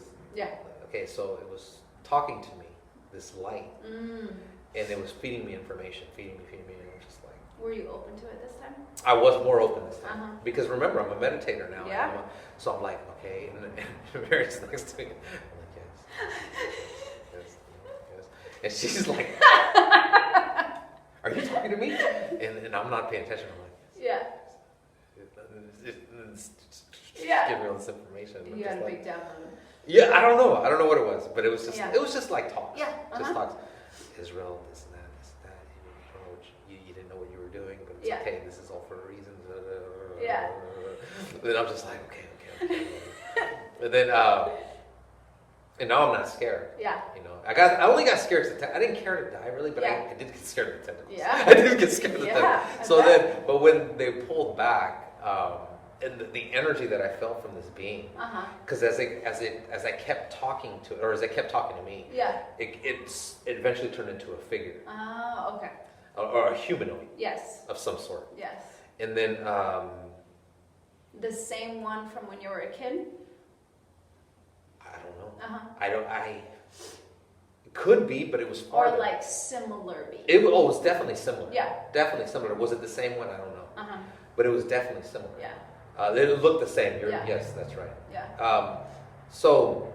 okay, so it was talking to me, this light, and it was feeding me information, feeding me, and I'm just like, were you open to it this time? I was more open this time, because remember, I'm a meditator now. Yeah. So I'm like, okay, and Mary's next to me. I'm like, yes. And she's like, are you talking to me? And I'm not paying attention. I'm like, yeah. Give me all this information. You had a big download. Yeah, I don't know what it was, but it was just like talks. Yeah. Just talks. Israel, this and that. You didn't know what you were doing, but it's okay. This is all for a reason. Yeah. Then I'm just like, okay. And then, and now I'm not scared. Yeah. You know, I only got scared. I didn't care to die really, but I did get scared of the tentacles. Yeah. I did get scared of the tentacles. So then, but when they pulled back, and the energy that I felt from this being, because as I kept talking to it, or as I kept talking to me, it eventually turned into a figure. Oh, okay. Or a humanoid. Yes. Of some sort. Yes. And then the same one from when you were a kid? I don't know. It could be, but it was farther. Or like similar being. It was definitely similar. Yeah. Definitely similar. Was it the same one? I don't know. But it was definitely similar. Yeah. It looked the same. Yes, that's right. Yeah. So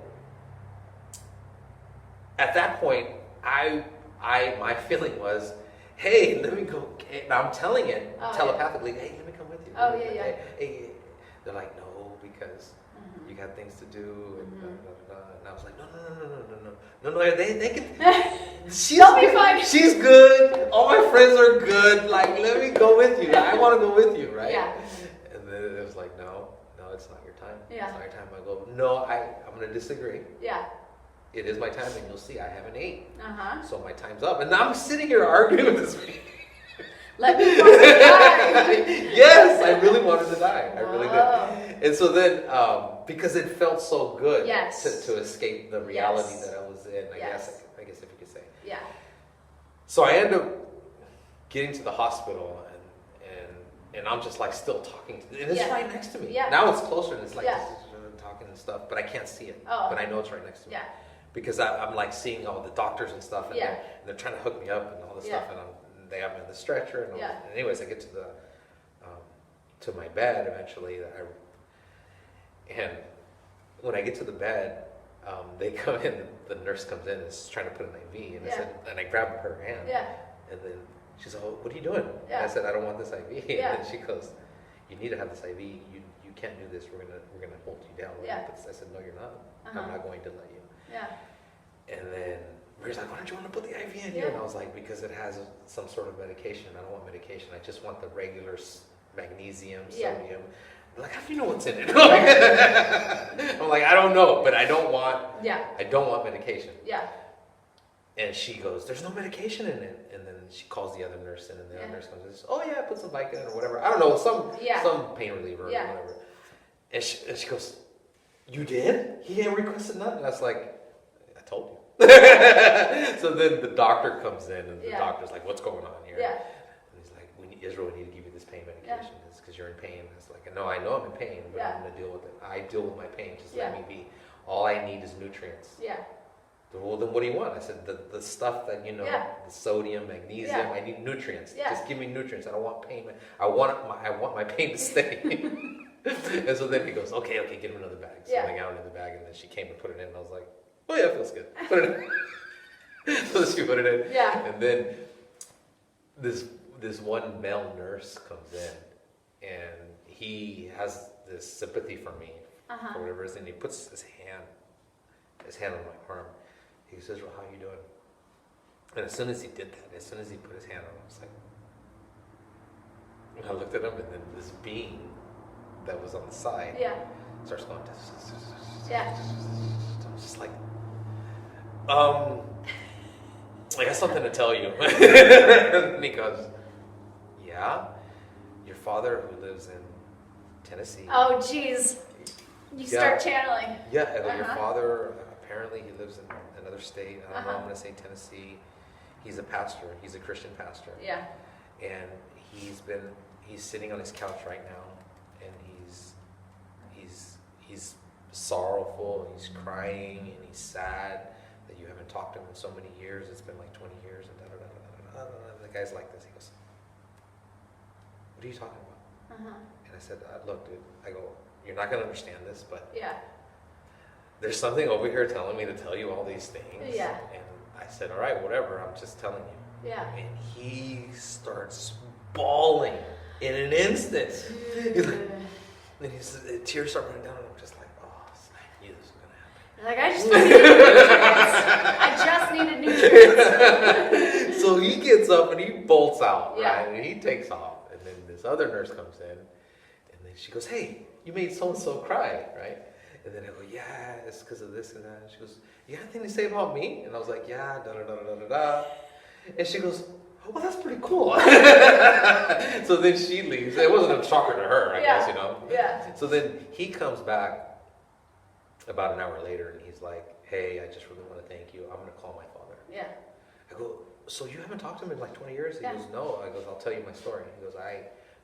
at that point, my feeling was, hey, let me go. I'm telling it telepathically. Hey, let me come with you. Oh yeah. Hey. They're like, no, because you got things to do, and I was like, no. They can. They'll be fine. She's good. All my friends are good. Like, let me go with you. I want to go with you, right? Yeah. And then it was like, no, it's not your time. Yeah. It's not your time. I go, no, I'm going to disagree. Yeah. It is my time, and you'll see I haven't ate. Uh-huh. So my time's up. And now I'm sitting here arguing with this man. Let me die. Yes, I really wanted to die. I really did. And so then, because it felt so good to escape the reality that I was in, I guess if you could say. Yeah. So I end up getting to the hospital, and I'm just like still talking to, and it's right next to me. Yeah. Now it's closer, and it's like talking and stuff, but I can't see it. Oh. But I know it's right next to me. Yeah. Because I'm like seeing all the doctors and stuff, and they're trying to hook me up and all this stuff, and they have me on the stretcher, and, and anyways, I get to the to my bed eventually. And when I get to the bed, they come in. The nurse comes in and is trying to put an IV, and I said, and I grab her hand, and then she said, "Oh, what are you doing?" And I said, "I don't want this IV." And then she goes, "You need to have this IV. You can't do this. We're gonna hold you down." I said, "No, you're not. I'm not going to let you." Yeah. And then Mary's like, "Why don't you want to put the IV in here?" And I was like, "Because it has some sort of medication. I don't want medication. I just want the regular magnesium, sodium." They're like, "How do you know what's in it?" I'm like, "I don't know, but I don't want medication." Yeah. And she goes, "There's no medication in it." And then she calls the other nurse in, and the other nurse comes and says, "Oh yeah, put some Vicodin or whatever. I don't know, some pain reliever or whatever." And she goes, "You did? He ain't requested nothing." And I was like, "I told you." So then the doctor comes in, and the doctor's like, "What's going on here?" And he's like, Israel, we need to give you this pain medication. It's because you're in pain." And it's like, "No, I know I'm in pain, but I'm going to deal with it. I deal with my pain. Just let me be. All I need is nutrients." Yeah. "Well, then what do you want?" I said, the stuff that, the sodium, magnesium, I need nutrients. Just give me nutrients. I don't want pain. I want my pain to stay." And so then he goes, okay, get him another bag. So I got another bag, and then she came and put it in, and I was like, "Oh yeah, it feels good. Put it in." So she put it in. Yeah. And then this one male nurse comes in, and he has this sympathy for me, for whatever reason. And he puts his hand on my arm. He says, "Well, how you doing?" And as soon as he did that, as soon as he put his hand on, I was like, and I looked at him, and then this being that was on the side starts going. I'm just like, I got something to tell you. And he goes, "Yeah, your father who lives in Tennessee." Oh, geez. You start channeling. Yeah, and your father apparently he lives in another state. I don't know, I'm going to say Tennessee. He's a pastor. He's a Christian pastor. Yeah. And he's sitting on his couch right now, and he's sorrowful, and he's crying, and he's sad that you haven't talked to him in so many years. It's been like 20 years, and the guy's like this. He goes, "What are you talking about?" And I said, "Look, dude," I go, "you're not going to understand this, but there's something over here telling me to tell you all these things." Yeah. And I said, "All right, whatever, I'm just telling you." Yeah. And he starts bawling in an instant. He's like, and tears start running down, and I'm just like, "Oh, I knew this was going to happen." Like, I just needed nutrients. So he gets up and he bolts out, Yeah. right? And he takes off. And then this other nurse comes in, and then she goes, "Hey, you made so-and-so cry, right?" And then I go, "Yeah, it's because of this and that." And she goes, "You got anything to say about me?" And I was like, "Yeah, da-da-da-da-da-da." And she goes, "Oh, well, that's pretty cool." So then she leaves. It wasn't a shocker to her, I guess, you know. Yeah. So then he comes back about an hour later, and he's like, "Hey, I just really want to thank you. I'm going to call my father." Yeah. I go, "So you haven't talked to him in like 20 years?" He Yeah. goes, "No." I goes, "I'll tell you my story." He goes,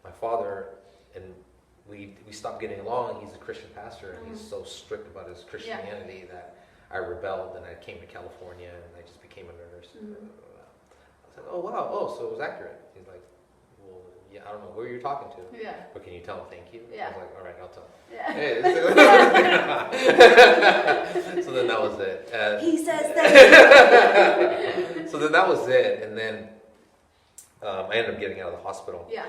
my father, and we stopped getting along. He's a Christian pastor, and he's so strict about his Christianity that I rebelled, and I came to California, and I just became a nurse. I was like, "Oh, wow. Oh, so it was accurate." He's like, "Well, yeah, I don't know who you're talking to. Yeah. But can you tell him thank you?" Yeah. I was like, "All right, I'll tell him." Yeah. Hey, so then that was it. He says that. So then that was it, and then I ended up getting out of the hospital. Yeah.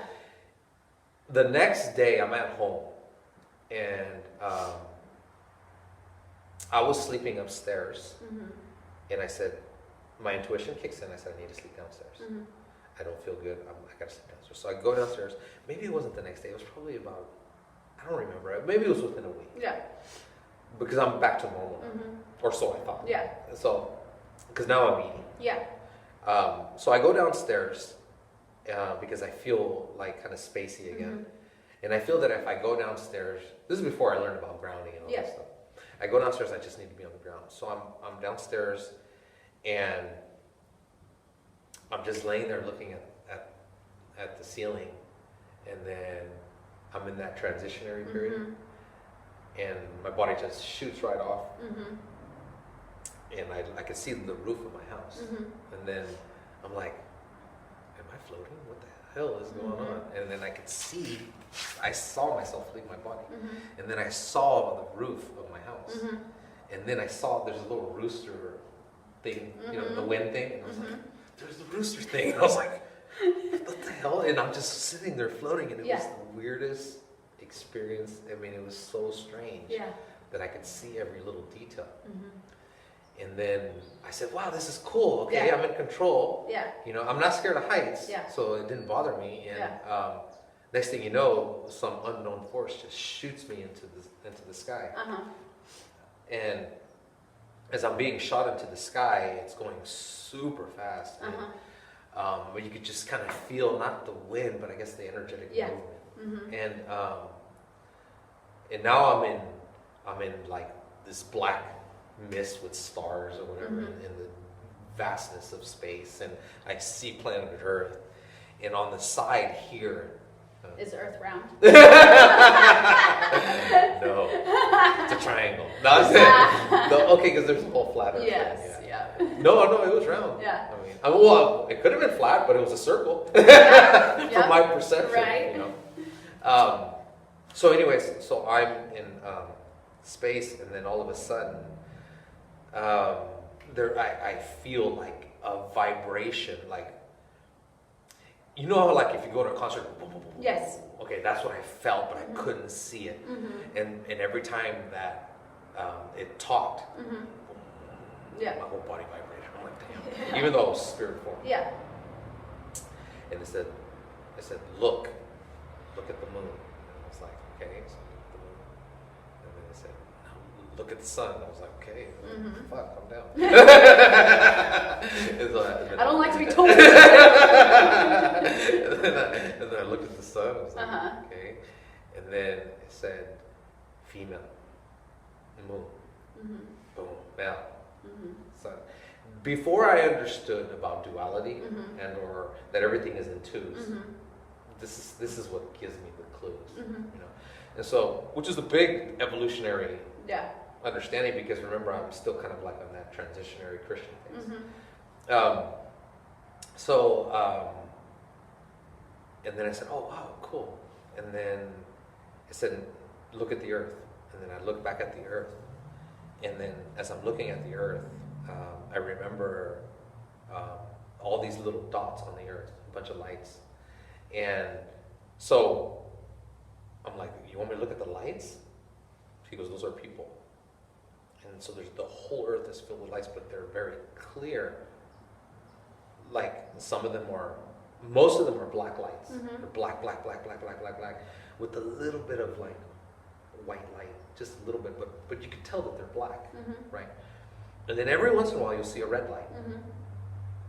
The next day, I'm at home, and I was sleeping upstairs, and I said, my intuition kicks in. I said, "I need to sleep downstairs. I don't feel good. I got to sleep downstairs." So I go downstairs. Maybe it wasn't the next day. It was probably about, I don't remember. Maybe it was within a week. Yeah. Because I'm back to normal, or so I thought. Yeah. So, because now I'm eating. Yeah. So I go downstairs because I feel like kind of spacey again. And I feel that if I go downstairs, this is before I learned about grounding and all that stuff. I go downstairs, I just need to be on the ground. So I'm downstairs, and I'm just laying there looking at the ceiling, and then I'm in that transitionary period, and my body just shoots right off, and I can see the roof of my house, and then I'm like, "Am I floating? What the hell is going on?" And then I saw myself leave my body, and then I saw the roof of my house, and then I saw there's a little rooster thing, you know, the wind thing, and I was like, "There's the rooster thing," and I was like, "What the hell?" And I'm just sitting there floating, and it was the weirdest experience. I mean, it was so strange that I could see every little detail. And then I said, "Wow, this is cool. Okay, I'm in control. You know, I'm not scared of heights, so it didn't bother me." And next thing you know, some unknown force just shoots me into the sky. And as I'm being shot into the sky, it's going super fast. And, but you could just kind of feel not the wind, but I guess the energetic movement. And now I'm in like this black mist with stars or whatever in the vastness of space, and I see planet Earth, and on the side here is Earth round? No, it's a triangle. No, okay, because there's a whole flat Earth. Yes, No, it was round. Yeah. I mean, well, it could have been flat, but it was a circle from my perception. Right. You know. So, anyways, so I'm in space, and then all of a sudden, I feel like a vibration, like, you know how like if you go to a concert, boom, boom, boom, Yes. okay, that's what I felt, but I couldn't see it. And every time that it talked, my whole body vibrated. I'm like, damn. Even though it was spirit form. Yeah. And I said, look at the moon. And I was like, okay, so look at the moon. And then it said, no, look at the sun. I was like, okay, fuck, calm down. I don't like to be told. And then I looked at the sun. I was like, okay. And then it said, female, moon. boom, now. So before I understood about duality and or that everything is in twos, this is what gives me the clues, you know. And so, which is a big evolutionary understanding, because remember, I'm still kind of like on that transitionary Christian phase. And then I said, oh wow, cool. And then I said, look at the earth. And then I looked back at the earth. And then as I'm looking at the earth, I remember all these little dots on the earth, a bunch of lights. And so I'm like, you want me to look at the lights? He goes, those are people. And so the whole earth is filled with lights, but they're very clear. Like most of them are black lights. They're black, with a little bit of like white light, just a little bit, but you can tell that they're black, right? And then every once in a while you'll see a red light,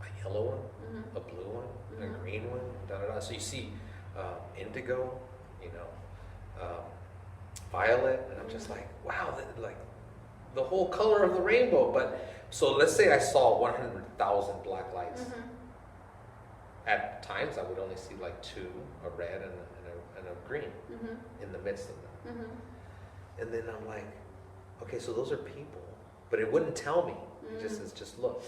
a yellow one, a blue one, a green one, So you see indigo, violet, and I'm just like, wow, like the whole color of the rainbow. But so let's say I saw 100,000 black lights. At times I would only see like two, a red and a green in the midst of them. And then I'm like, okay, so those are people. But it wouldn't tell me. It just says, just look.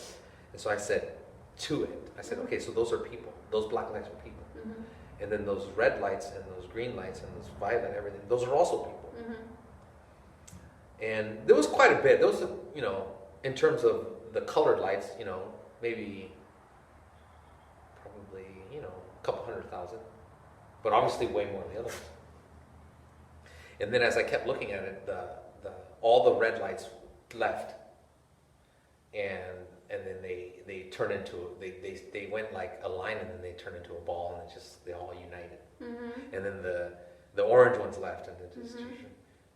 And so I said to it, I said, okay, so those are people. Those black lights are people. And then those red lights and those green lights and those violet, everything, those are also people. And there was quite a bit. There was, in terms of the colored lights, maybe probably, a couple 100,000. But obviously way more than the others. And then as I kept looking at it, all the red lights left, and then they turn into they went like a line, and then they turned into a ball, and they all united. And then the orange ones left, and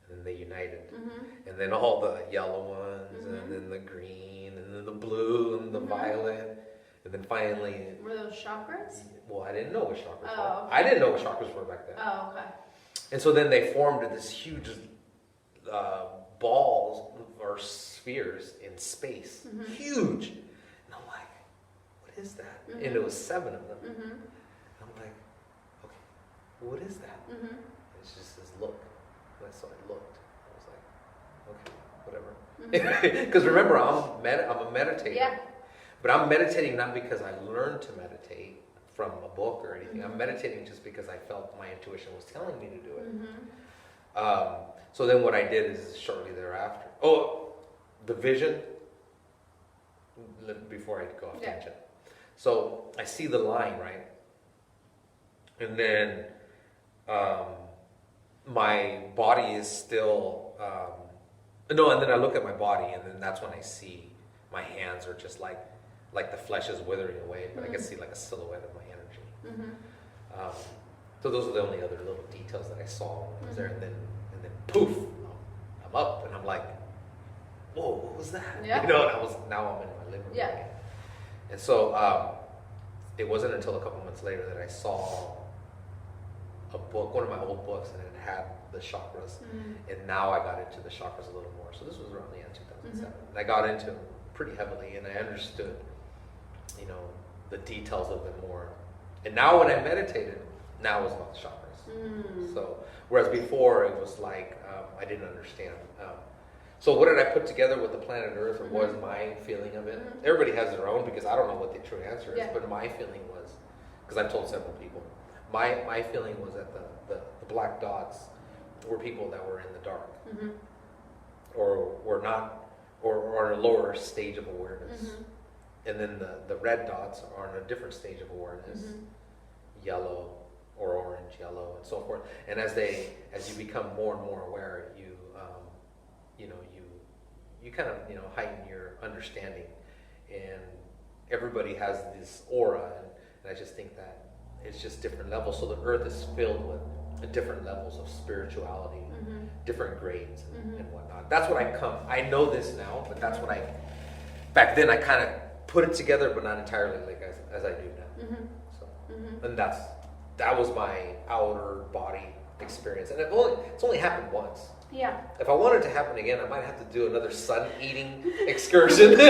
then they united. And then all the yellow ones, and then the green, and then the blue, and the violet, and then finally. Were those chakras? Well, I didn't know what chakras were. Okay. I didn't know what chakras were back then. Oh, okay. And so then they formed this huge balls or spheres in space. Huge. And I'm like, what is that? And it was 7 of them. And I'm like, okay, what is that? And it just says, look. And so I looked. I was like, okay, whatever. Because remember, I'm a meditator. Yeah. But I'm meditating not because I learned to meditate from a book or anything. I'm meditating just because I felt my intuition was telling me to do it. So then what I did is shortly thereafter. Oh, the vision. Before I go off tangent. So I see the line, right? And then my body is still. And then I look at my body, and then that's when I see my hands are just like the flesh is withering away, but I can see like a silhouette of my energy. So those are the only other little details that I saw when I was there, and then poof, I'm up, and I'm like, whoa, what was that? Yeah. And now I'm in my living room. Yeah. And so it wasn't until a couple months later that I saw a book, one of my old books, and it had the chakras, and now I got into the chakras a little more. So this was around the end 2007, and I got into them pretty heavily, and I understood, the details of them more. And now when I meditated, now it's about the chakras. So whereas before it was like I didn't understand. So what did I put together with the planet Earth, or what was my feeling of it? Everybody has their own, because I don't know what the true answer is. But my feeling was, because I've told several people, my feeling was that the black dots were people that were in the dark, or were not, or on a lower stage of awareness. And then the red dots are on a different stage of awareness, yellow or orange, yellow, and so forth. And as you become more and more aware, you kind of heighten your understanding, and everybody has this aura, and I just think that it's just different levels. So the earth is filled with different levels of spirituality, different grades and whatnot. That's what I know this now, but that's what back then I kind of put it together, but not entirely like as I do now. So, and that was my outer body experience, and it's only happened once. Yeah. If I want it to happen again, I might have to do another sun eating excursion. But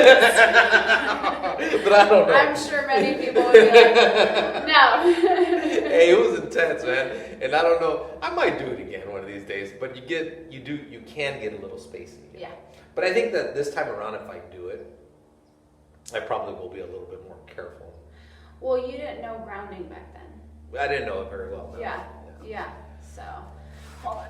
I don't know. I'm sure many people would be like, no. Hey, it was intense, man. And I don't know. I might do it again one of these days. But you can get a little spacey. Yeah. But I think that this time around, if I do it, I probably will be a little bit more careful. Well, you didn't know grounding back then. I didn't know it very well. No. Yeah. So, hold on.